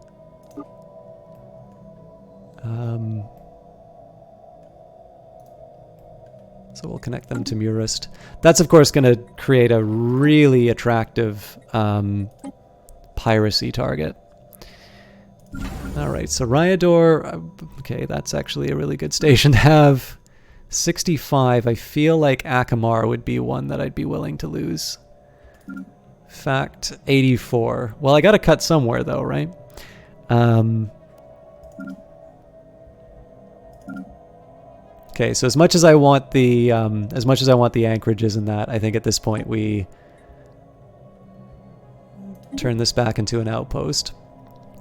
So we'll connect them to Murist. That's, of course, going to create a really attractive piracy target. Alright, so Ryador, okay, that's actually a really good station to have. 65, I feel like Akamar would be one that I'd be willing to lose. Fact, 84. Well, I gotta cut somewhere though, right? Okay, so as much as I want the anchorages in that, I think at this point we turn this back into an outpost.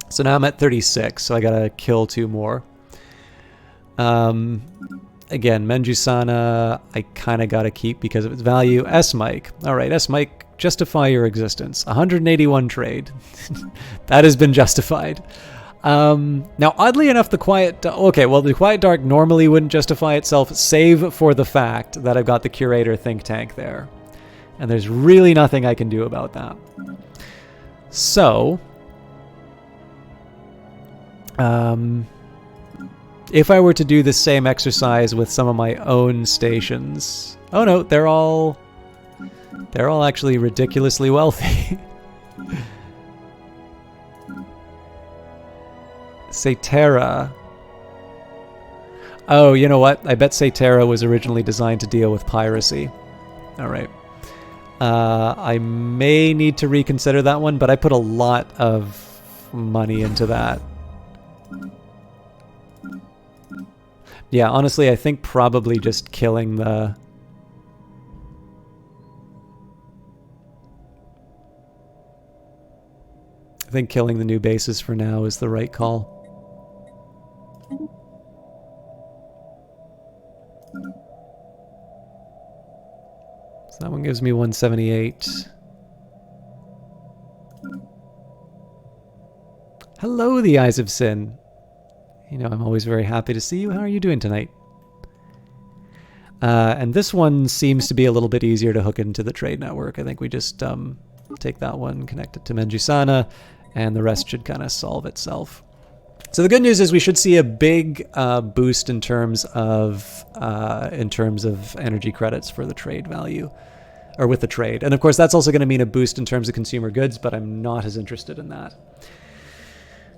So now I'm at 36, so I gotta kill 2 more. Again, Menjusana, I kind of gotta keep because of its value. S-Mike. Alright, S-Mike, justify your existence. 181 trade. That has been justified. Now, oddly enough, the Quiet... Okay, well, the Quiet Dark normally wouldn't justify itself, save for the fact that I've got the Curator think tank there. And there's really nothing I can do about that. So... if I were to do the same exercise with some of my own stations... Oh no, they're all actually ridiculously wealthy. Satera. Oh, you know what? I bet Satera was originally designed to deal with piracy. Alright. I may need to reconsider that one, but I put a lot of money into that. Yeah, honestly, I think probably just killing the... I think killing the new bases for now is the right call. So that one gives me 178. Hello, the Eyes of Sin. You know, I'm always very happy to see you. How are you doing tonight? And this one seems to be a little bit easier to hook into the trade network. I think we just take that one, connect it to Menjusana, and the rest should kind of solve itself. So the good news is we should see a big boost in terms of energy credits for the trade value, or with the trade. And of course, that's also going to mean a boost in terms of consumer goods, but I'm not as interested in that.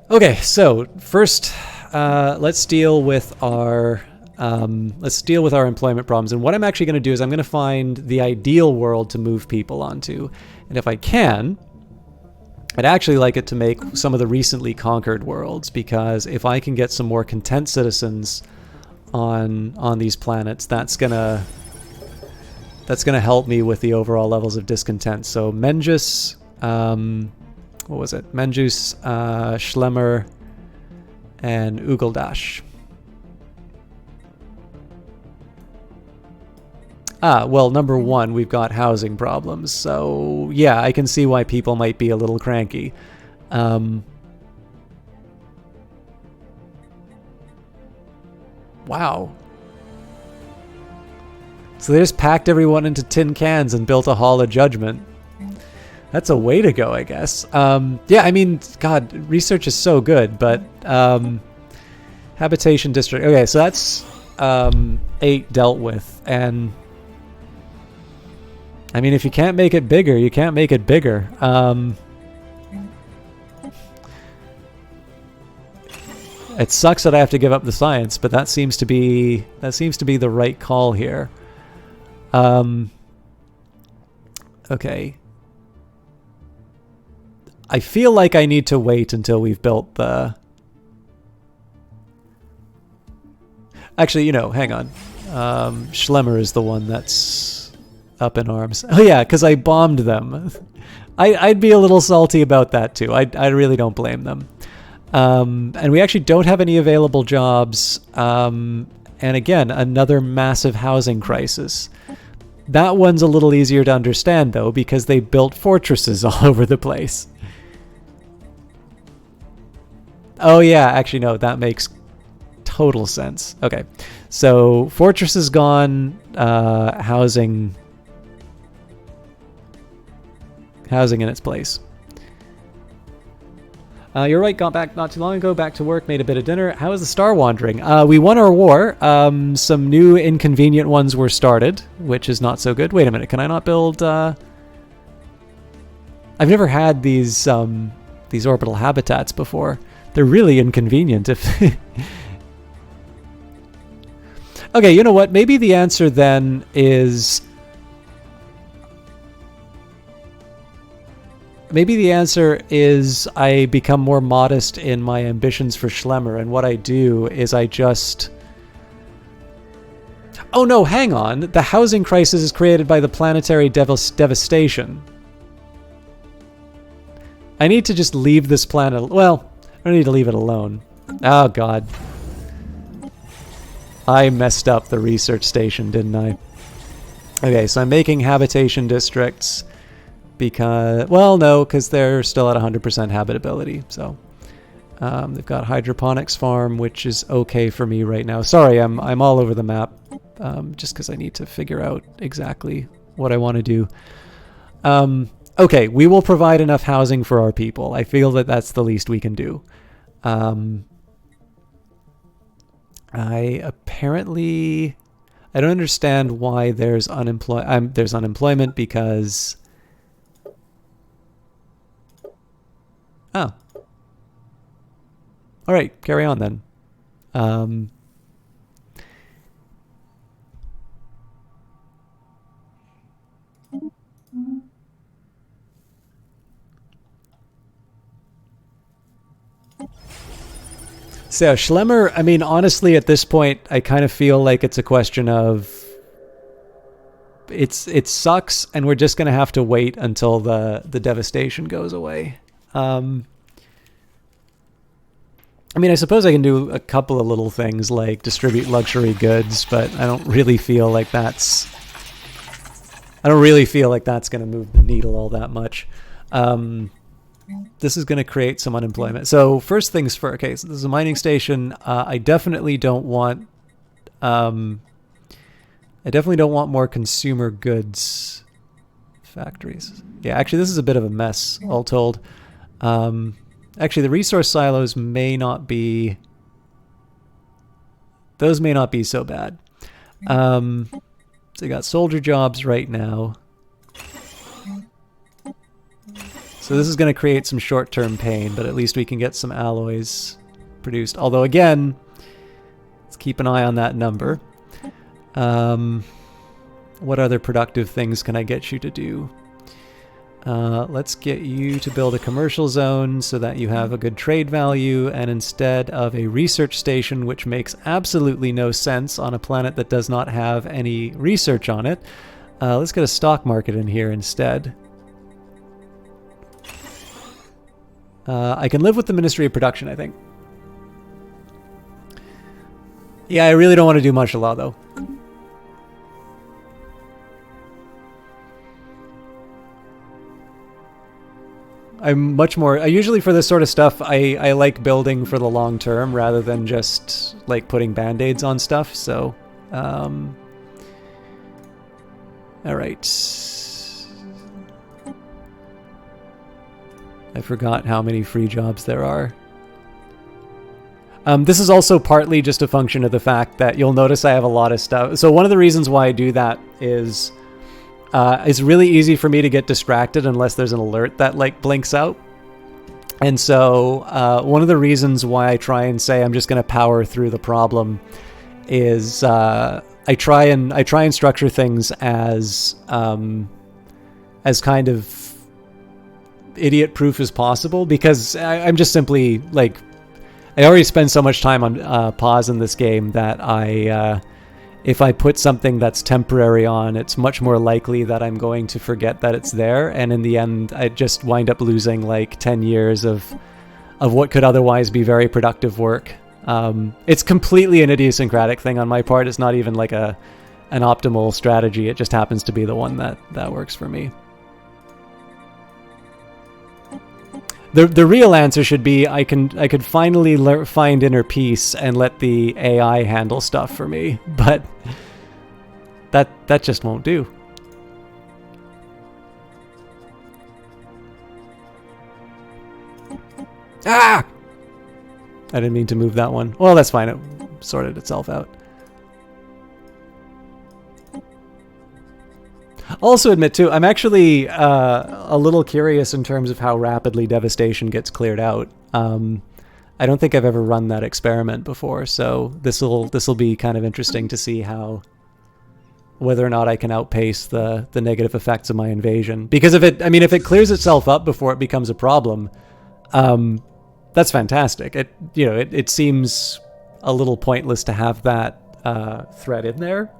Okay, so first, let's deal with our employment problems. And what I'm actually going to do is I'm going to find the ideal world to move people onto, and if I can, I'd actually like it to make some of the recently conquered worlds, because if I can get some more content citizens on these planets, that's gonna help me with the overall levels of discontent. So Menjus, what was it? Menjus, Schlemmer, and Ugaldash. Well, number one, we've got housing problems. So, yeah, I can see why people might be a little cranky. Wow. So they just packed everyone into tin cans and built a Hall of Judgment. That's a way to go, I guess. Yeah, I mean, God, research is so good, but Habitation District. Okay, so that's 8 dealt with, and I mean, if you can't make it bigger, you can't make it bigger. It sucks that I have to give up the science, but that seems to be the right call here. Okay. I feel like I need to wait until we've built the... Actually, hang on. Schlemmer is the one that's up in arms. Oh yeah, because I bombed them. I'd be a little salty about that too. I really don't blame them. And we actually don't have any available jobs. And again, another massive housing crisis. That one's a little easier to understand though, because they built fortresses all over the place. Oh yeah, actually no, that makes total sense. Okay, so fortress is gone, housing in its place. You're right, got back not too long ago, back to work, made a bit of dinner. How is the Star Wandering? We won our war. Some new inconvenient ones were started, which is not so good. Wait a minute, can I not build... I've never had these orbital habitats before. They're really inconvenient if... Okay, you know what? Maybe the answer then is... Maybe the answer is I become more modest in my ambitions for Schlemmer, and what I do is I just... Oh no, hang on. The housing crisis is created by the planetary devastation. I need to just leave this planet... Well, I don't need to leave it alone. Oh god. I messed up the research station, didn't I? Okay, so I'm making habitation districts because... Well, no, because they're still at 100% habitability, so... they've got hydroponics farm, which is okay for me right now. Sorry, I'm all over the map, just because I need to figure out exactly what I want to do. Okay, we will provide enough housing for our people. I feel that that's the least we can do. I don't understand why there's unemployment because... Oh. All right, carry on then. So Schlemmer, I mean, honestly, at this point, I kind of feel like it's a question of it sucks, and we're just gonna have to wait until the devastation goes away. I mean, I suppose I can do a couple of little things like distribute luxury goods, but I don't really feel like that's going to move the needle all that much. This is going to create some unemployment. So first things first. Okay, so this is a mining station. I definitely don't want more consumer goods factories. Yeah, actually, this is a bit of a mess, all told. Actually, the resource silos may not be... Those may not be so bad. So I got soldier jobs right now. So this is going to create some short-term pain, but at least we can get some alloys produced. Although, again, let's keep an eye on that number. What other productive things can I get you to do? Let's get you to build a commercial zone so that you have a good trade value, and instead of a research station, which makes absolutely no sense on a planet that does not have any research on it, let's get a stock market in here instead. I can live with the Ministry of Production, I think. Yeah, I really don't want to do much law, though. I'm much more... usually for this sort of stuff, I like building for the long term rather than just, like, putting band-aids on stuff, so... Alright. I forgot how many free jobs there are. This is also partly just a function of the fact that you'll notice I have a lot of stuff. So one of the reasons why I do that is it's really easy for me to get distracted unless there's an alert that like blinks out. And so one of the reasons why I try and say I'm just going to power through the problem is I try and structure things as kind of idiot proof as possible, because I'm just simply like, I already spend so much time on pause in this game that if I put something that's temporary on, it's much more likely that I'm going to forget that it's there, and in the end I just wind up losing like 10 years of what could otherwise be very productive work. It's completely an idiosyncratic thing on my part. It's not even like an optimal strategy. It just happens to be the one that works for me. The real answer should be I could finally find inner peace and let the AI handle stuff for me, but that just won't do. Ah! I didn't mean to move that one. Well, that's fine. It sorted itself out. I'll also admit, too, I'm actually a little curious in terms of how rapidly devastation gets cleared out. I don't think I've ever run that experiment before, so this'll be kind of interesting to see whether or not I can outpace the negative effects of my invasion. Because if it clears itself up before it becomes a problem, that's fantastic. It seems a little pointless to have that threat in there,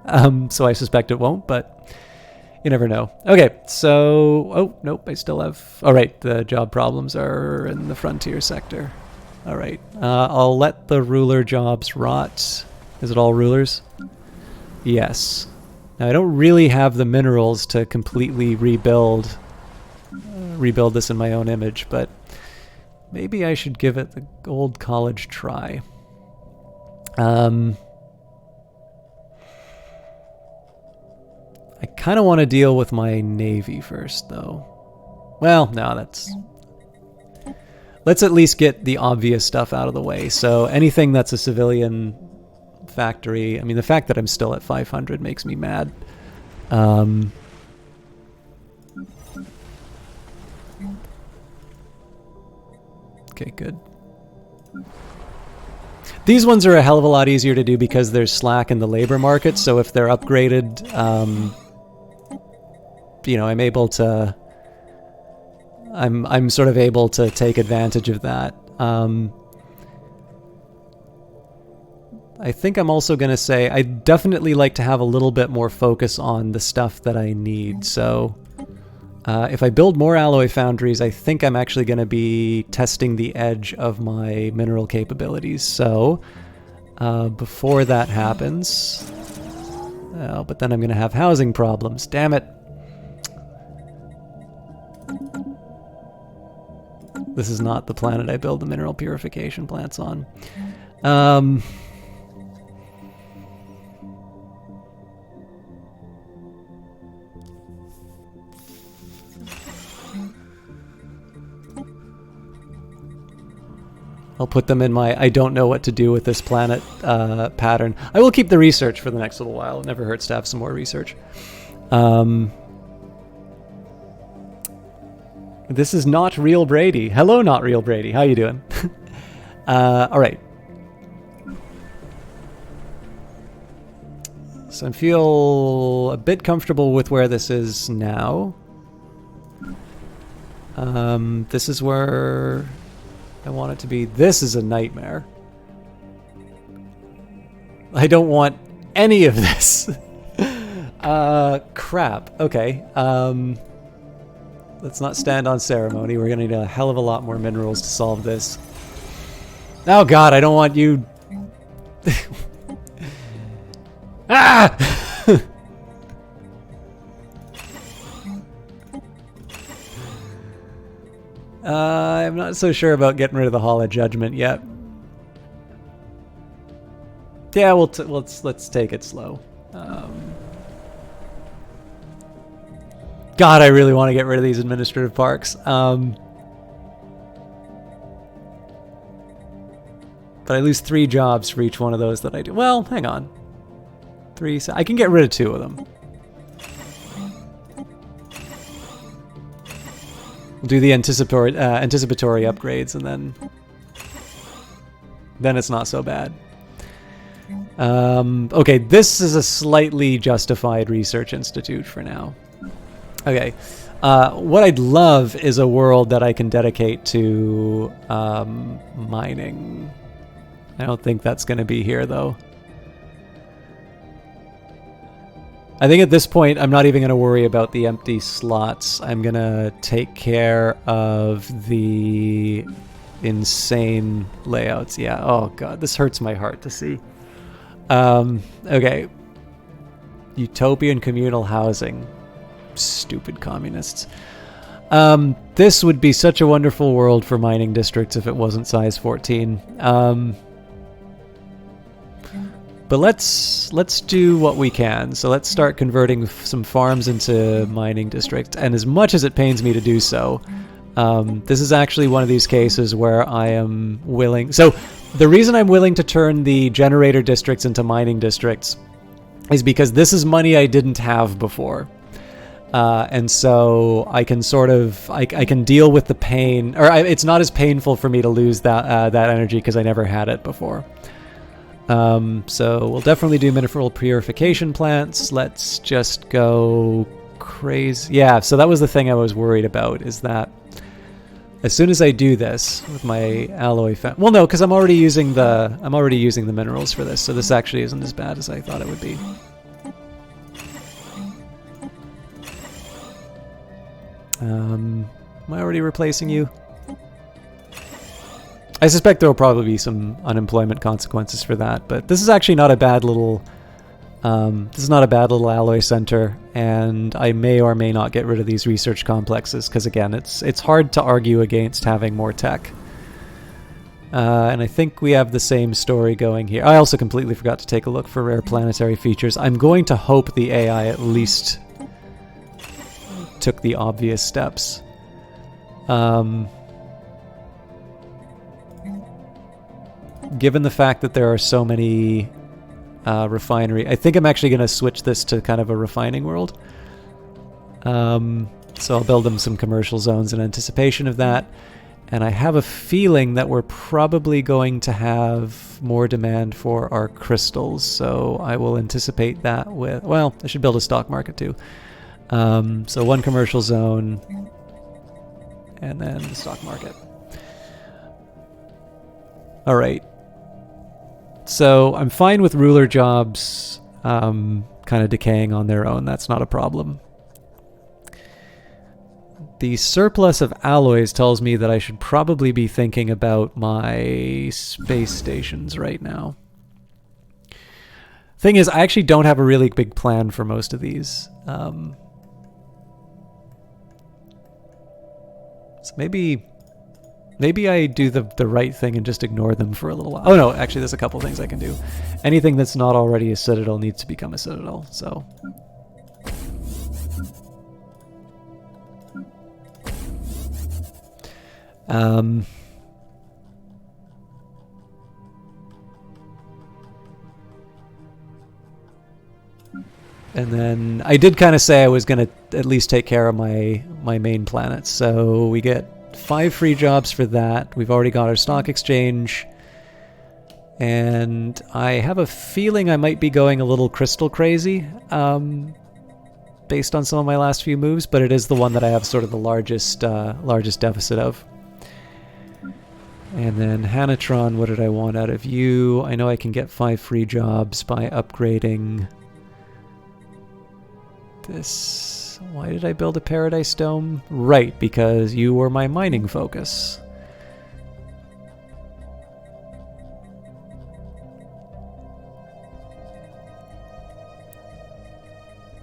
so I suspect it won't, but you never know. Okay, so... Oh, nope, I still have... All right, the job problems are in the frontier sector. All right, I'll let the ruler jobs rot. Is it all rulers? Yes. Now, I don't really have the minerals to completely rebuild this in my own image, but maybe I should give it the old college try. I kind of want to deal with my navy first, though. Well, no, let's at least get the obvious stuff out of the way. So anything that's a civilian factory... I mean, the fact that I'm still at 500 makes me mad. Okay, good. These ones are a hell of a lot easier to do because there's slack in the labor market, so if they're upgraded... I'm able to... I'm sort of able to take advantage of that. I think I'm also going to say I'd definitely like to have a little bit more focus on the stuff that I need. So if I build more alloy foundries, I think I'm actually going to be testing the edge of my mineral capabilities. So before that happens... Oh, but then I'm going to have housing problems. Damn it. This is not the planet I build the mineral purification plants on. I'll put them in my I don't know what to do with this planet pattern. I will keep the research for the next little while. It never hurts to have some more research. This is not real Brady. Hello, not real Brady. How you doing? All right. So I feel a bit comfortable with where this is now. This is where I want it to be. This is a nightmare. I don't want any of this. Crap. Okay. Let's not stand on ceremony. We're gonna need a hell of a lot more minerals to solve this. Oh god, I don't want you... Ah! I'm not so sure about getting rid of the Hall of Judgment yet. Yeah, let's take it slow. God, I really want to get rid of these administrative parks. But I lose 3 jobs for each one of those that I do. Well, hang on. 3. I can get rid of 2 of them. We'll do the anticipatory upgrades, and then it's not so bad. Okay, this is a slightly justified research institute for now. Okay, what I'd love is a world that I can dedicate to mining. I don't think that's going to be here, though. I think at this point, I'm not even going to worry about the empty slots. I'm going to take care of the insane layouts. Yeah, oh god, this hurts my heart to see. Okay. Utopian communal housing. Stupid communists. This would be such a wonderful world for mining districts if it wasn't size 14. But let's do what we can. So let's start converting some farms into mining districts. And as much as it pains me to do so, this is actually one of these cases where I am willing... So the reason I'm willing to turn the generator districts into mining districts is because this is money I didn't have before. And so I can sort of, I can deal with the pain, or it's not as painful for me to lose that energy because I never had it before. So we'll definitely do mineral purification plants. Let's just go crazy. Yeah, so that was the thing I was worried about, is that as soon as I do this with my alloy well, no, because I'm already using the minerals for this, so this actually isn't as bad as I thought it would be. Am I already replacing you? I suspect there will probably be some unemployment consequences for that, but this is actually not a bad little alloy center, and I may or may not get rid of these research complexes because, again, it's hard to argue against having more tech. And I think we have the same story going here. I also completely forgot to take a look for rare planetary features. I'm going to hope the AI at least took the obvious steps. Given the fact that there are so many refinery, I think I'm actually going to switch this to kind of a refining world. So I'll build them some commercial zones in anticipation of that. And I have a feeling that we're probably going to have more demand for our crystals. So I will anticipate that with, well, I should build a stock market too. So one commercial zone, and then the stock market. All right. So I'm fine with ruler jobs kind of decaying on their own. That's not a problem. The surplus of alloys tells me that I should probably be thinking about my space stations right now. Thing is, I actually don't have a really big plan for most of these. So maybe I do the right thing and just ignore them for a little while. Oh no, actually there's a couple things I can do. Anything that's not already a citadel needs to become a citadel, so... And then I did kind of say I was going to at least take care of my main planets. So we get 5 free jobs for that. We've already got our stock exchange. And I have a feeling I might be going a little crystal crazy based on some of my last few moves, but it is the one that I have sort of the largest deficit of. And then Hanatron, what did I want out of you? I know I can get 5 free jobs by upgrading this. Why did I build a Paradise Dome? Right, because you were my mining focus.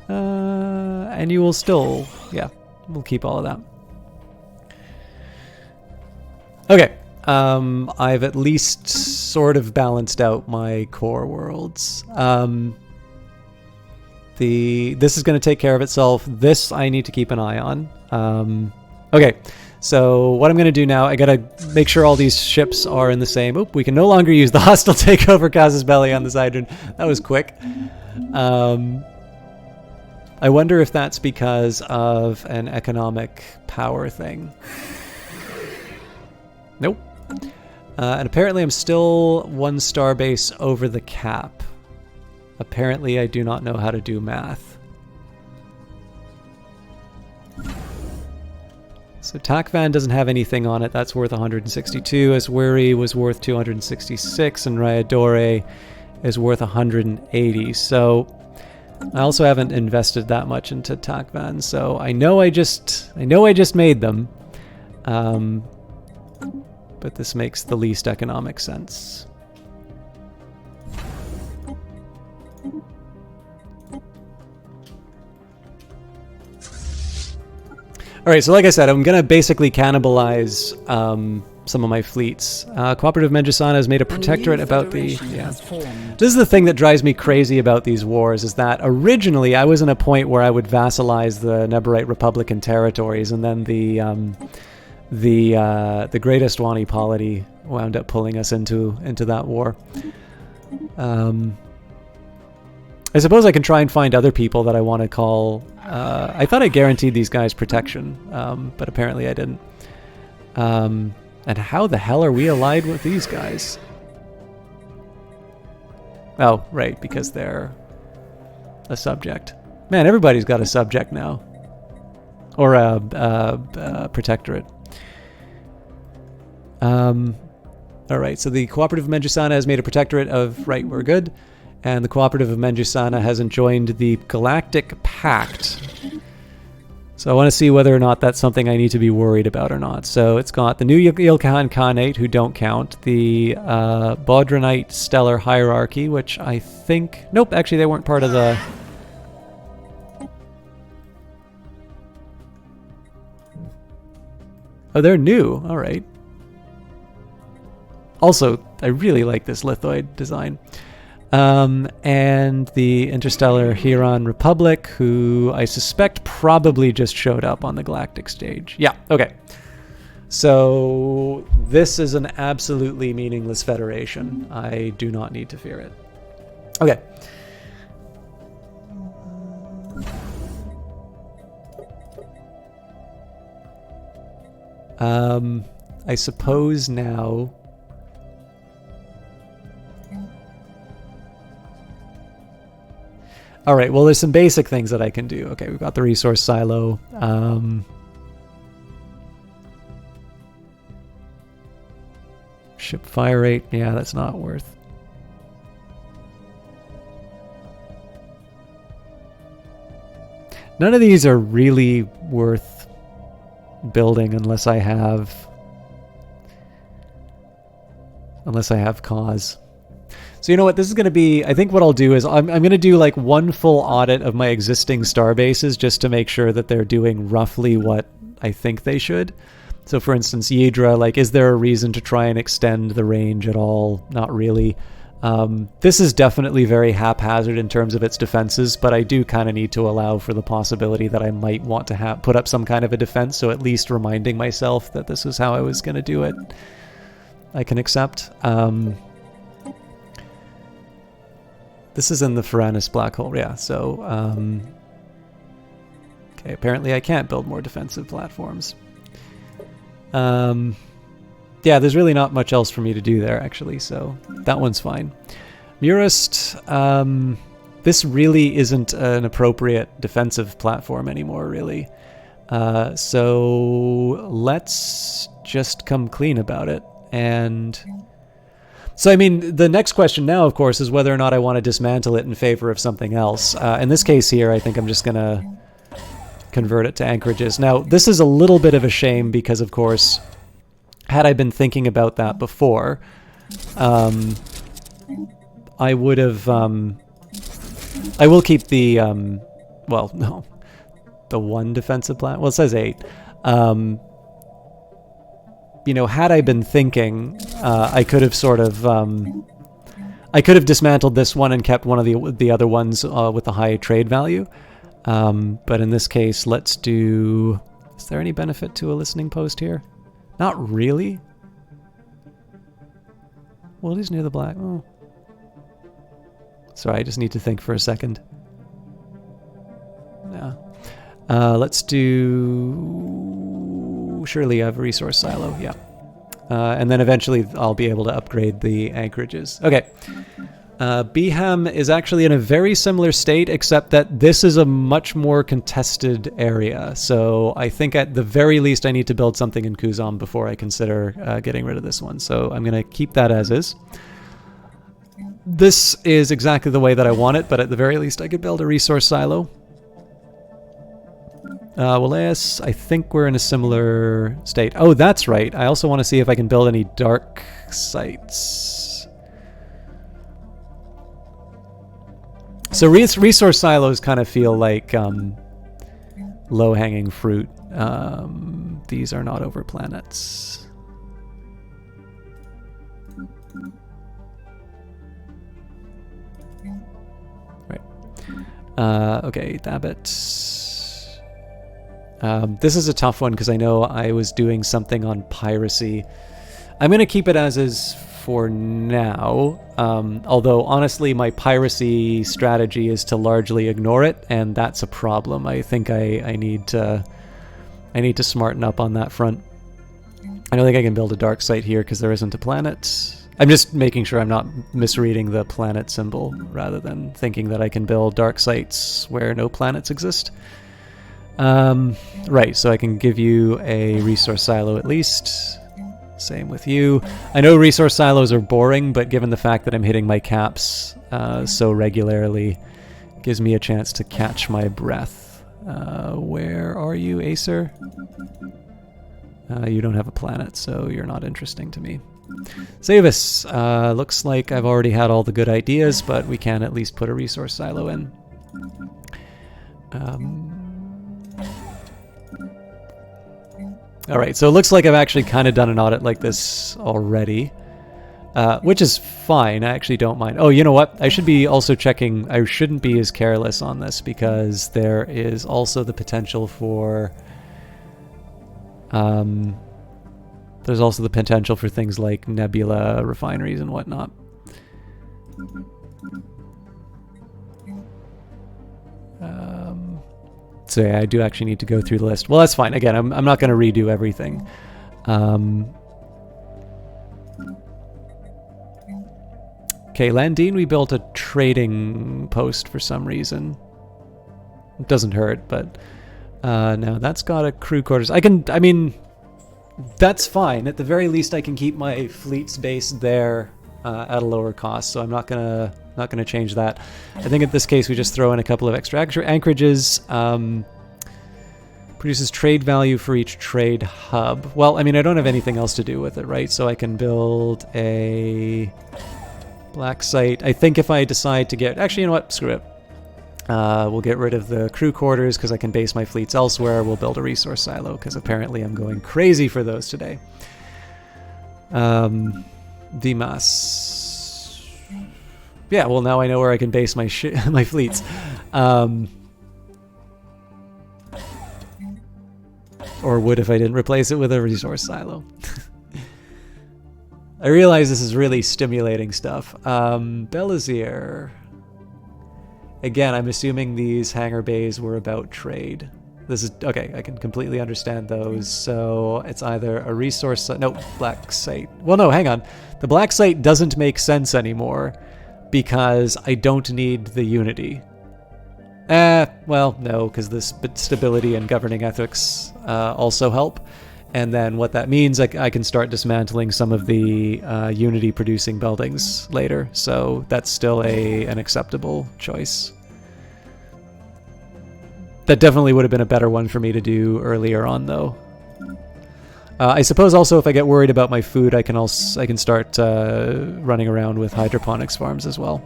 And you will still, yeah, we'll keep all of that. Okay, I've at least sort of balanced out my core worlds. This is going to take care of itself. This I need to keep an eye on. Okay, so what I'm going to do now, I got to make sure all these ships are in the same... Oop, we can no longer use the hostile takeover Casus Belli on the Zydron. That was quick. I wonder if that's because of an economic power thing. Nope. And apparently I'm still 1 starbase over the cap. Apparently I do not know how to do math. So Takvan doesn't have anything on it. That's worth 162. Aswiri was worth 266, and Ryadore is worth 180. So I also haven't invested that much into Takvan, so I know I just made them, but this makes the least economic sense. All right, so like I said, I'm gonna basically cannibalize some of my fleets. Cooperative Menjusana has made a protectorate about the... Yeah. This is the thing that drives me crazy about these wars, is that originally I was in a point where I would vassalize the Neborite Republican territories, and then the greatest Wani polity wound up pulling us into that war. I suppose I can try and find other people that I want to call... I thought I guaranteed these guys protection, but apparently I didn't. And how the hell are we allied with these guys? Oh, right, because they're a subject. Man, everybody's got a subject now. Or a protectorate. Alright, so the Cooperative of Menjusana has made a protectorate of... Right, we're good. And the Cooperative of Menjusana hasn't joined the Galactic Pact. So I want to see whether or not that's something I need to be worried about or not. So it's got the new Yilkahan Khanate, who don't count, the Bodronite Stellar Hierarchy, which I think... Nope, actually they weren't part of the... Oh, they're new. All right. Also, I really like this lithoid design. And the Interstellar Huron Republic, who I suspect probably just showed up on the galactic stage. Yeah, okay. So this is an absolutely meaningless federation. I do not need to fear it. Okay. I suppose now... All right, well, there's some basic things that I can do. Okay, we've got the resource silo. Ship fire rate, yeah, that's not worth. None of these are really worth building unless I have cause. So you know what, this is going to be, I think what I'll do is I'm going to do like one full audit of my existing star bases just to make sure that they're doing roughly what I think they should. So for instance, Yedra, like, is there a reason to try and extend the range at all? Not really. This is definitely very haphazard in terms of its defenses, but I do kind of need to allow for the possibility that I might want to put up some kind of a defense, so at least reminding myself that this is how I was going to do it, I can accept. The This is in the Varanus black hole, yeah. So, okay, apparently I can't build more defensive platforms. Yeah, there's really not much else for me to do there, actually, so that one's fine. Murist, this really isn't an appropriate defensive platform anymore, really. So let's just come clean about it. And so, I mean, the next question now, of course, is whether or not I want to dismantle it in favor of something else. In this case here, I think I'm just going to convert it to anchorages. Now, this is a little bit of a shame because, of course, had I been thinking about that before, I would have... I will keep the... well, no. The one defensive plan. Well, it says 8. You know, had I been thinking, I could have sort of... I could have dismantled this one and kept one of the other ones with a high trade value. But in this case, let's do... Is there any benefit to a listening post here? Not really. Well, he's near the black. Oh. Sorry, I just need to think for a second. Yeah. Let's do... Surely I have a resource silo, yeah. And then eventually I'll be able to upgrade the anchorages. Okay. Beham is actually in a very similar state, except that this is a much more contested area. So I think at the very least I need to build something in Kuzam before I consider getting rid of this one. So I'm going to keep that as is. This is exactly the way that I want it, but at the very least I could build a resource silo. Waleas, I think we're in a similar state. Oh, that's right. I also want to see if I can build any dark sites. So resource silos kind of feel like low-hanging fruit. These are not over planets. Right. Okay, Thabit. This is a tough one because I know I was doing something on piracy. I'm going to keep it as is for now, although honestly my piracy strategy is to largely ignore it, and that's a problem. I think I need to smarten up on that front. I don't think I can build a dark site here because there isn't a planet. I'm just making sure I'm not misreading the planet symbol rather than thinking that I can build dark sites where no planets exist. Right, so I can give you a resource silo at least. Same with you. I know resource silos are boring, but given the fact that I'm hitting my caps so regularly, gives me a chance to catch my breath. Where are you, Acer? You don't have a planet, so you're not interesting to me. Savis, looks like I've already had all the good ideas, but we can at least put a resource silo in. Alright, so it looks like I've actually kind of done an audit like this already, which is fine. I actually don't mind. Oh, you know what? I should be also checking. I shouldn't be as careless on this because there is also the potential for... there's also the potential for things like nebula refineries and whatnot. So yeah, I do actually need to go through the list. Well, that's fine. Again, I'm not going to redo everything. Okay, Landine, we built a trading post for some reason. It doesn't hurt, but now that's got a crew quarters. I mean, that's fine. At the very least, I can keep my fleet's base there at a lower cost. So I'm not gonna change that. I think in this case we just throw in a couple of extra anchorages. Produces trade value for each trade hub. Well, I mean, I don't have anything else to do with it, right? So I can build a black site. I think if I decide to get... Actually, you know what? Screw it. We'll get rid of the crew quarters because I can base my fleets elsewhere. We'll build a resource silo because apparently I'm going crazy for those today. Dimas. Yeah, well, now I know where I can base my my fleets. Or would if I didn't replace it with a resource silo. I realize this is really stimulating stuff. Belazir. Again, I'm assuming these hangar bays were about trade. This is okay. I can completely understand those. So it's either a resource. No, black site. Well, no, hang on. The black site doesn't make sense anymore because I don't need the unity. Well, no, because the stability and governing ethics also help. And then what that means, I can start dismantling some of the unity-producing buildings later. So that's still an acceptable choice. That definitely would have been a better one for me to do earlier on, though. I suppose also if I get worried about my food, I can start running around with hydroponics farms as well.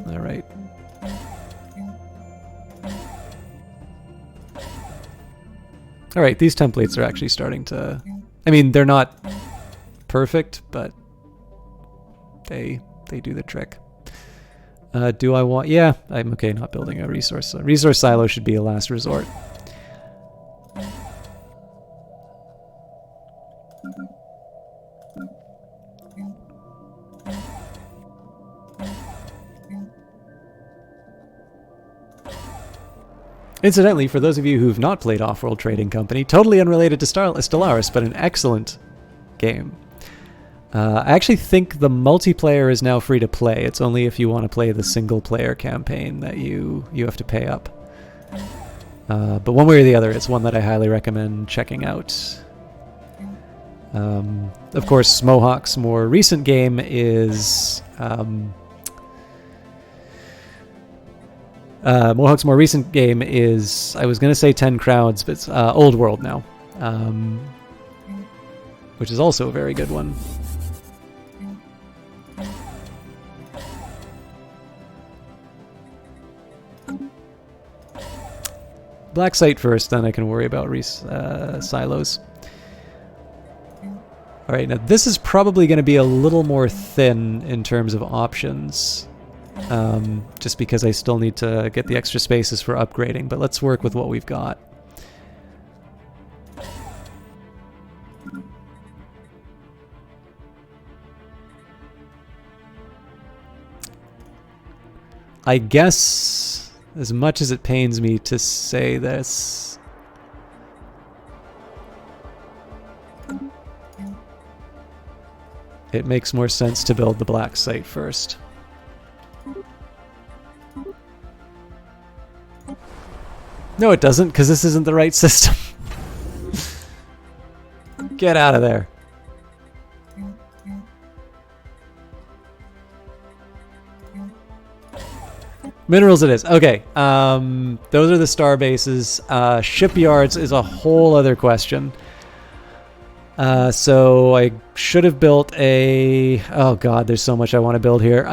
All right. All right, these templates are actually starting to... I mean, they're not perfect, but they do the trick. Do I want... Yeah, I'm okay not building a resource. A resource silo should be a last resort. Incidentally, for those of you who've not played Off-World Trading Company, totally unrelated to Stellaris, but an excellent game. I actually think the multiplayer is now free to play. It's only if you want to play the single-player campaign that you have to pay up. But one way or the other, it's one that I highly recommend checking out. Of course, Mohawk's more recent game is... Mohawk's more recent game is, I was going to say 10 Crowds, but it's Old World now. Which is also a very good one. Black site first, then I can worry about silos. Alright, now this is probably going to be a little more thin in terms of options. Just because I still need to get the extra spaces for upgrading, but let's work with what we've got. I guess, as much as it pains me to say this, it makes more sense to build the black site first. No, it doesn't, because this isn't the right system. Get out of there. Minerals it is. Okay. Those are the star bases. Shipyards is a whole other question. So I should have built a... Oh god, there's so much I want to build here.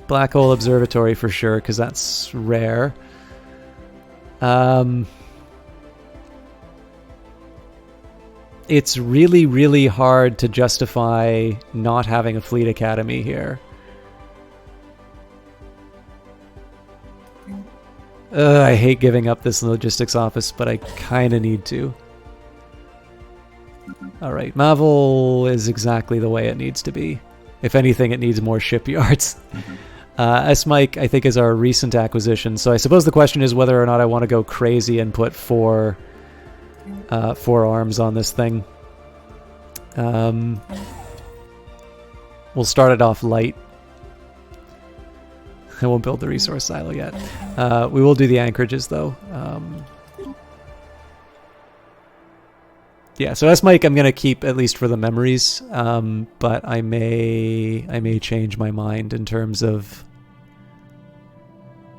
Black hole observatory for sure, because that's rare. It's really, really hard to justify not having a fleet academy here. I hate giving up this logistics office, but I kind of need to. Alright, Mavel is exactly the way it needs to be. If anything, it needs more shipyards. S-Mike, I think, is our recent acquisition, so I suppose the question is whether or not I want to go crazy and put four arms on this thing. We'll start it off light. I won't build the resource silo yet. We will do the anchorages, though. Yeah, so S-Mike I'm going to keep at least for the memories, but I may change my mind in terms of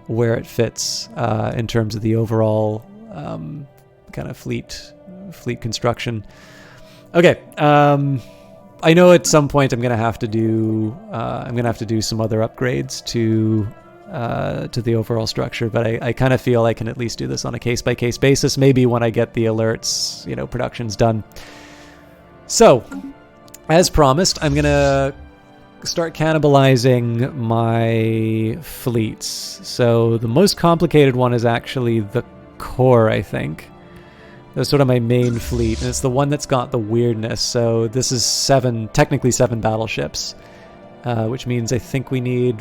where it fits in terms of the overall kind of fleet construction. Okay, I know at some point I'm going to have to do some other upgrades to the overall structure, but I kind of feel I can at least do this on a case-by-case basis, maybe when I get the alerts, production's done. So, as promised, I'm going to start cannibalizing my fleets. So the most complicated one is actually the core, I think. That's sort of my main fleet, and it's the one that's got the weirdness. So this is technically seven battleships, which means I think we need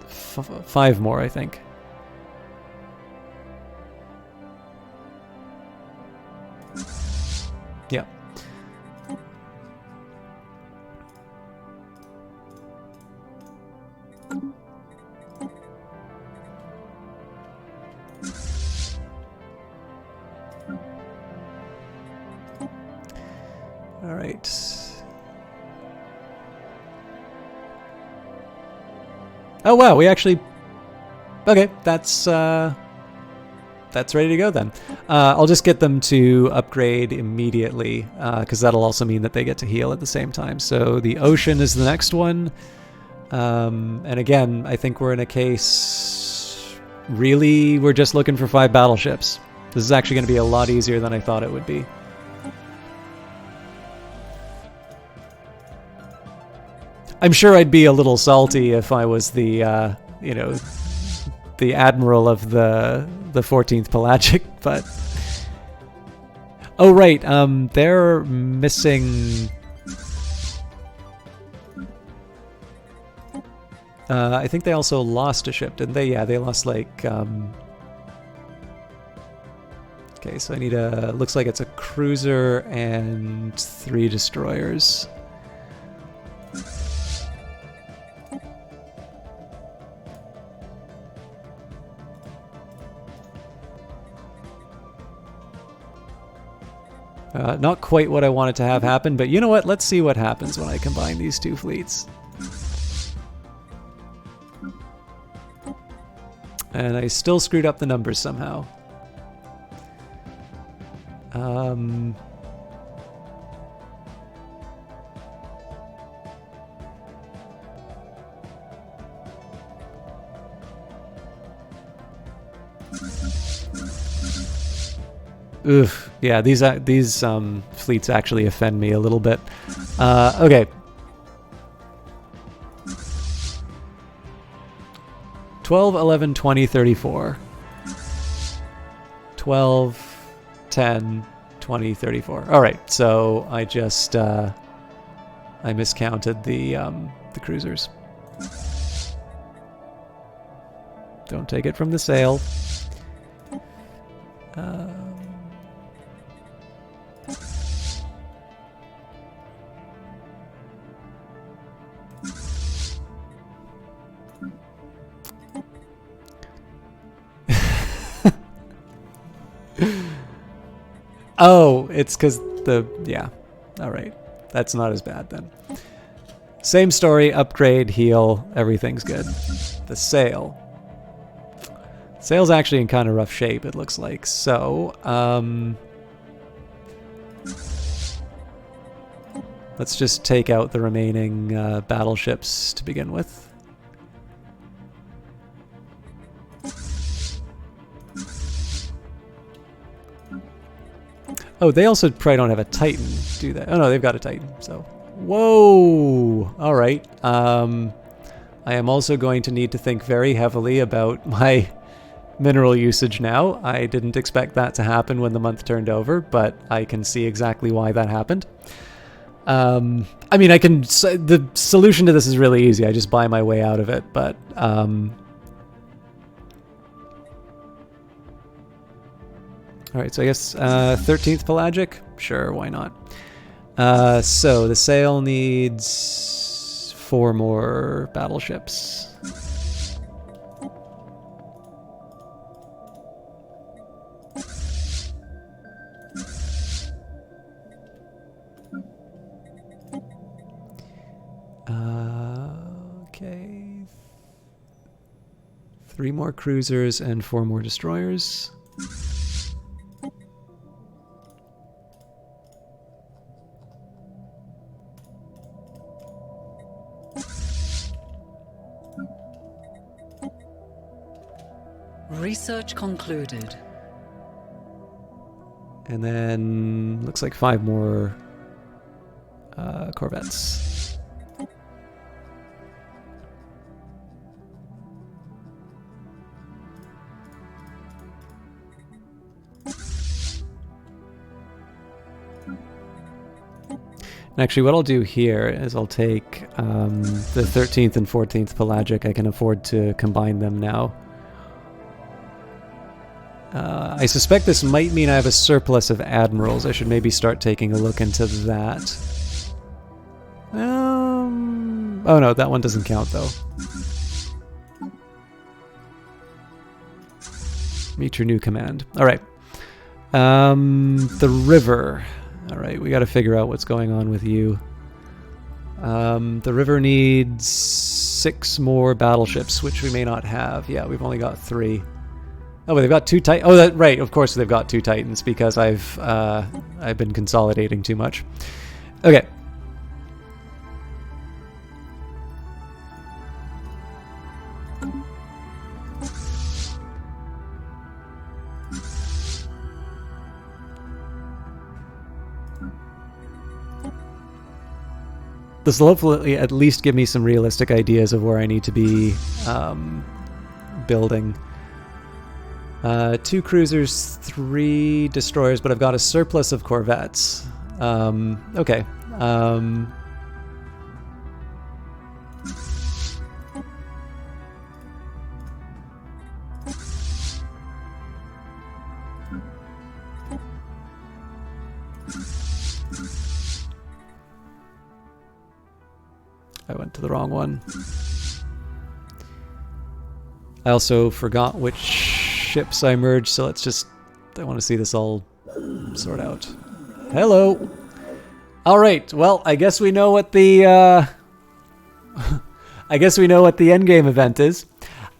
five more, I think. Yeah. All right. Oh wow, we actually... Okay, that's ready to go then. I'll just get them to upgrade immediately, because that'll also mean that they get to heal at the same time. So the ocean is the next one. And again, I think we're in a case... Really, we're just looking for 5 battleships. This is actually going to be a lot easier than I thought it would be. I'm sure I'd be a little salty if I was the, the admiral of the 14th Pelagic, but... Oh, right, they're missing... I think they also lost a ship, didn't they? Yeah, they lost, like, Okay, so I need a... Looks like it's a cruiser and 3 destroyers. Not quite what I wanted to have happen, but you know what? Let's see what happens when I combine these 2 fleets. And I still screwed up the numbers somehow. Oof. Yeah, these fleets actually offend me a little bit. Okay. 12, 11, 20, 34. 12, 10, 20, 34. All right, so I just I miscounted the cruisers. Don't take it from the sail. Oh, it's because yeah. All right. That's not as bad then. Same story, upgrade, heal, everything's good. The sail. Sail's actually in kind of rough shape, it looks like. So, let's just take out the remaining battleships to begin with. Oh, they also probably don't have a Titan, do they? Oh no, they've got a Titan, so... Whoa! Alright, I am also going to need to think very heavily about my mineral usage now. I didn't expect that to happen when the month turned over, but I can see exactly why that happened. I mean, the solution to this is really easy. I just buy my way out of it, but... Alright, so I guess 13th Pelagic? Sure, why not? So the sail needs 4 more battleships. Okay. 3 more cruisers and 4 more destroyers. Research concluded. And then looks like 5 more corvettes. Actually, what I'll do here is I'll take the 13th and 14th Pelagic. I can afford to combine them now. I suspect this might mean I have a surplus of admirals. I should maybe start taking a look into that. Oh no, that one doesn't count though. Meet your new command. Alright. The river. Alright, we gotta figure out what's going on with you. The river needs 6 more battleships, which we may not have. Yeah, we've only got 3. Oh, but they've got 2 Titans. Oh, that right. Of course, they've got 2 Titans because I've been consolidating too much. Okay. This will hopefully at least give me some realistic ideas of where I need to be building. 2 cruisers, 3 destroyers, but I've got a surplus of corvettes. Okay. I went to the wrong one. I also forgot which ships I merged, so let's just... I want to see this all sort out. Hello! Alright, well, I guess we know what the... I guess we know what the endgame event is.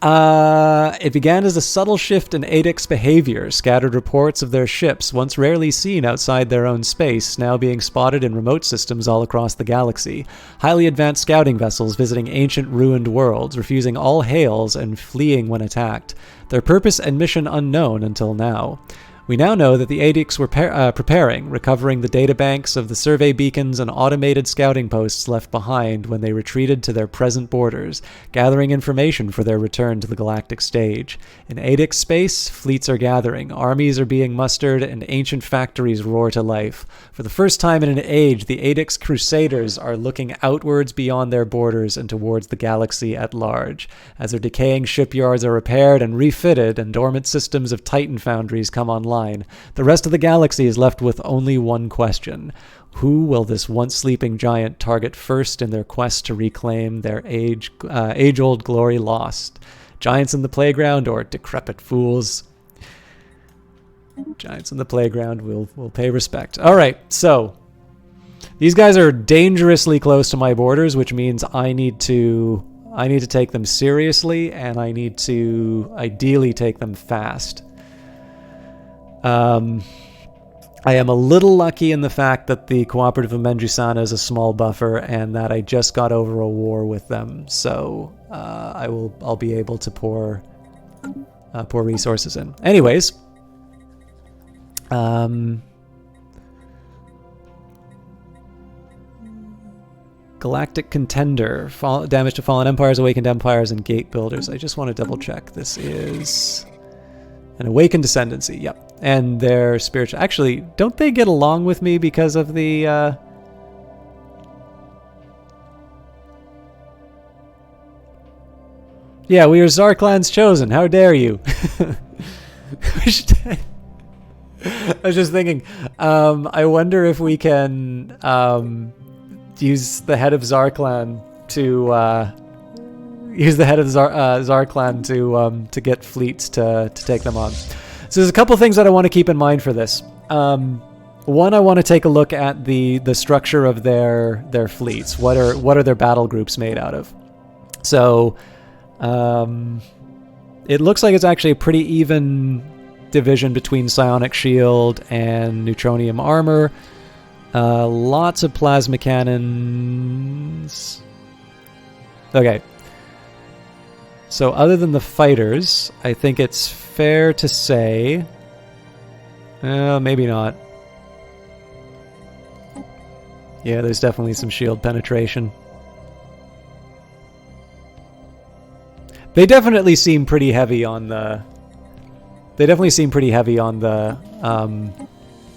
It began as a subtle shift in Adix behavior, scattered reports of their ships, once rarely seen outside their own space, now being spotted in remote systems all across the galaxy. Highly advanced scouting vessels visiting ancient ruined worlds, refusing all hails and fleeing when attacked. Their purpose and mission unknown until now. We now know that the Adix were preparing, recovering the databanks of the survey beacons and automated scouting posts left behind when they retreated to their present borders, gathering information for their return to the galactic stage. In Adix space, fleets are gathering, armies are being mustered, and ancient factories roar to life. For the first time in an age, the Adix Crusaders are looking outwards beyond their borders and towards the galaxy at large. As their decaying shipyards are repaired and refitted and dormant systems of Titan foundries come online, the rest of the galaxy is left with only one question. Who will this once sleeping giant target first in their quest to reclaim their age-old glory lost? Giants in the playground or decrepit fools? Giants in the playground will pay respect. Alright, so these guys are dangerously close to my borders, which means I need to take them seriously, and I need to ideally take them fast. I am a little lucky in the fact that the Cooperative of Menjusana is a small buffer and that I just got over a war with them, so I'll be able to pour resources in. Anyways, Galactic Contender, damage to fallen empires, awakened empires, and gate builders. I just want to double check. This is an awakened ascendancy. Yep. And their spiritual... Actually, don't they get along with me because of the... Yeah, we are Zarklan's chosen. How dare you? I was just thinking, I wonder if we can use the head of Zarklan to... use the head of Zarklan to get fleets to take them on. So there's a couple things that I want to keep in mind for this. One, I want to take a look at the structure of their fleets. What are their battle groups made out of? So it looks like it's actually a pretty even division between psionic shield and neutronium armor. Lots of plasma cannons. Okay. So other than the fighters, I think it's fair to say... maybe not. Yeah, there's definitely some shield penetration. They definitely seem pretty heavy on the...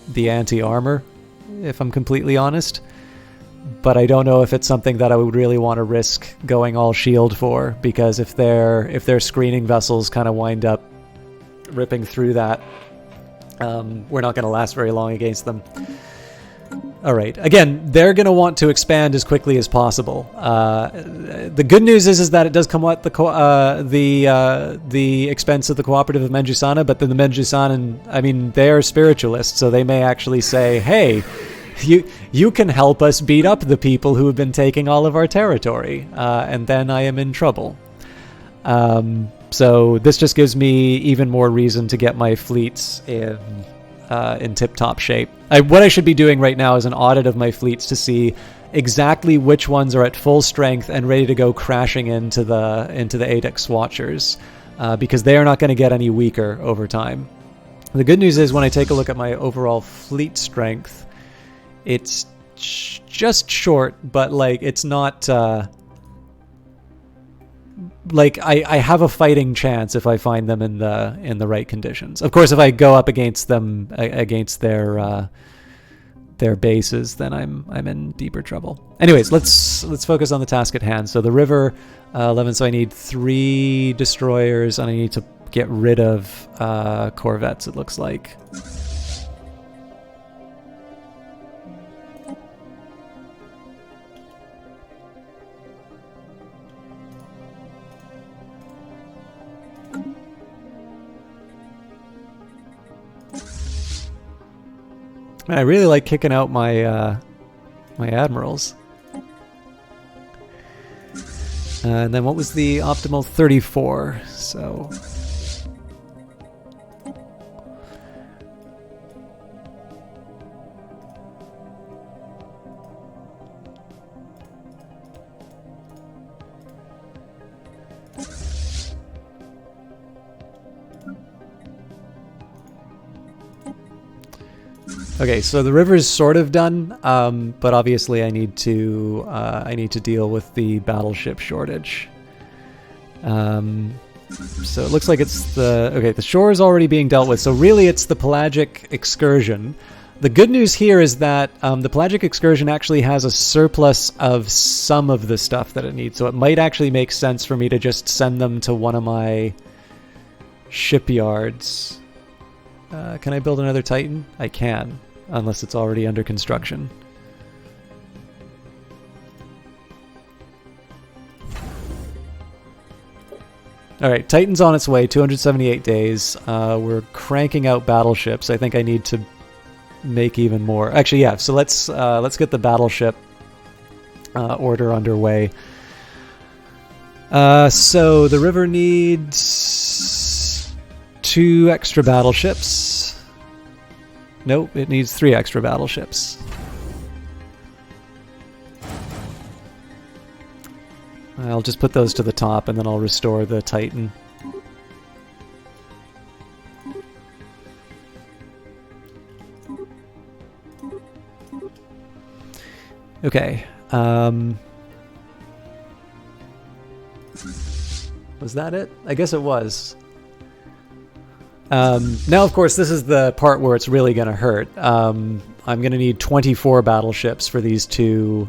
the anti-armor, if I'm completely honest. but I don't know if it's something that I would really want to risk going all shield for, because if their screening vessels kind of wind up ripping through that, we're not going to last very long against them. All right. Again, they're going to want to expand as quickly as possible. The good news is that it does come at the expense of the Cooperative of Menjusana, but then the Menjusanan, I mean, they are spiritualists, so they may actually say, hey, you can help us beat up the people who have been taking all of our territory, and then I am in trouble. So this just gives me even more reason to get my fleets in tip-top shape. What I should be doing right now is an audit of my fleets to see exactly which ones are at full strength and ready to go crashing into the Adex Watchers, because they are not going to get any weaker over time. The good news is when I take a look at my overall fleet strength, it's just short, but like it's not like I have a fighting chance if I find them in the right conditions. Of course, if I go up against them against their bases, then I'm in deeper trouble. Anyways, let's focus on the task at hand. So the river 11. So I need 3 destroyers, and I need to get rid of corvettes. It looks like. Man, I really like kicking out my my admirals. And then what was the optimal? 34. So okay, so the river's sort of done, but obviously I need to deal with the battleship shortage. So it looks like it's the shore is already being dealt with. So really, it's the pelagic excursion. The good news here is that the pelagic excursion actually has a surplus of some of the stuff that it needs. So it might actually make sense for me to just send them to one of my shipyards. Can I build another Titan? I can, unless it's already under construction. Alright, Titan's on its way, 278 days. We're cranking out battleships. I think I need to make even more. Actually, yeah, so let's get the battleship order underway. So the river needs 2 extra battleships. Nope, it needs 3 extra battleships. I'll just put those to the top and then I'll restore the Titan. Okay. Was that it? I guess it was. Now, of course, this is the part where it's really going to hurt. I'm going to need 24 battleships for these two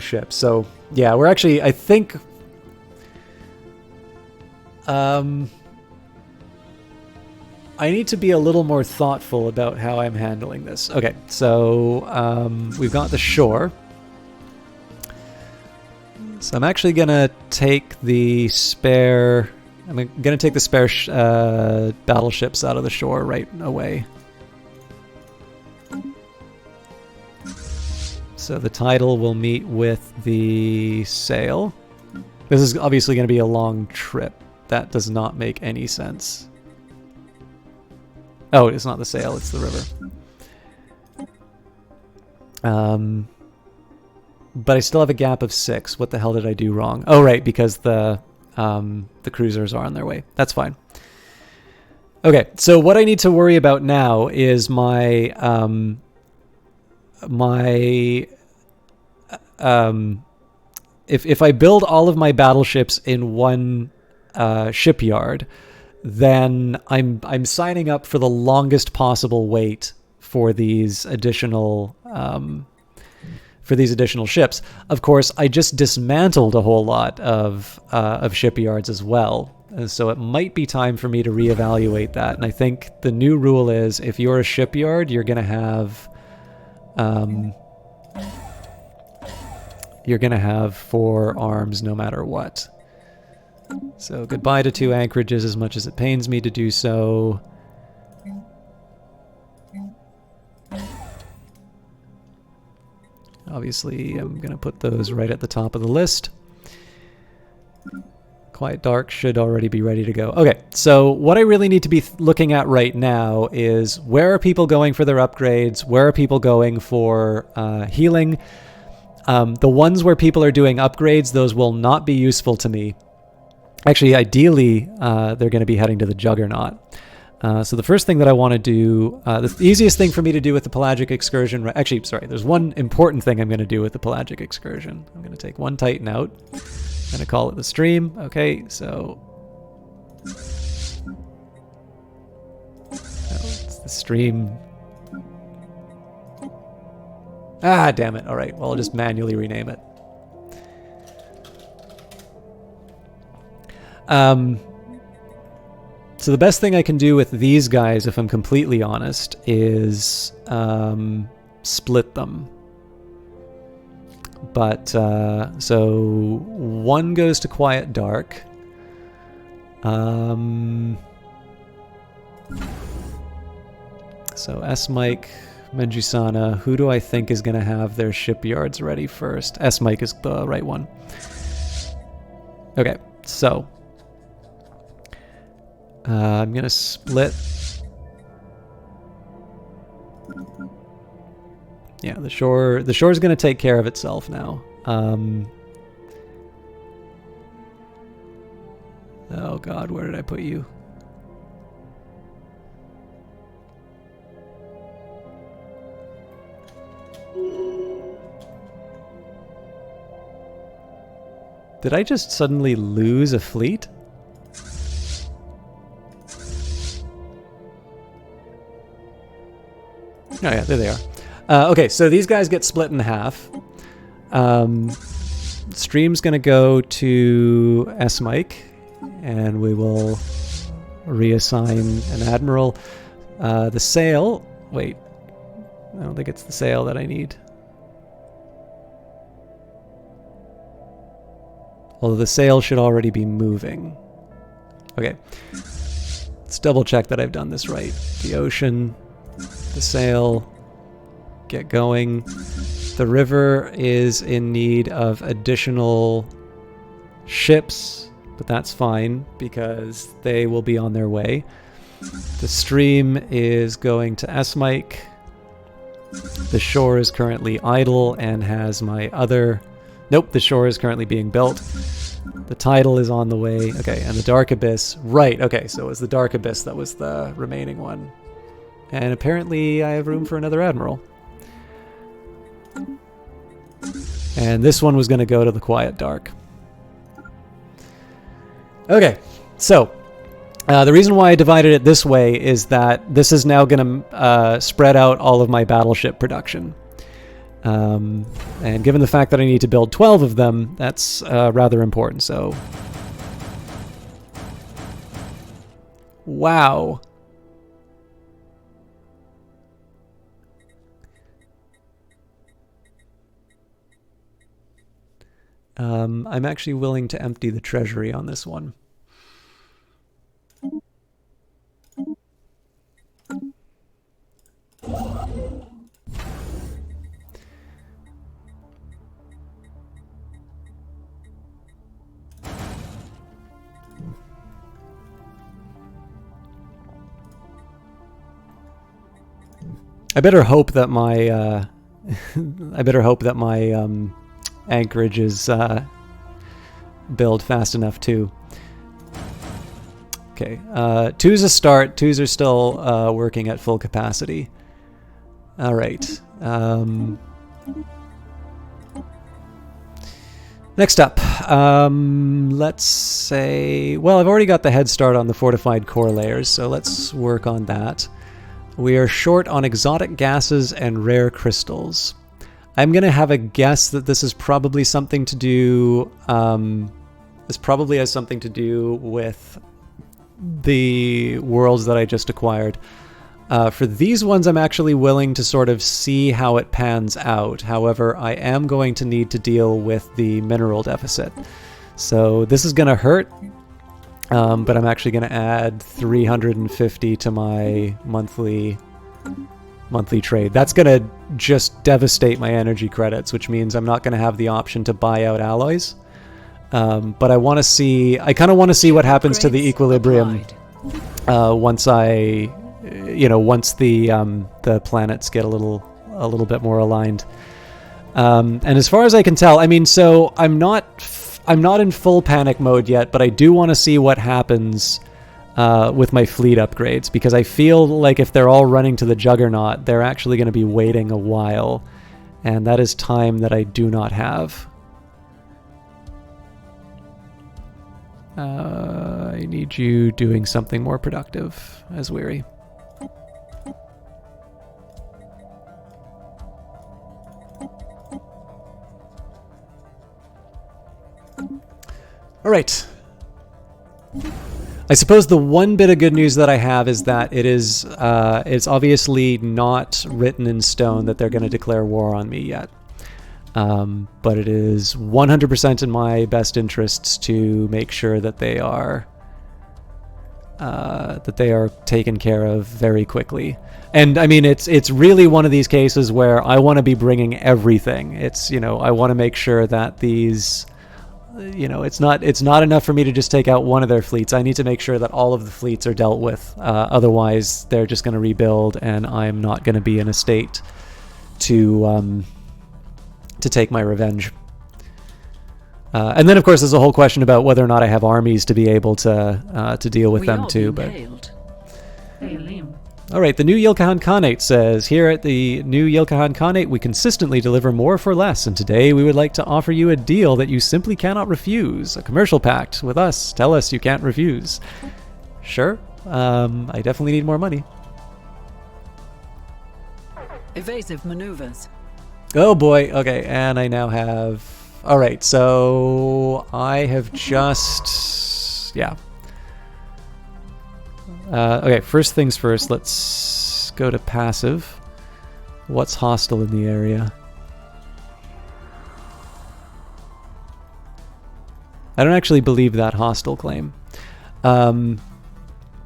ships. So, yeah, we're actually, I think, I need to be a little more thoughtful about how I'm handling this. Okay, so we've got the shore. So I'm actually going to take the spare... I'm going to take the spare battleships out of the shore right away. So the tidal will meet with the sail. This is obviously going to be a long trip. That does not make any sense. Oh, it's not the sail, it's the river. But I still have a gap of 6. What the hell did I do wrong? Oh, right, because the cruisers are on their way. That's fine. Okay, so what I need to worry about now is my if I build all of my battleships in one shipyard, then I'm signing up for the longest possible wait for these additional ships. Of course, I just dismantled a whole lot of shipyards as well. And so it might be time for me to reevaluate that. And I think the new rule is if you're a shipyard, you're going to have 4 arms no matter what. So goodbye to 2 anchorages, as much as it pains me to do so. Obviously, I'm going to put those right at the top of the list. Quiet Dark should already be ready to go. Okay, so what I really need to be looking at right now is where are people going for their upgrades? Where are people going for healing? The ones where people are doing upgrades, those will not be useful to me. Actually, ideally, they're going to be heading to the Juggernaut. So the first thing that I want to do, the easiest thing for me to do with the pelagic excursion, actually, sorry, there's one important thing I'm going to do with the pelagic excursion. I'm going to take 1 Titan out. I'm going to call it the stream. Okay, so it's the stream. Ah, damn it. All right, well, I'll just manually rename it. So the best thing I can do with these guys, if I'm completely honest, is split them. But, so 1 goes to Quiet Dark. So S-Mike, Menjusana, who do I think is going to have their shipyards ready first? S-Mike is the right one. Okay, so I'm going to split. Yeah, the shore is going to take care of itself now. Oh god, where did I put you? Did I just suddenly lose a fleet? Oh yeah, there they are. Okay, so these guys get split in half. Stream's going to go to S-Mike, and we will reassign an admiral. The sail... Wait. I don't think it's the sail that I need. Although the sail should already be moving. Okay. Let's double check that I've done this right. The ocean, the sail, get going. The river is in need of additional ships, but that's fine because they will be on their way. The stream is going to S-Mike. The shore is currently idle and has my other... Nope, the shore is currently being built. The tidal is on the way. Okay, and the Dark Abyss. Right, okay, so it was the Dark Abyss that was the remaining one. And apparently I have room for another admiral. And this one was going to go to the Quiet Dark. Okay, so the reason why I divided it this way is that this is now going to spread out all of my battleship production. And given the fact that I need to build 12 of them, that's rather important. So, wow. I'm actually willing to empty the treasury on this one. I better hope that my anchorage is build fast enough too. Okay, 2's a start. 2's are still working at full capacity. All right. Next up, let's say... Well, I've already got the head start on the fortified core layers, so let's work on that. We are short on exotic gases and rare crystals. I'm going to have a guess that this is probably something to do... this probably has something to do with the worlds that I just acquired. For these ones, I'm actually willing to sort of see how it pans out. However, I am going to need to deal with the mineral deficit. So this is going to hurt, but I'm actually going to add 350 to my monthly trade. That's going to just devastate my energy credits, which means I'm not going to have the option to buy out alloys. But I want to see... I kind of want to see what happens to the equilibrium once I... once the planets get a little bit more aligned. And as far as I can tell, I mean, so I'm not in full panic mode yet, but I do want to see what happens with my fleet upgrades, because I feel like if they're all running to the Juggernaut, they're actually going to be waiting a while, and that is time that I do not have. I need you doing something more productive, as weary. All right. I suppose the one bit of good news that I have is that it's obviously not written in stone that they're going to declare war on me yet. But it is 100% in my best interests to make sure that they are taken care of very quickly. And I mean, it's really one of these cases where I want to be bringing everything. It's, I want to make sure that these, it's not enough for me to just take out one of their fleets. I need to make sure that all of the fleets are dealt with. Otherwise, they're just going to rebuild, and I'm not going to be in a state to take my revenge. And then, of course, there's a whole question about whether or not I have armies to be able to deal with them too. But all right, the new Yilkahan Khanate says, here at the new Yilkahan Khanate, we consistently deliver more for less, and today we would like to offer you a deal that you simply cannot refuse. A commercial pact with us. Tell us you can't refuse. Sure. I definitely need more money. Evasive maneuvers. Oh boy. Okay, and I now have... All right, so I have just... Yeah. Okay, first things first, let's go to passive. What's hostile in the area? I don't actually believe that hostile claim. Alright,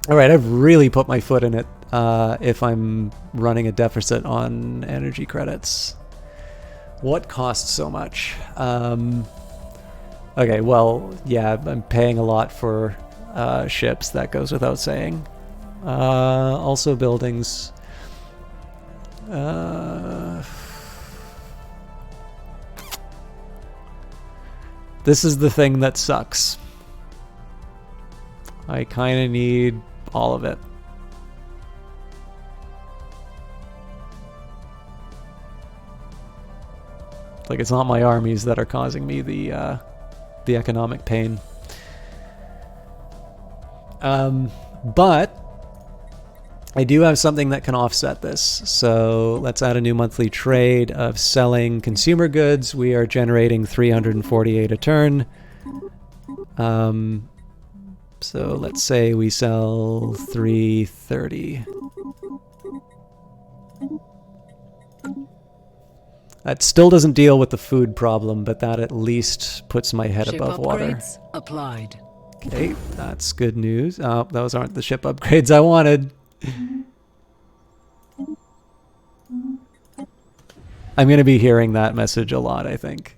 I've really put my foot in it if I'm running a deficit on energy credits. What costs so much? Okay, well, yeah, I'm paying a lot for ships, that goes without saying. Also buildings. This is the thing that sucks. I kind of need all of it. Like, it's not my armies that are causing me the economic pain. But I do have something that can offset this. So let's add a new monthly trade of selling consumer goods. We are generating 348 a turn. So let's say we sell 330. That still doesn't deal with the food problem, but that at least puts my head above water. Upgrades applied. Okay, that's good news. Oh, those aren't the ship upgrades I wanted. I'm going to be hearing that message a lot, I think.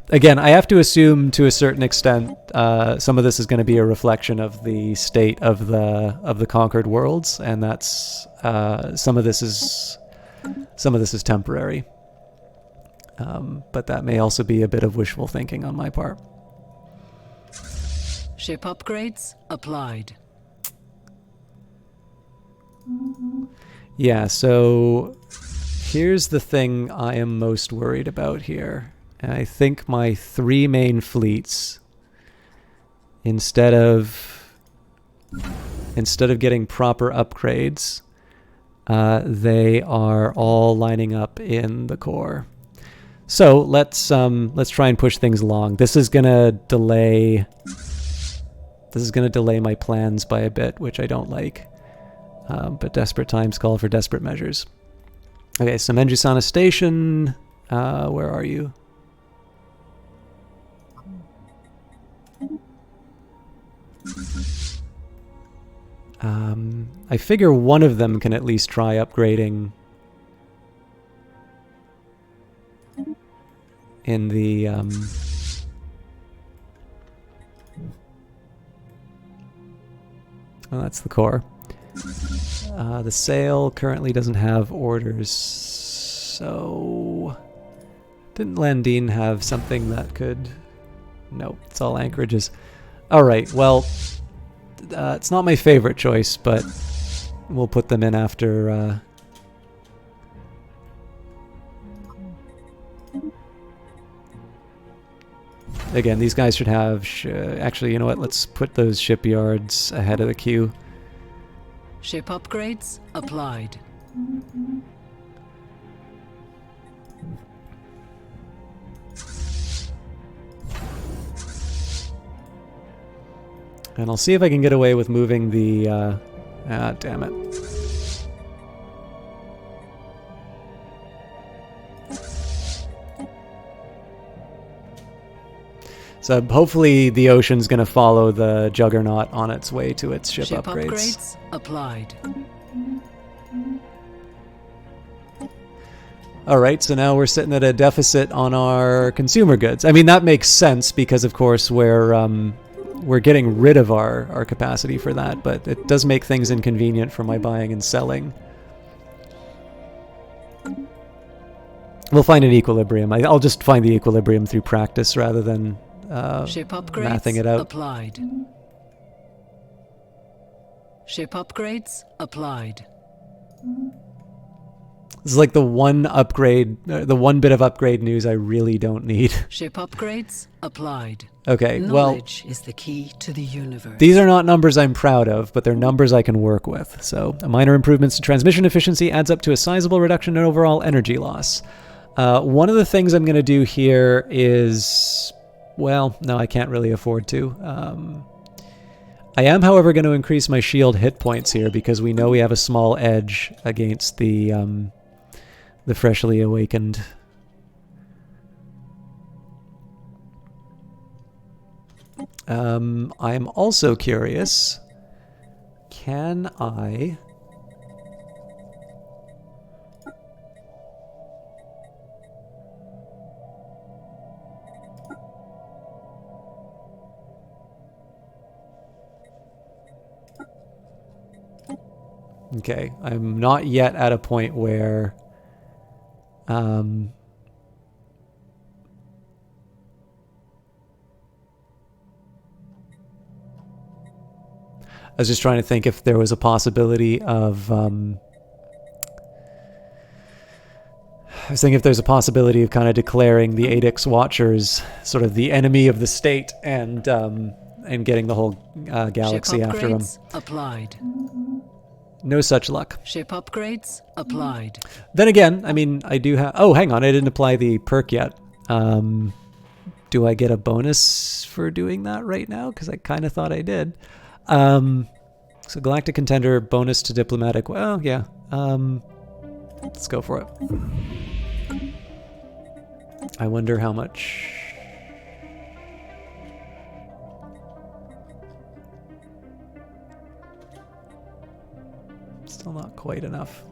Again, I have to assume to a certain extent some of this is going to be a reflection of the state of the conquered worlds, and that's some of this is temporary. But that may also be a bit of wishful thinking on my part. Ship upgrades applied. Yeah, so here's the thing I am most worried about here. And I think my three main fleets instead of getting proper upgrades, they are all lining up in the core. So let's try and push things along. This is gonna delay my plans by a bit, which I don't like. But desperate times call for desperate measures. Okay, so Menjusana Station. Where are you? I figure one of them can at least try upgrading in the oh, that's the core. The sale currently doesn't have orders, so didn't Landine have something that could? Nope, it's all anchorages. All right, well, it's not my favorite choice, but we'll put them in after. Again, these guys should have... actually, you know what? Let's put those shipyards ahead of the queue. Ship upgrades applied. And I'll see if I can get away with moving the... damn it. So hopefully the ocean's going to follow the Juggernaut on its way to its ship upgrades. Applied. All right, so now we're sitting at a deficit on our consumer goods. I mean, that makes sense because, of course, we're getting rid of our capacity for that, but it does make things inconvenient for my buying and selling. We'll find an equilibrium. I'll just find the equilibrium through practice rather than ship upgrades mathing it out. Applied. Ship upgrades applied. This is like the one upgrade, the one bit of upgrade news I really don't need. Ship upgrades applied. Okay, Knowledge is the key to the universe. These are not numbers I'm proud of, but they're numbers I can work with. So, a minor improvements to transmission efficiency adds up to a sizable reduction in overall energy loss. One of the things I'm going to do here is... Well, no, I can't really afford to. I am, however, going to increase my shield hit points here because we know we have a small edge against the freshly awakened. I'm also curious, can I... Okay, I'm not yet at a point where I was just trying to think if there was a possibility of I was thinking if there's a possibility of kind of declaring the Adix Watchers sort of the enemy of the state and getting the whole galaxy after them. Applied. No such luck. Ship upgrades applied. Then again, I mean, I do have... Oh, hang on, I didn't apply the perk yet. Do I get a bonus for doing that right now? Because I kind of thought I did. So Galactic Contender, bonus to Diplomatic... Well, yeah. Let's go for it. I wonder how much... Still not quite enough.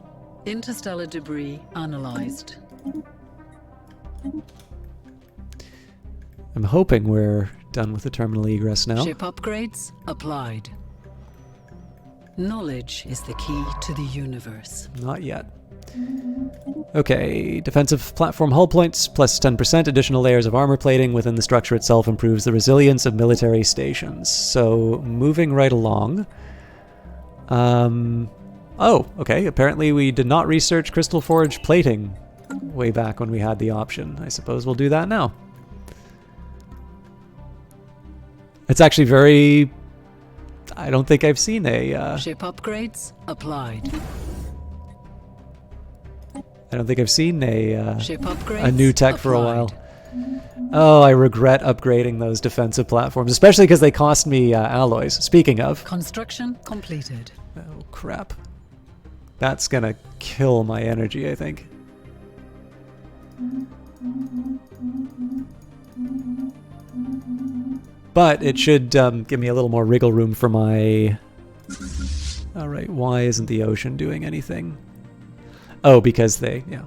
Interstellar debris analyzed. I'm hoping we're done with the terminal egress now. Ship upgrades applied. Knowledge is the key to the universe. Not yet. Okay, defensive platform hull points plus 10%. Additional layers of armor plating within the structure itself improves the resilience of military stations. So, moving right along. Oh, okay. Apparently we did not research Crystal Forge plating way back when we had the option. I suppose we'll do that now. It's actually very... I don't think I've seen a... Ship upgrades applied. I don't think I've seen Ship upgrades a new tech for a applied. while. Oh, I regret upgrading those defensive platforms, especially because they cost me alloys. Speaking of... Construction completed. Oh, crap. That's gonna kill my energy, I think. But it should give me a little more wriggle room for my... Alright, why isn't the ocean doing anything? Oh, because they... yeah.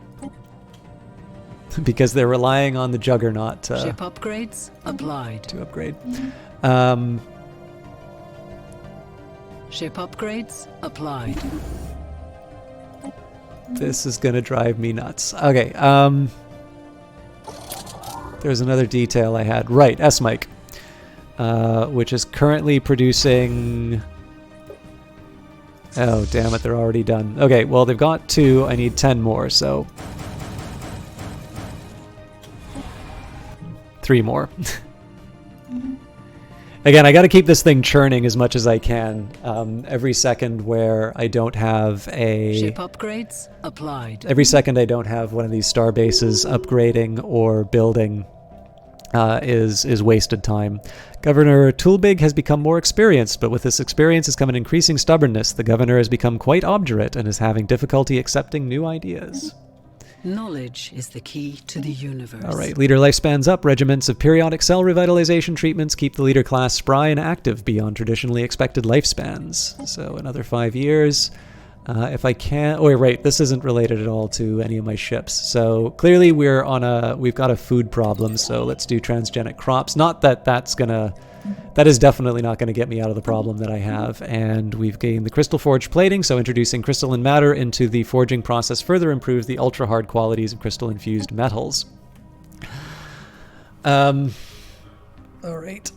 Because they're relying on the Juggernaut Ship upgrades applied. to upgrade. Ship upgrades applied. This is gonna drive me nuts. Okay, there's another detail I had. Right, S-Mike. Which is currently producing... Oh, damn it, they're already done. Okay, well, they've got 2. I need 10 more, so... 3 more. Again, I gotta keep this thing churning as much as I can. Every second where I don't have a... Ship upgrades applied. Every second I don't have one of these star bases upgrading or building is wasted time. Governor Toolbig has become more experienced, but with this experience has come an increasing stubbornness. The governor has become quite obdurate and is having difficulty accepting new ideas. Knowledge is the key to the universe. All right, leader lifespans up. Regiments of periodic cell revitalization treatments keep the leader class spry and active beyond traditionally expected lifespans. So another 5 years. If I can... Oh, wait, right. This isn't related at all to any of my ships. So clearly we've got a food problem, so let's do transgenic crops. Not that that's gonna... That is definitely not going to get me out of the problem that I have. And we've gained the crystal forged plating, so introducing crystalline matter into the forging process further improves the ultra-hard qualities of crystal-infused metals. All right.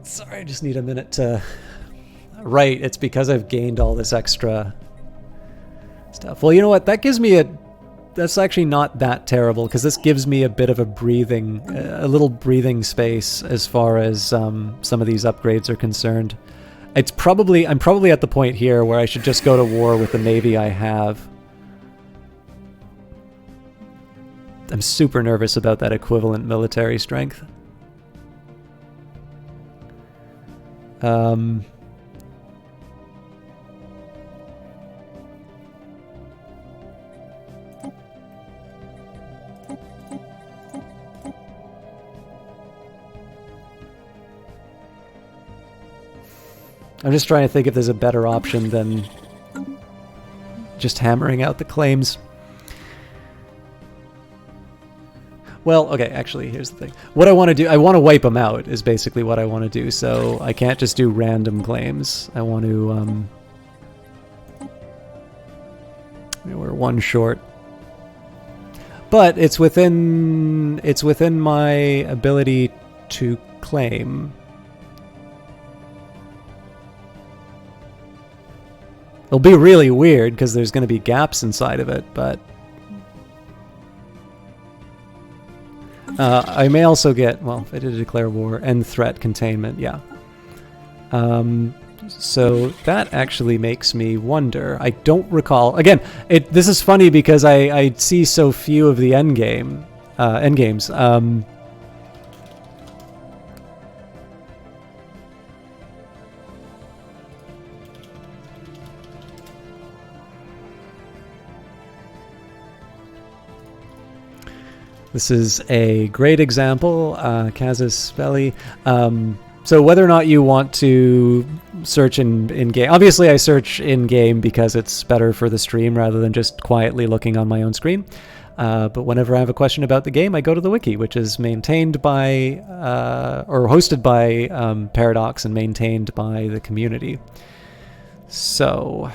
Sorry, I just need a minute to... Right, it's because I've gained all this extra stuff. Well, you know what? That gives me a... That's actually not that terrible, because this gives me a bit of a little breathing space as far as some of these upgrades are concerned. I'm probably at the point here where I should just go to war with the navy I have. I'm super nervous about that equivalent military strength. I'm just trying to think if there's a better option than just hammering out the claims. Well, okay, actually, here's the thing. What I want to do, I want to wipe them out, is basically what I want to do, so I can't just do random claims. I want to, we're 1 short. But it's within my ability to claim. It'll be really weird because there's going to be gaps inside of it, but I may also get, well, if I did declare war and threat containment, yeah. So that actually makes me wonder. I don't recall. Again, this is funny because I see so few of the endgames. This is a great example, Casus Belli. So whether or not you want to search in-game... Obviously, I search in-game because it's better for the stream rather than just quietly looking on my own screen. But whenever I have a question about the game, I go to the wiki, which is maintained by... or hosted by Paradox and maintained by the community. So...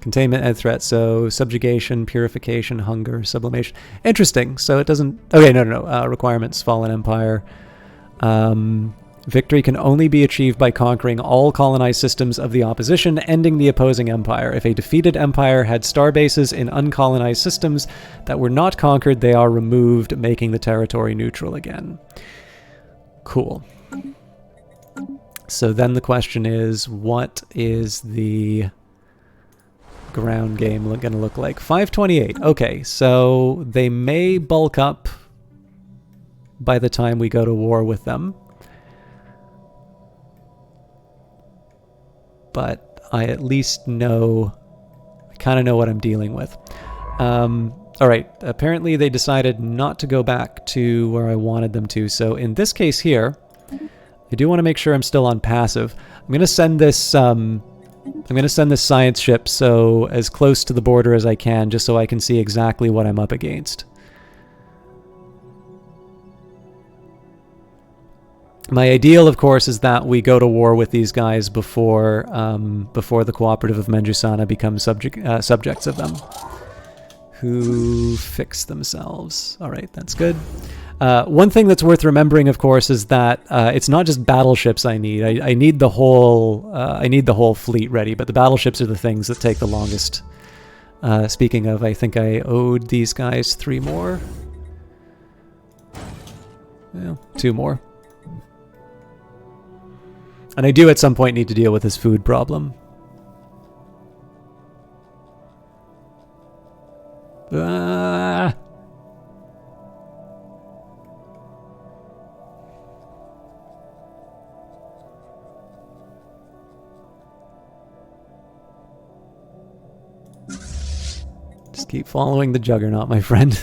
Containment and threat, so subjugation, purification, hunger, sublimation. Interesting. So it doesn't... Okay, no. Requirements, Fallen Empire. Victory can only be achieved by conquering all colonized systems of the opposition, ending the opposing empire. If a defeated empire had starbases in uncolonized systems that were not conquered, they are removed, making the territory neutral again. Cool. So then the question is, what is the ground game going to look like? 528. Okay, so they may bulk up by the time we go to war with them. But I at least know, I kind of know what I'm dealing with. Alright, apparently they decided not to go back to where I wanted them to. So in this case here, I do want to make sure I'm still on passive. I'm going to send this science ship so as close to the border as I can, just so I can see exactly what I'm up against. My ideal, of course, is that we go to war with these guys before the cooperative of Menjusana becomes subjects of them. Who fix themselves. All right, that's good. One thing that's worth remembering, of course, is that it's not just battleships I need. I need the whole fleet ready, but the battleships are the things that take the longest. Speaking of, I think I owed these guys 3 more. Well, 2 more. And I do at some point need to deal with this food problem. Ah. Just keep following the juggernaut, my friend.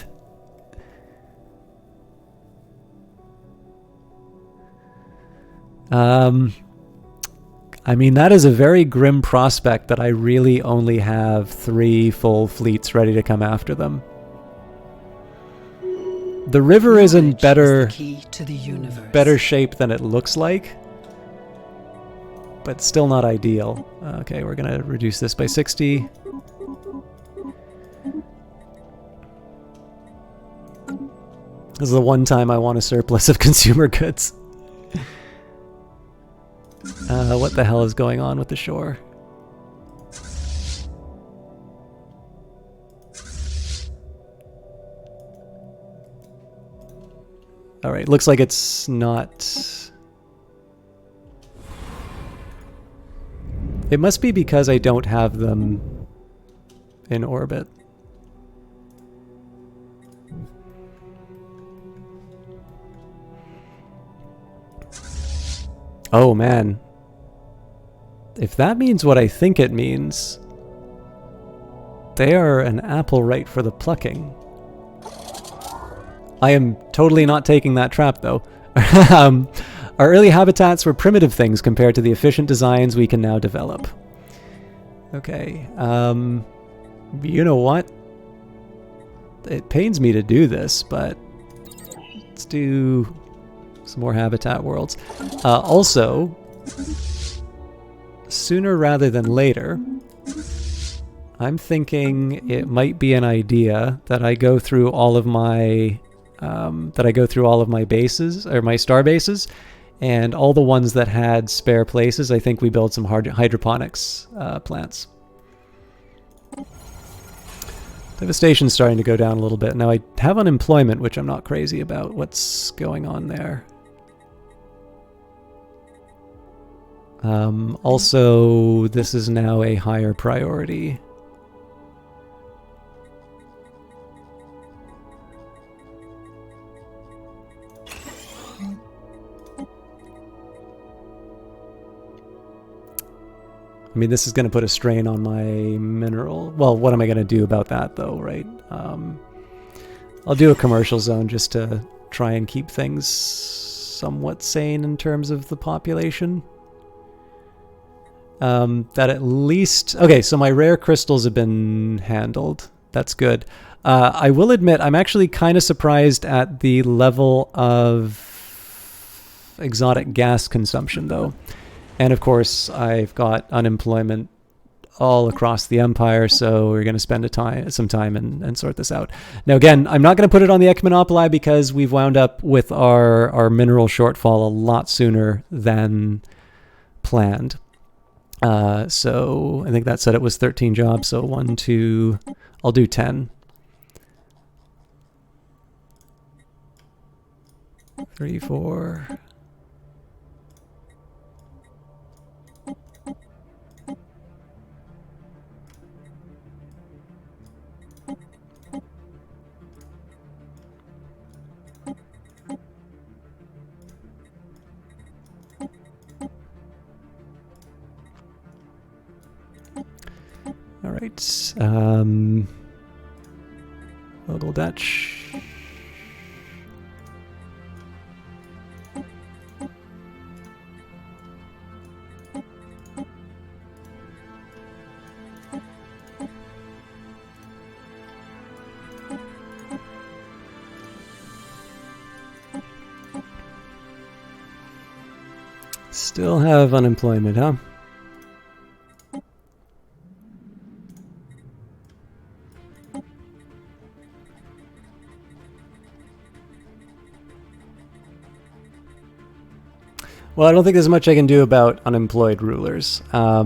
I mean, that is a very grim prospect that I really only have 3 full fleets ready to come after them. The river is in better shape than it looks like, but still not ideal. Okay, we're going to reduce this by 60. This is the one time I want a surplus of consumer goods. What the hell is going on with the shore? Alright, looks like it's not... It must be because I don't have them in orbit. Oh man. If that means what I think it means, they are an apple right for the plucking. I am totally not taking that trap though. Our early habitats were primitive things compared to the efficient designs we can now develop. Okay, you know what? It pains me to do this, but let's do some more habitat worlds. Also, sooner rather than later, I'm thinking it might be an idea that I go through all of my bases, or my star bases, and all the ones that had spare places. I think we build some hydroponics plants. Devastation's starting to go down a little bit. Now I have unemployment, which I'm not crazy about. What's going on there? Also, this is now a higher priority. I mean, this is going to put a strain on my mineral. Well, what am I going to do about that, though, right? I'll do a commercial zone just to try and keep things somewhat sane in terms of the population. That at least... Okay, so my rare crystals have been handled. That's good. I will admit, I'm actually kind of surprised at the level of exotic gas consumption, though. And of course, I've got unemployment all across the Empire, so we're going to spend some time and sort this out. Now, again, I'm not going to put it on the Ecmonopoli because we've wound up with our mineral shortfall a lot sooner than planned. So I think that said it was 13 jobs, so 1, 2, I'll do 10. 3, 4... All right, local Dutch. Still have unemployment, huh? Well, I don't think there's much I can do about unemployed rulers. All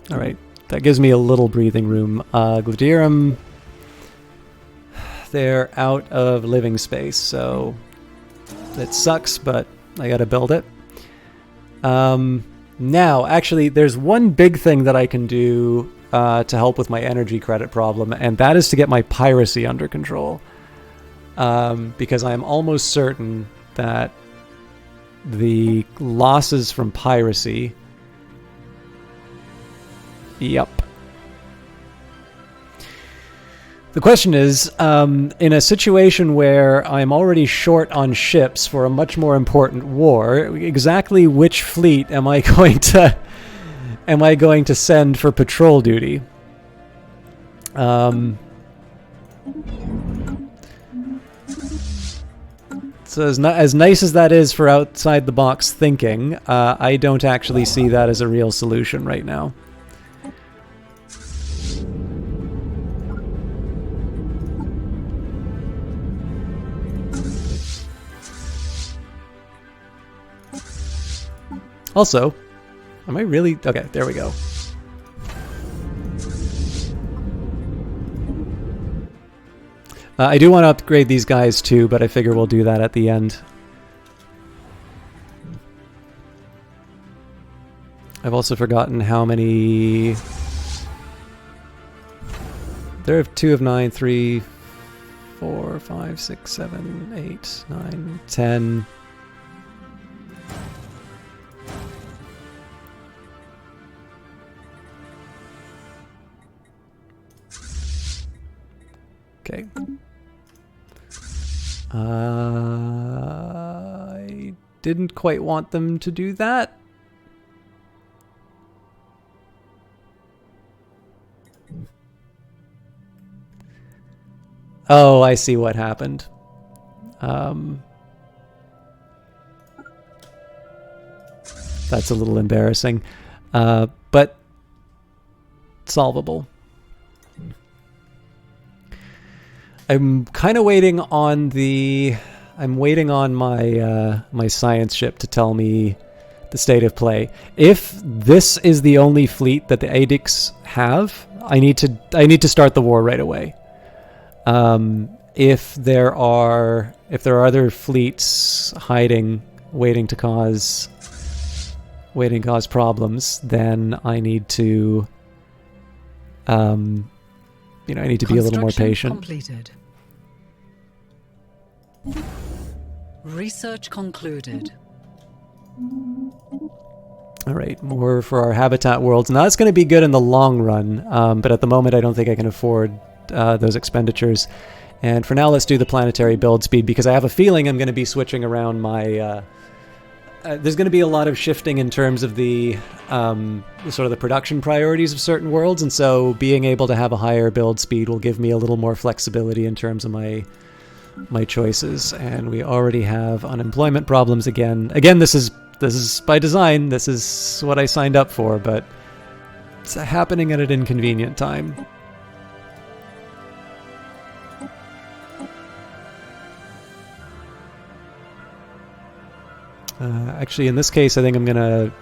right, that gives me a little breathing room. Gladirum, they're out of living space, so it sucks, but I gotta build it. Now, actually, there's one big thing that I can do to help with my energy credit problem, and that is to get my piracy under control. Because I'm almost certain that the losses from piracy... Yep. The question is, in a situation where I'm already short on ships for a much more important war, exactly which fleet am I going to send for patrol duty? So as nice as that is for outside the box thinking, I don't actually see that as a real solution right now. Also, am I really... Okay, there we go. I do want to upgrade these guys too, but I figure we'll do that at the end. I've also forgotten how many... There are 2 of 9, 3, 4, 5, 6, 7, 8, 9, 10... Okay. I didn't quite want them to do that. Oh, I see what happened. That's a little embarrassing, but solvable. I'm kind of waiting on my science ship to tell me the state of play. If this is the only fleet that the Adix have, I need to start the war right away. If there are other fleets hiding, waiting to cause problems, then I need to I need to be a little more patient. Completed. Research concluded. All right, more for our habitat worlds. Now that's going to be good in the long run, but at the moment I don't think I can afford those expenditures. And for now, let's do the planetary build speed, because I have a feeling I'm going to be switching around my... there's going to be a lot of shifting in terms of the sort of the production priorities of certain worlds, and so being able to have a higher build speed will give me a little more flexibility in terms of my choices. And we already have unemployment problems again. Again, this is This is by design. This is what I signed up for, but it's happening at an inconvenient time. Actually, in this case, I think I'm going to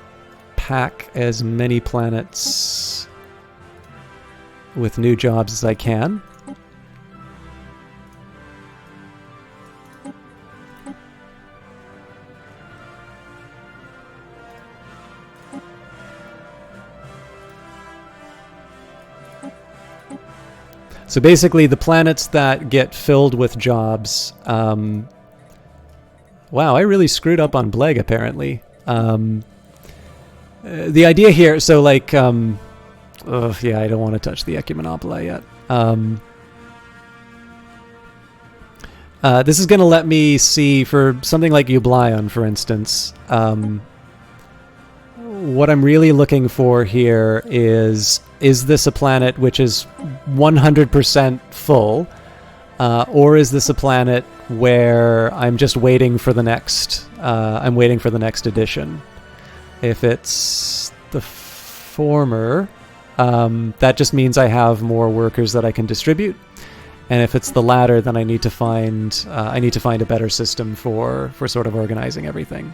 pack as many planets with new jobs as I can. So basically, the planets that get filled with jobs... wow, I really screwed up on Bleg, apparently. The idea here... So, like... yeah, I don't want to touch the Ecumenopoli yet. This is going to let me see, for something like Eublion, for instance... what I'm really looking for here is this a planet which is 100% full, or is this a planet where I'm just waiting for the next, I'm waiting for the next edition? If it's the former, that just means I have more workers that I can distribute, and if it's the latter, then I need to find a better system for sort of organizing everything.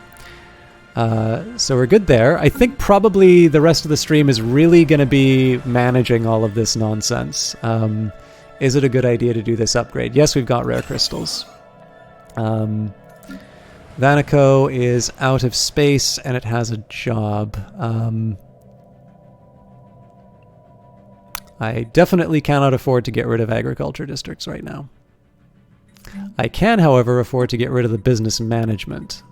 So we're good there. I think probably the rest of the stream is really going to be managing all of this nonsense. Is it a good idea to do this upgrade? Yes, we've got rare crystals. Vanico is out of space and it has a job. I definitely cannot afford to get rid of agriculture districts right now. I can, however, afford to get rid of the business management.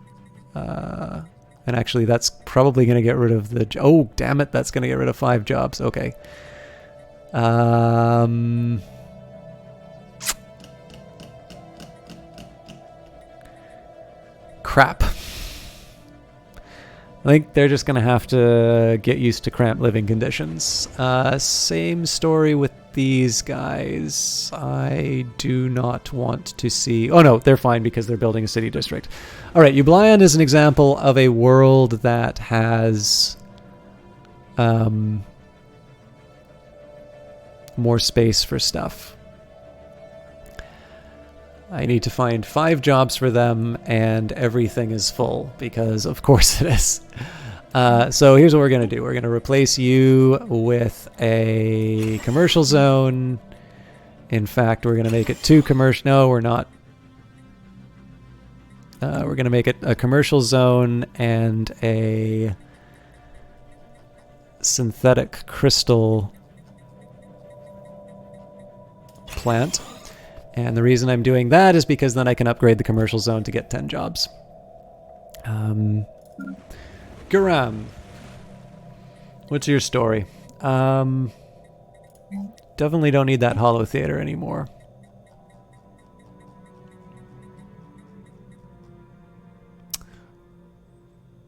And actually, that's probably going to get rid of the... Oh, damn it, that's going to get rid of 5 jobs. Okay. Crap. I think they're just going to have to get used to cramped living conditions. Same story with these guys. I do not want to see... Oh no, they're fine because they're building a city district. Alright, Eublion is an example of a world that has more space for stuff. I need to find 5 jobs for them, and everything is full, because of course it is. So here's what we're going to do. We're going to replace you with a commercial zone. In fact, we're going to make it 2 commercial... No, we're not. We're going to make it a commercial zone and a synthetic crystal plant. And the reason I'm doing that is because then I can upgrade the commercial zone to get 10 jobs. Garam, what's your story? Definitely don't need that holo theater anymore.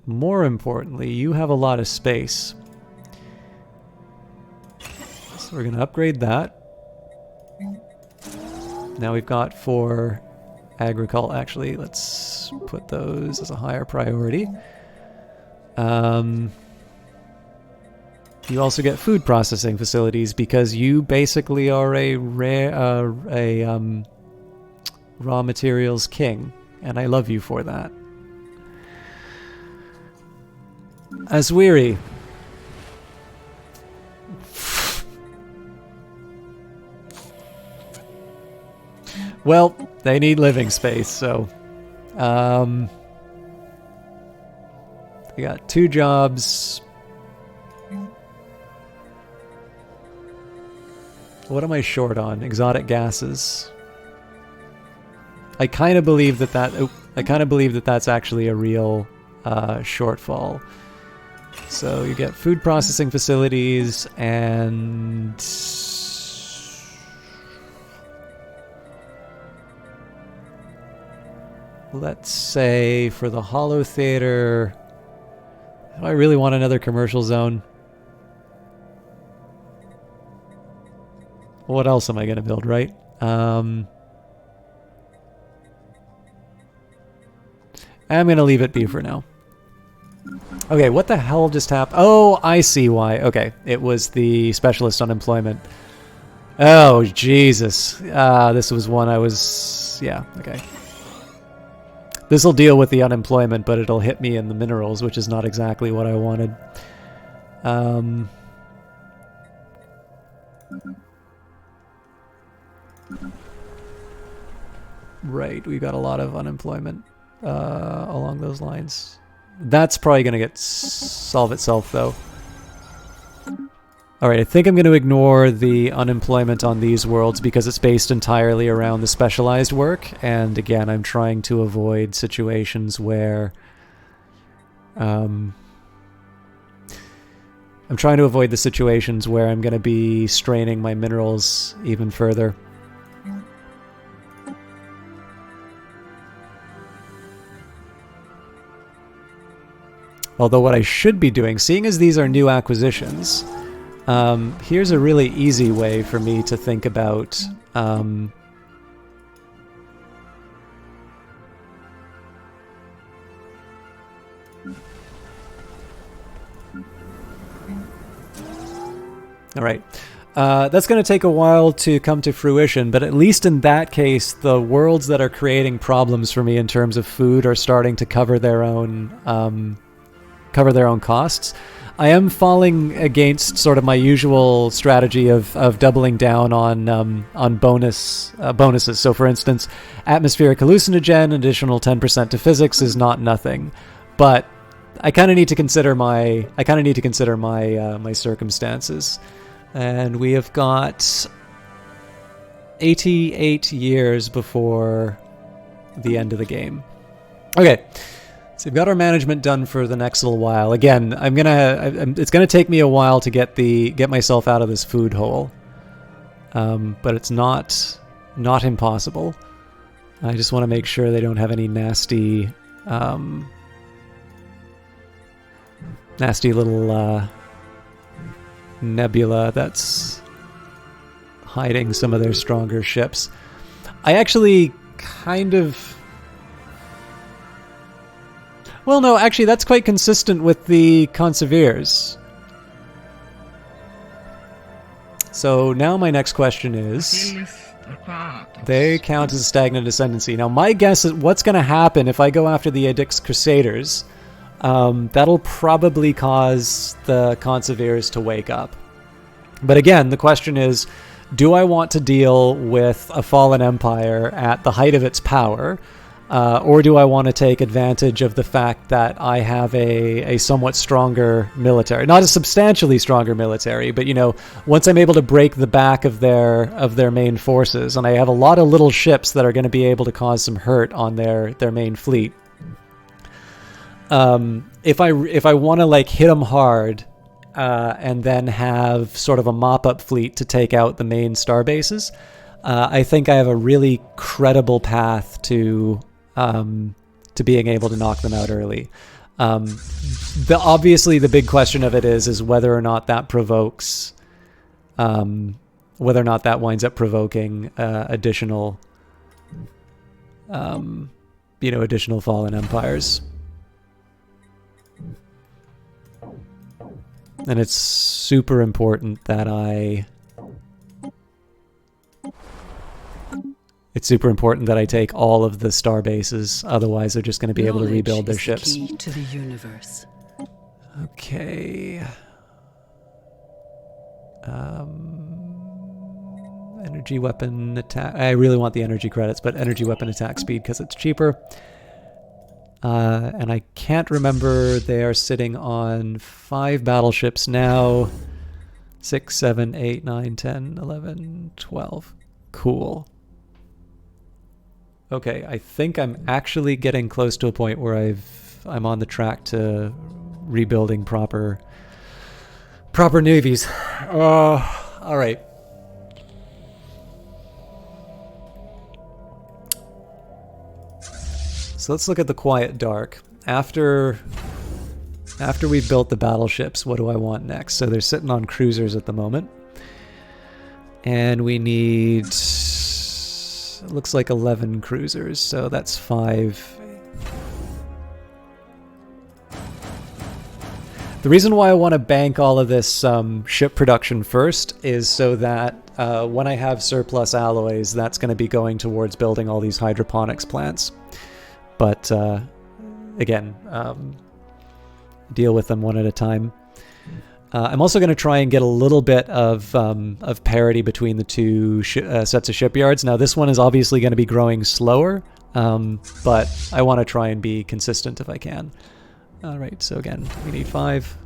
More importantly, you have a lot of space. So we're going to upgrade that. Now we've got 4 agricult. Actually, let's put those as a higher priority. You also get food processing facilities because you basically are a raw materials king, and I love you for that. Aswiri. Well, they need living space, so... they got 2 jobs. What am I short on? Exotic gases. I kind of believe that that's actually a real shortfall. So you get food processing facilities and... Let's say for the holo theater... Do I really want another commercial zone? What else am I going to build, right? I'm going to leave it be for now. Okay, what the hell just happened? Oh, I see why. Okay, it was the specialist unemployment. Oh, Jesus. This was one I was... Yeah, okay. This will deal with the unemployment, but it'll hit me in the minerals, which is not exactly what I wanted. Right, we got a lot of unemployment along those lines. That's probably going to solve itself, though. Alright, I think I'm going to ignore the unemployment on these worlds because it's based entirely around the specialized work, and again, I'm trying to avoid situations where... I'm trying to avoid the situations where I'm going to be straining my minerals even further. Although what I should be doing, seeing as these are new acquisitions... here's a really easy way for me to think about Alright. That's going to take a while to come to fruition, but at least in that case, the worlds that are creating problems for me in terms of food are starting to cover their own costs. I am falling against sort of my usual strategy of doubling down on bonuses. So, for instance, atmospheric hallucinogen, additional 10% to physics is not nothing, but I kind of need to consider my my circumstances, and we have got 88 years before the end of the game. Okay. So we've got our management done for the next little while. Again, it's gonna take me a while to get myself out of this food hole, but it's not impossible. I just want to make sure they don't have any nasty little nebula that's hiding some of their stronger ships. I actually kind of... Well, no, actually, that's quite consistent with the Conserviers. So now my next question is... They count as a stagnant ascendancy. Now, my guess is what's going to happen if I go after the Edict's Crusaders, that'll probably cause the Conserviers to wake up. But again, the question is, do I want to deal with a fallen empire at the height of its power, or do I want to take advantage of the fact that I have a somewhat stronger military? Not a substantially stronger military, but, you know, once I'm able to break the back of their main forces, and I have a lot of little ships that are going to be able to cause some hurt on their main fleet. If I want to, like, hit them hard, and then have sort of a mop-up fleet to take out the main star bases, I think I have a really credible path to being able to knock them out early. Obviously the big question of it is whether or not that provokes, whether or not that winds up provoking additional fallen empires. And it's super important that I take all of the star bases, otherwise they're just going to be able to rebuild their ships. The key to the universe. Okay. Energy weapon attack. I really want the energy credits, but energy weapon attack speed because it's cheaper. And I can't remember, they are sitting on 5 battleships now. 6, 7, 8, 9, 10, 11, 12. Cool. Okay, I think I'm actually getting close to a point where I'm on the track to rebuilding proper navies. All right. So let's look at the Quiet Dark. After we've built the battleships, what do I want next? So they're sitting on cruisers at the moment. And we need, it looks like 11 cruisers, so that's 5. The reason why I want to bank all of this ship production first is so that when I have surplus alloys, that's going to be going towards building all these hydroponics plants. But again, deal with them one at a time. I'm also going to try and get a little bit of parity between the two sets of shipyards. Now, this one is obviously going to be growing slower, but I want to try and be consistent if I can. All right, so again, we need 5.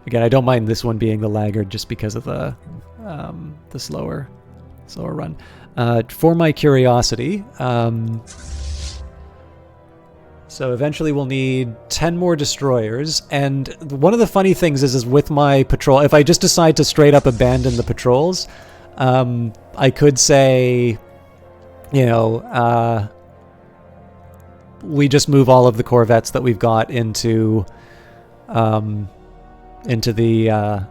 Again, I don't mind this one being the laggard just because of the slower run. For my curiosity, so eventually we'll need 10 more destroyers, and one of the funny things is with my patrol, if I just decide to straight up abandon the patrols, I could say, you know, we just move all of the corvettes that we've got into the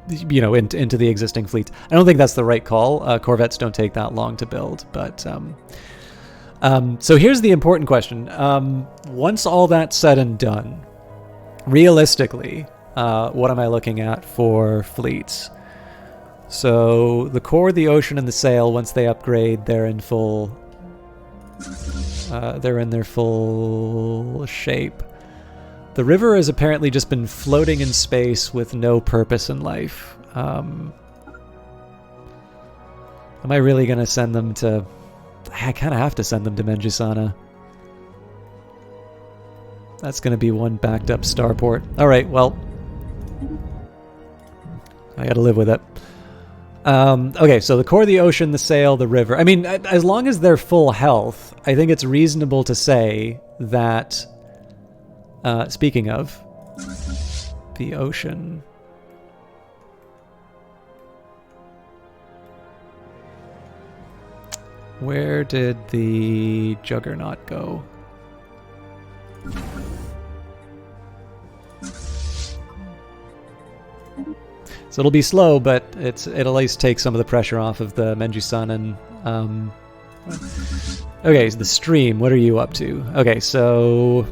into the existing fleets. I don't think that's the right call. Corvettes don't take that long to build, but so here's the important question. Once all that's said and done, realistically, what am I looking at for fleets? So the core, the ocean, and the sail, once they upgrade, they're in full. They're in their full shape. The river has apparently just been floating in space with no purpose in life. Am I really going to send them to... I kind of have to send them to Menjusana. That's going to be one backed up starport. Alright, well. I got to live with it. Okay, so the core, the ocean, the sail, the river. I mean, as long as they're full health, I think it's reasonable to say that... speaking of the ocean... Where did the Juggernaut go? So it'll be slow, but it'll at least take some of the pressure off of the Menjusan and okay, so the stream, what are you up to? Okay, so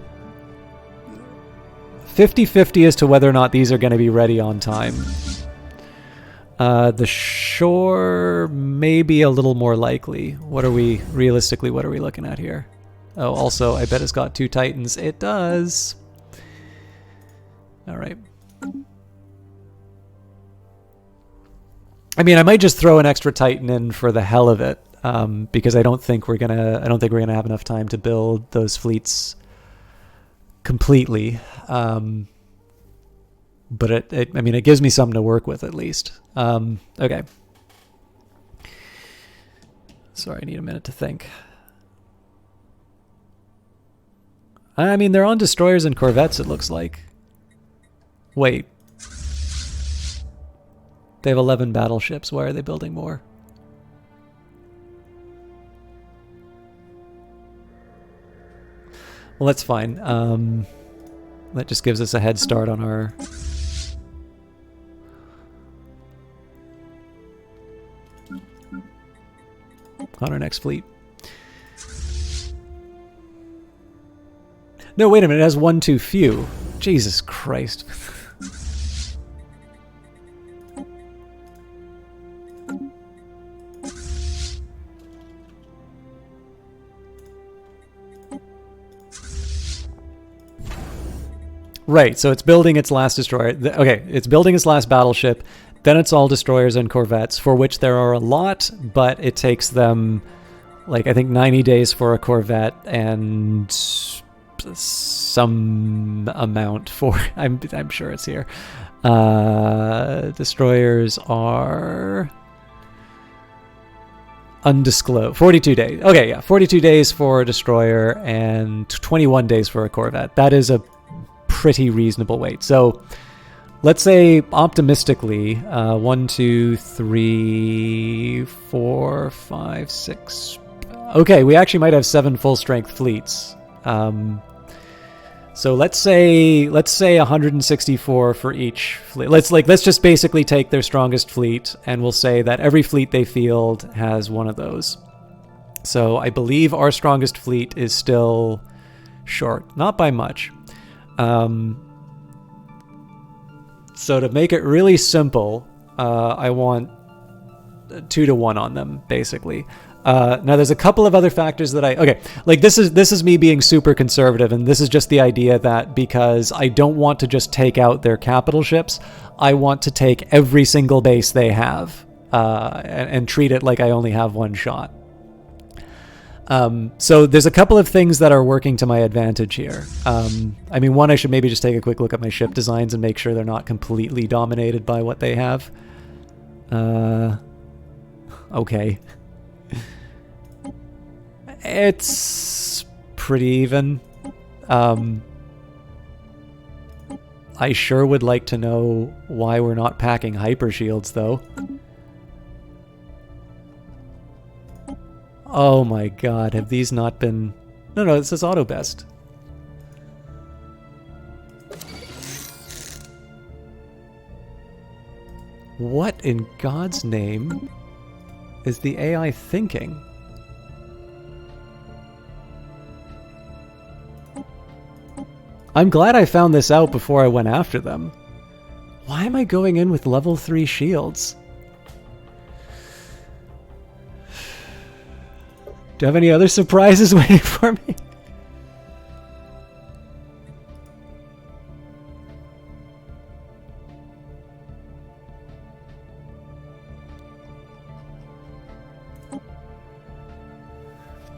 50-50 as to whether or not these are going to be ready on time. The shore may be a little more likely. What are we looking at here? Oh, also, I bet it's got 2 Titans. It does. All right. I mean, I might just throw an extra Titan in for the hell of it, because I don't think we're gonna have enough time to build those fleets completely. But it gives me something to work with at least. Okay. Sorry, I need a minute to think. I mean, they're on destroyers and corvettes, it looks like. Wait. They have 11 battleships. Why are they building more? Well, that's fine. That just gives us a head start on our... next fleet. No, wait a minute. It has 1 too few. Jesus Christ. Right, so it's building its last destroyer. Okay, it's building its last battleship. Then it's all destroyers and corvettes, for which there are a lot, but it takes them, like, I think 90 days for a corvette and some amount for... I'm sure it's here. Destroyers are... undisclosed. 42 days. Okay, yeah, 42 days for a destroyer and 21 days for a corvette. That is a pretty reasonable wait. So let's say optimistically 1, 2, 3, 4, 5, 6. Okay, we actually might have 7 full strength fleets. So let's say 164 for each fleet. Let's just basically take their strongest fleet, and we'll say that every fleet they field has one of those. So I believe our strongest fleet is still short. Not by much. So to make it really simple, I want 2-to-1 on them, basically. Now there's a couple of other factors that okay, like this is me being super conservative, and this is just the idea that because I don't want to just take out their capital ships, I want to take every single base they have, and treat it like I only have one shot. So there's a couple of things that are working to my advantage here. I mean, one, I should maybe just take a quick look at my ship designs and make sure they're not completely dominated by what they have. Okay. It's pretty even. I sure would like to know why we're not packing hyper shields, though. Oh my god, have these not been... No, this is auto best. What in God's name is the AI thinking? I'm glad I found this out before I went after them. Why am I going in with level 3 shields? Do you have any other surprises waiting for me?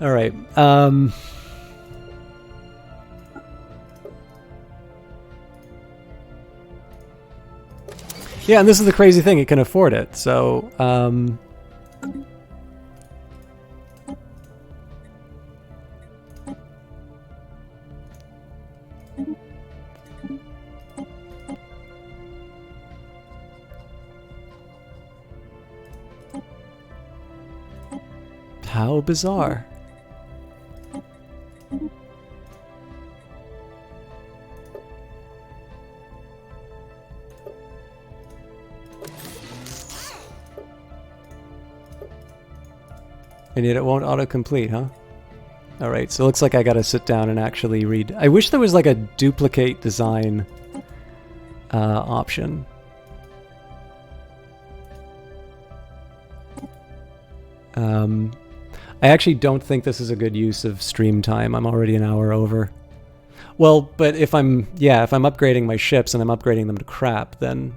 All right. Yeah, and this is the crazy thing. It can afford it. So, how bizarre. And yet it won't autocomplete, huh? Alright, so it looks like I gotta sit down and actually read. I wish there was like a duplicate design option. I actually don't think this is a good use of stream time. I'm already an hour over. Well, but if I'm upgrading my ships and I'm upgrading them to crap, then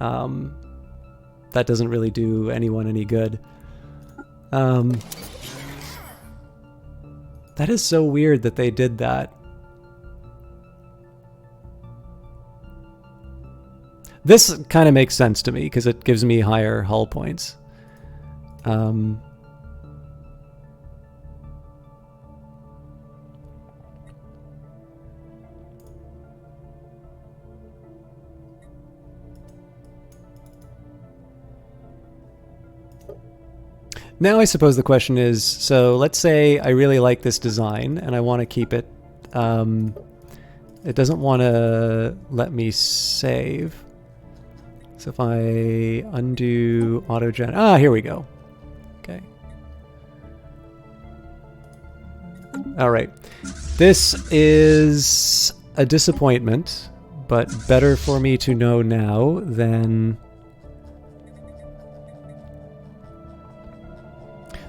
that doesn't really do anyone any good. That is so weird that they did that. This kind of makes sense to me because it gives me higher hull points. Now I suppose the question is, so let's say I really like this design and I want to keep it. It doesn't want to let me save. So if I undo autogen... Ah, here we go. Okay. Alright. This is a disappointment, but better for me to know now than...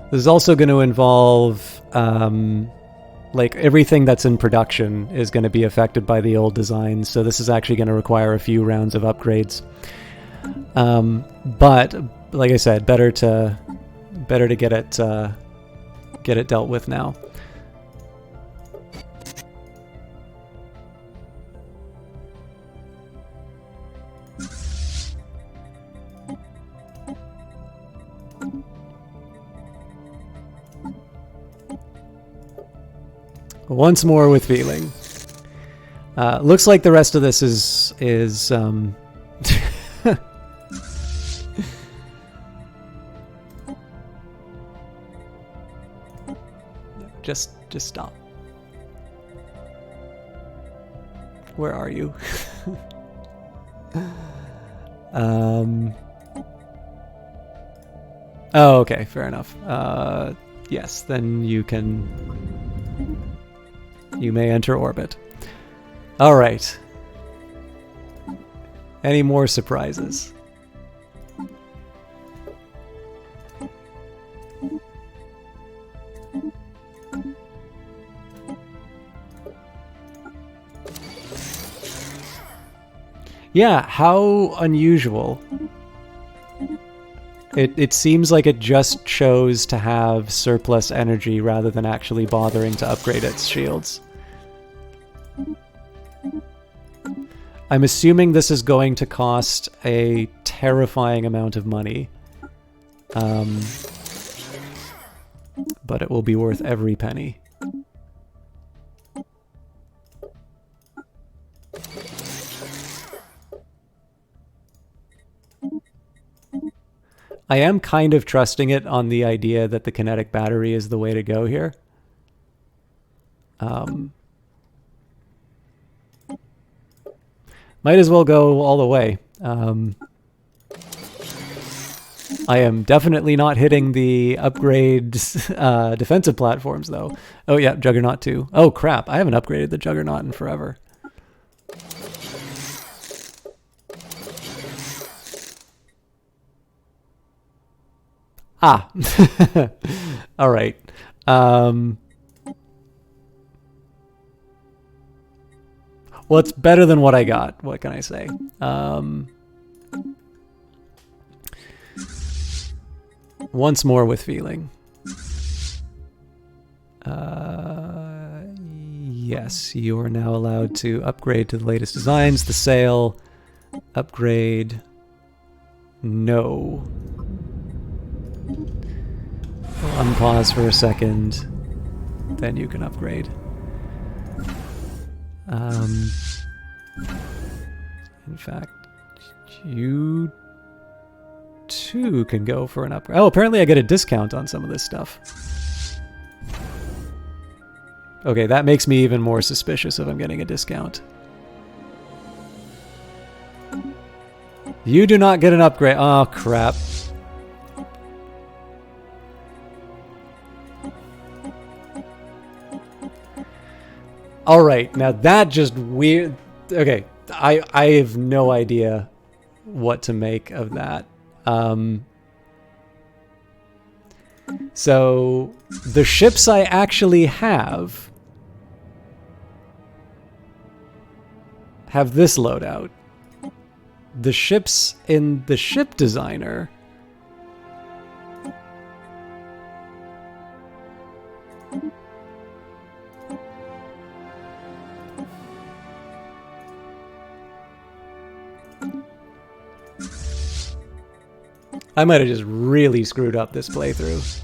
This is also going to involve, like, everything that's in production is going to be affected by the old design, so this is actually going to require a few rounds of upgrades. But, like I said, better to get it dealt with now. Once more with feeling. Looks like the rest of this is just stop. Where are you? Oh, okay, fair enough. Yes, then you can... You may enter orbit. All right. Any more surprises? Yeah, how unusual. It seems like it just chose to have surplus energy rather than actually bothering to upgrade its shields. I'm assuming this is going to cost a terrifying amount of money. But it will be worth every penny. I am kind of trusting it on the idea that the kinetic battery is the way to go here. Might as well go all the way. I am definitely not hitting the upgrade defensive platforms, though. Oh, yeah, Juggernaut 2. Oh, crap. I haven't upgraded the Juggernaut in forever. Ah. All right. Well, it's better than what I got. What can I say? Once more with feeling. Yes, you are now allowed to upgrade to the latest designs. The sail. Upgrade. No. We'll unpause for a second. Then you can upgrade. In fact, you too can go for an upgrade. Oh, apparently I get a discount on some of this stuff. Okay, that makes me even more suspicious if I'm getting a discount. You do not get an upgrade. Oh, crap. All right, now that just weird. Okay, I have no idea what to make of that. So the ships I actually have this loadout. The ships in the ship designer I might have just really screwed up this playthrough.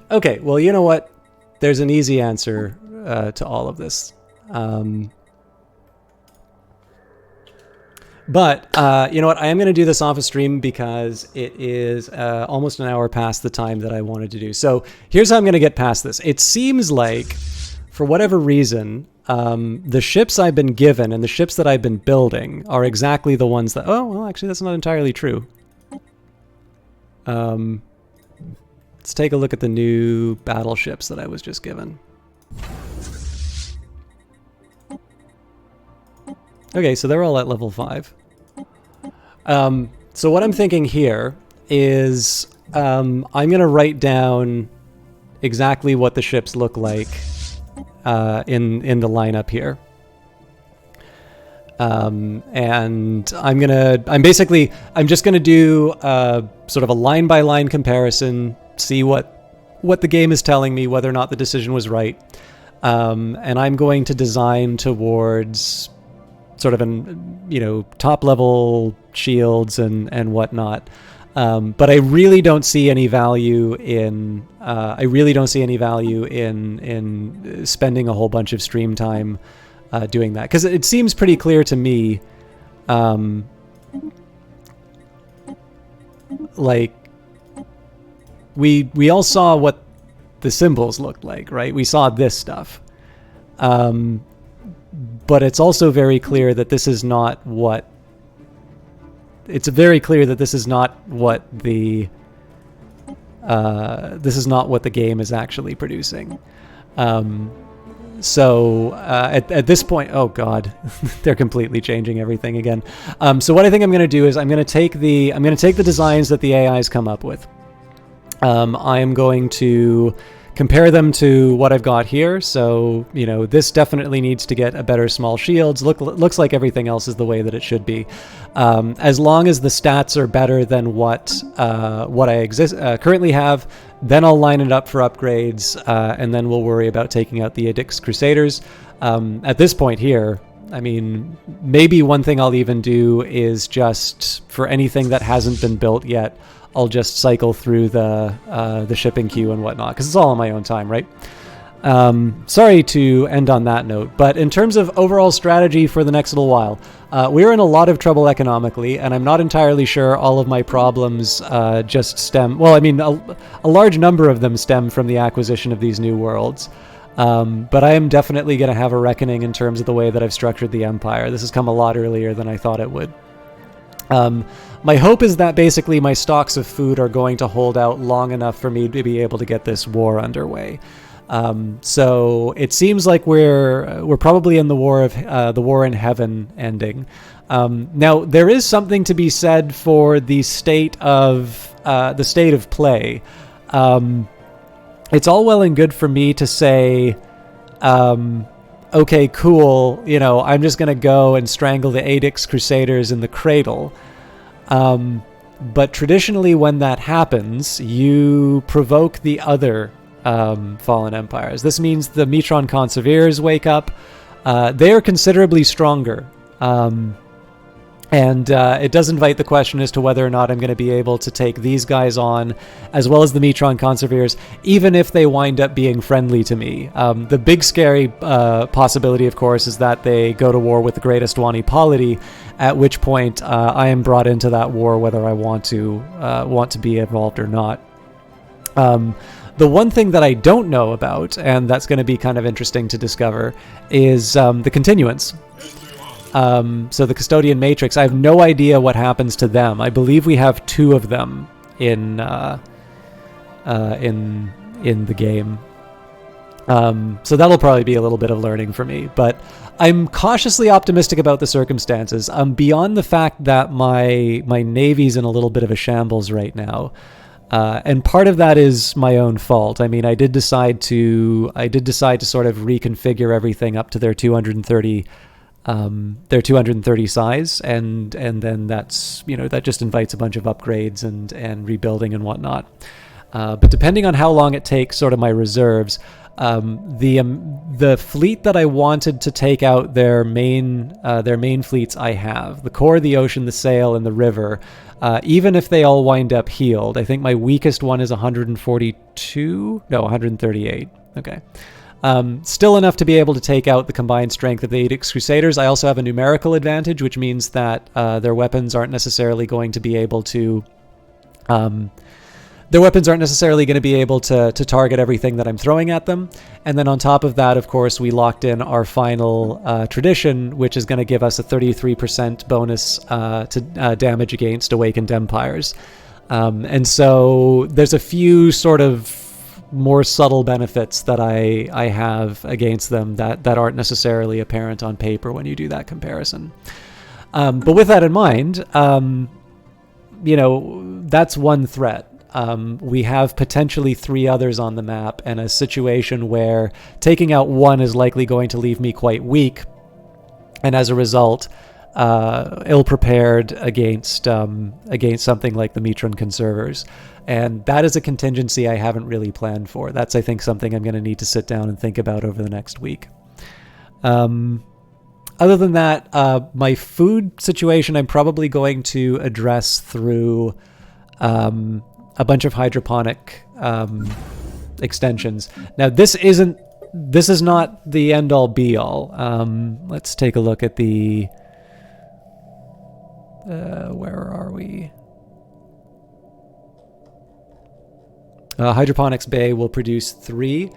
Okay, well, you know what? There's an easy answer to all of this. But you know what? I am going to do this off of stream because it is almost an hour past the time that I wanted to do. So here's how I'm going to get past this. It seems like, for whatever reason, the ships I've been given and the ships that I've been building are exactly the ones that... Oh, well, actually, that's not entirely true. Let's take a look at the new battleships that I was just given. Okay, so they're all at level 5. So what I'm thinking here is I'm going to write down exactly what the ships look like in the lineup here. And I'm just going to do sort of a line-by-line comparison, see what the game is telling me, whether or not the decision was right. And I'm going to design towards sort of top level shields and whatnot. But I really don't see any value in spending a whole bunch of stream time doing that, because it seems pretty clear to me, like we all saw what the symbols looked like, right? We saw this stuff. But it's also very clear that this is not what... It's very clear that this is not what the... this is not what the game is actually producing. So at this point, oh god, they're completely changing everything again. So what I think I'm going to do is I'm going to take the designs that the AIs come up with. I am going to compare them to what I've got here. So, you know, this definitely needs to get a better small shields. Looks like everything else is the way that it should be. As long as the stats are better than what I currently have, then I'll line it up for upgrades, and then we'll worry about taking out the Edict's Crusaders. At this point here, I mean, maybe one thing I'll even do is just, for anything that hasn't been built yet, I'll just cycle through the shipping queue and whatnot, because it's all on my own time, right? Sorry to end on that note, but in terms of overall strategy for the next little while, we're in a lot of trouble economically, and I'm not entirely sure all of my problems just stem... Well, I mean, a large number of them stem from the acquisition of these new worlds. But I am definitely going to have a reckoning in terms of the way that I've structured the Empire. This has come a lot earlier than I thought it would. My hope is that basically my stocks of food are going to hold out long enough for me to be able to get this war underway. So it seems like we're probably in the war in heaven ending. Now there is something to be said for the state of play. It's all well and good for me to say, okay, cool, you know, I'm just going to go and strangle the Edict's Crusaders in the cradle. But traditionally when that happens, you provoke the other fallen empires. This means the Metron Conservators wake up. They are considerably stronger. And it does invite the question as to whether or not I'm going to be able to take these guys on, as well as the Metron Conservators, even if they wind up being friendly to me. The big scary possibility, of course, is that they go to war with the greatest Wani polity, at which point I am brought into that war whether I want to be involved or not. The one thing that I don't know about, and that's going to be kind of interesting to discover, is the continuance. So the Custodian Matrix, I have no idea what happens to them. I believe we have 2 of them in the game. So that'll probably be a little bit of learning for me, but I'm cautiously optimistic about the circumstances. Beyond the fact that my navy's in a little bit of a shambles right now. And part of that is my own fault. I mean, I did decide to sort of reconfigure everything up to their 230 size, and then that's, you know, that just invites a bunch of upgrades and rebuilding and whatnot. But depending on how long it takes, sort of my reserves, the fleet that I wanted to take out their main fleets I have. The core, the ocean, the sail, and the river. Even if they all wind up healed, I think my weakest one is 138. Okay. Still enough to be able to take out the combined strength of the Edict's Crusaders. I also have a numerical advantage, which means that their weapons aren't necessarily going to be able to target everything that I'm throwing at them. And then on top of that, of course, we locked in our final tradition, which is going to give us a 33% bonus to damage against awakened empires. And so there's a few sort of more subtle benefits that I have against them that aren't necessarily apparent on paper when you do that comparison. But with that in mind, you know, that's one threat. We have potentially 3 others on the map, and a situation where taking out one is likely going to leave me quite weak, and as a result, ill-prepared against something like the Metron Conservators. And that is a contingency I haven't really planned for. That's, I think, something I'm going to need to sit down and think about over the next week. Other than that, my food situation I'm probably going to address through a bunch of hydroponic extensions. Now, this is not the end-all be-all. Let's take a look at the... where are we? Hydroponics bay will produce 3.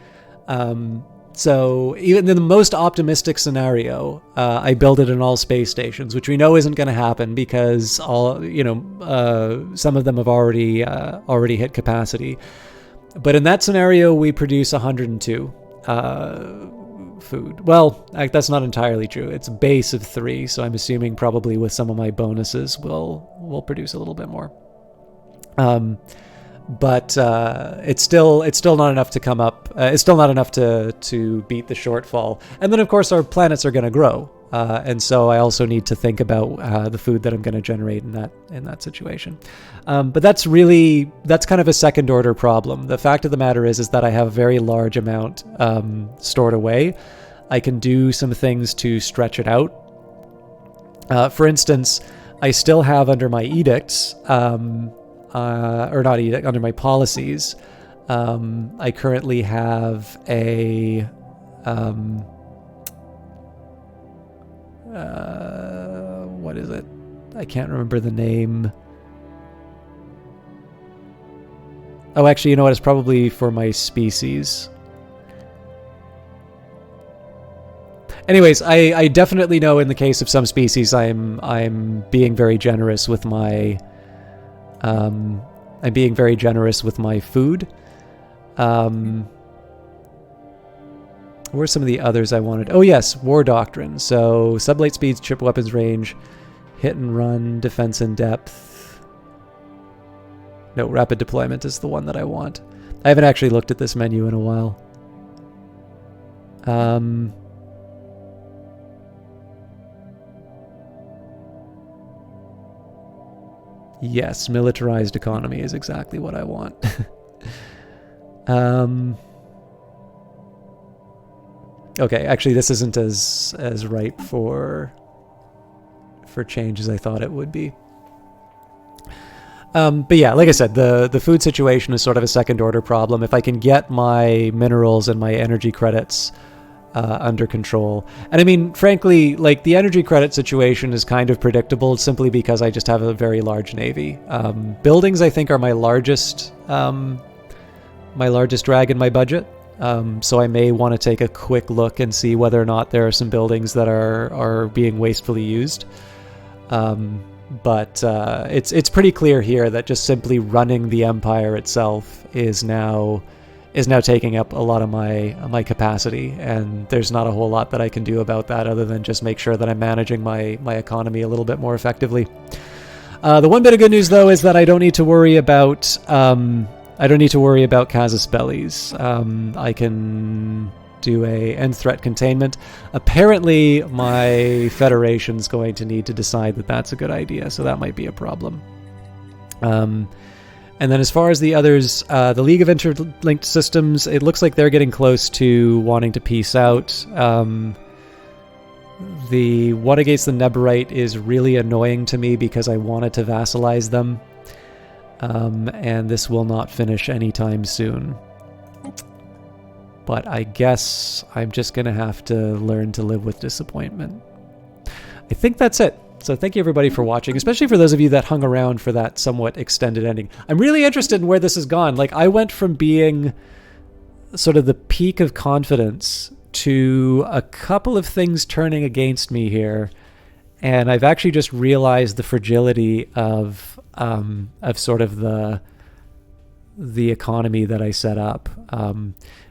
So even in the most optimistic scenario, I build it in all space stations, which we know isn't going to happen because some of them have already hit capacity. But in that scenario, we produce 102 food. Well, that's not entirely true. It's a base of 3, so I'm assuming probably with some of my bonuses, we'll produce a little bit more. But it's still not enough to come up. It's still not enough to beat the shortfall. And then of course our planets are going to grow, and so I also need to think about the food that I'm going to generate in that situation. But that's kind of a second order problem. The fact of the matter is that I have a very large amount stored away. I can do some things to stretch it out. For instance, I still have under my edicts. Or not edict, under my policies, I currently have a what is it? I can't remember the name. Oh, actually, you know what? It's probably for my species. Anyways, I definitely know in the case of some species, I'm being very generous with my I'm being very generous with my food. Where's some of the others I wanted? Oh yes, War Doctrine. So sublight speeds, chip weapons range, hit and run, defense in depth. No, rapid deployment is the one that I want. I haven't actually looked at this menu in a while. Yes, militarized economy is exactly what I want. Okay, actually this isn't as ripe for change as I thought it would be. But yeah, like I said, the food situation is sort of a second order problem. If I can get my minerals and my energy credits under control. And I mean, frankly, like the energy credit situation is kind of predictable simply because I just have a very large navy. Buildings, I think, are my largest drag in my budget. So I may want to take a quick look and see whether or not there are some buildings that are being wastefully used. But it's pretty clear here that just simply running the empire itself is now taking up a lot of my capacity, and there's not a whole lot that I can do about that other than just make sure that I'm managing my economy a little bit more effectively. The one bit of good news though is that I don't need to worry about casus bellis. I can do a end threat containment. Apparently my Federation's going to need to decide that that's a good idea, so that might be a problem. And then as far as the others, the League of Interlinked Systems, it looks like they're getting close to wanting to peace out. The one against the Neborite is really annoying to me because I wanted to vassalize them. And this will not finish anytime soon. But I guess I'm just going to have to learn to live with disappointment. I think that's it. So thank you everybody for watching, especially for those of you that hung around for that somewhat extended ending. I'm really interested in where this has gone. Like, I went from being sort of the peak of confidence to a couple of things turning against me here, and I've actually just realized the fragility of sort of the economy that I set up.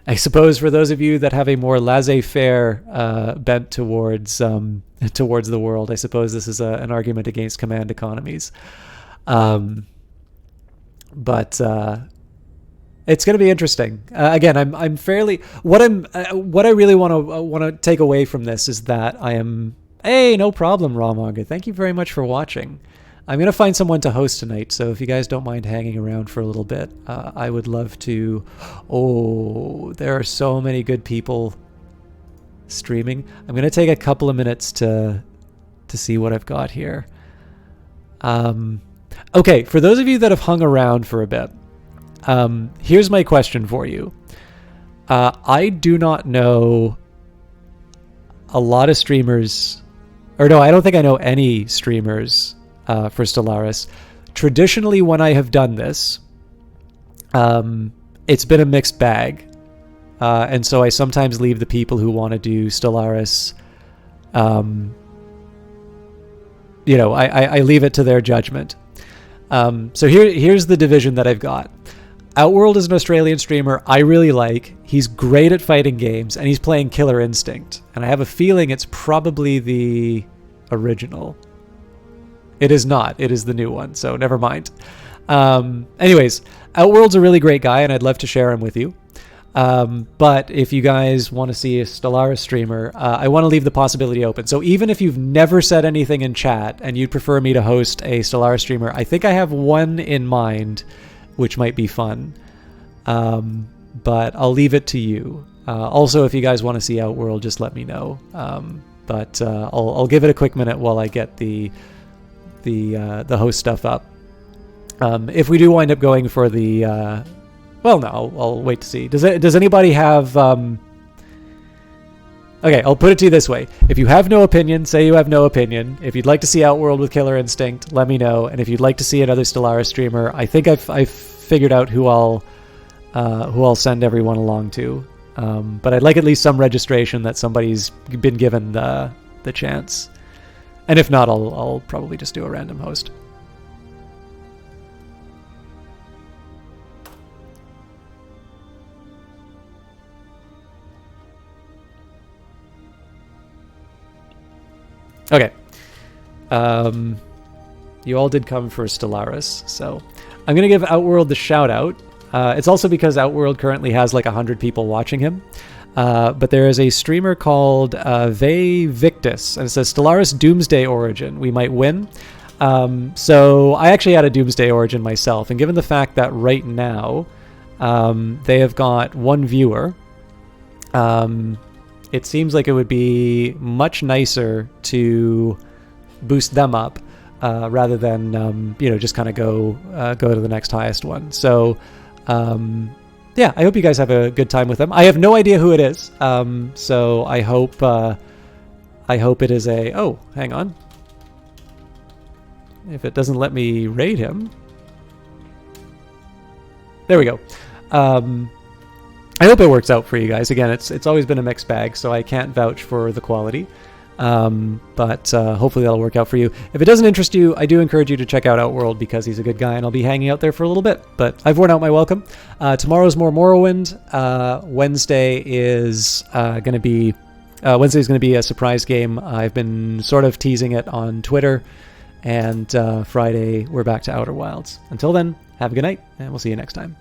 I suppose for those of you that have a more laissez-faire bent towards the world, I suppose this is an argument against command economies. But it's going to be interesting. Again, I'm fairly what I really want to take away from this is that I am. Hey, no problem, Rawmanga. Thank you very much for watching. I'm going to find someone to host tonight, so if you guys don't mind hanging around for a little bit, I would love to. Oh, there are so many good people streaming. I'm going to take a couple of minutes to see what I've got here. Okay, for those of you that have hung around for a bit, here's my question for you. I do not know a lot of streamers, or no, I don't think I know any streamers for Stellaris. Traditionally, when I have done this, it's been a mixed bag. And so I sometimes leave the people who want to do Stellaris, I leave it to their judgment. So here's the division that I've got. Outworld is an Australian streamer I really like. He's great at fighting games, and he's playing Killer Instinct. And I have a feeling it's probably the original. It is not. It is the new one, so never mind. Anyways, Outworld's a really great guy, and I'd love to share him with you. But if you guys want to see a Stellaris streamer, I want to leave the possibility open. So even if you've never said anything in chat and you'd prefer me to host a Stellaris streamer, I think I have one in mind, which might be fun. But I'll leave it to you. Also, if you guys want to see Outworld, just let me know. But I'll give it a quick minute while I get the host stuff up. If we do wind up going for the well, no, I'll wait to see. Does anybody have... Okay, I'll put it to you this way. If you have no opinion, say you have no opinion. If you'd like to see Outworld with Killer Instinct, let me know. And if you'd like to see another Stellaris streamer, I think I've figured out who I'll send everyone along to. But I'd like at least some registration that somebody's been given the chance. And if not, I'll probably just do a random host. Okay. You all did come for Stellaris, so I'm going to give Outworld the shout out. It's also because Outworld currently has like 100 people watching him. But there is a streamer called Ve Victus, and it says Stellaris Doomsday Origin. We might win. So I actually had a Doomsday Origin myself, and given the fact that right now they have got one viewer, it seems like it would be much nicer to boost them up rather than just kind of go to the next highest one. So yeah, I hope you guys have a good time with them. I have no idea who it is, so I hope it is a... Oh, hang on. If it doesn't let me raid him, there we go. I hope it works out for you guys. Again, it's always been a mixed bag, so I can't vouch for the quality. But hopefully that'll work out for you. If it doesn't interest you, I do encourage you to check out Outworld because he's a good guy, and I'll be hanging out there for a little bit. But I've worn out my welcome. Tomorrow's more Morrowind. Wednesday is going to be a surprise game. I've been sort of teasing it on Twitter, and Friday we're back to Outer Wilds. Until then, have a good night, and we'll see you next time.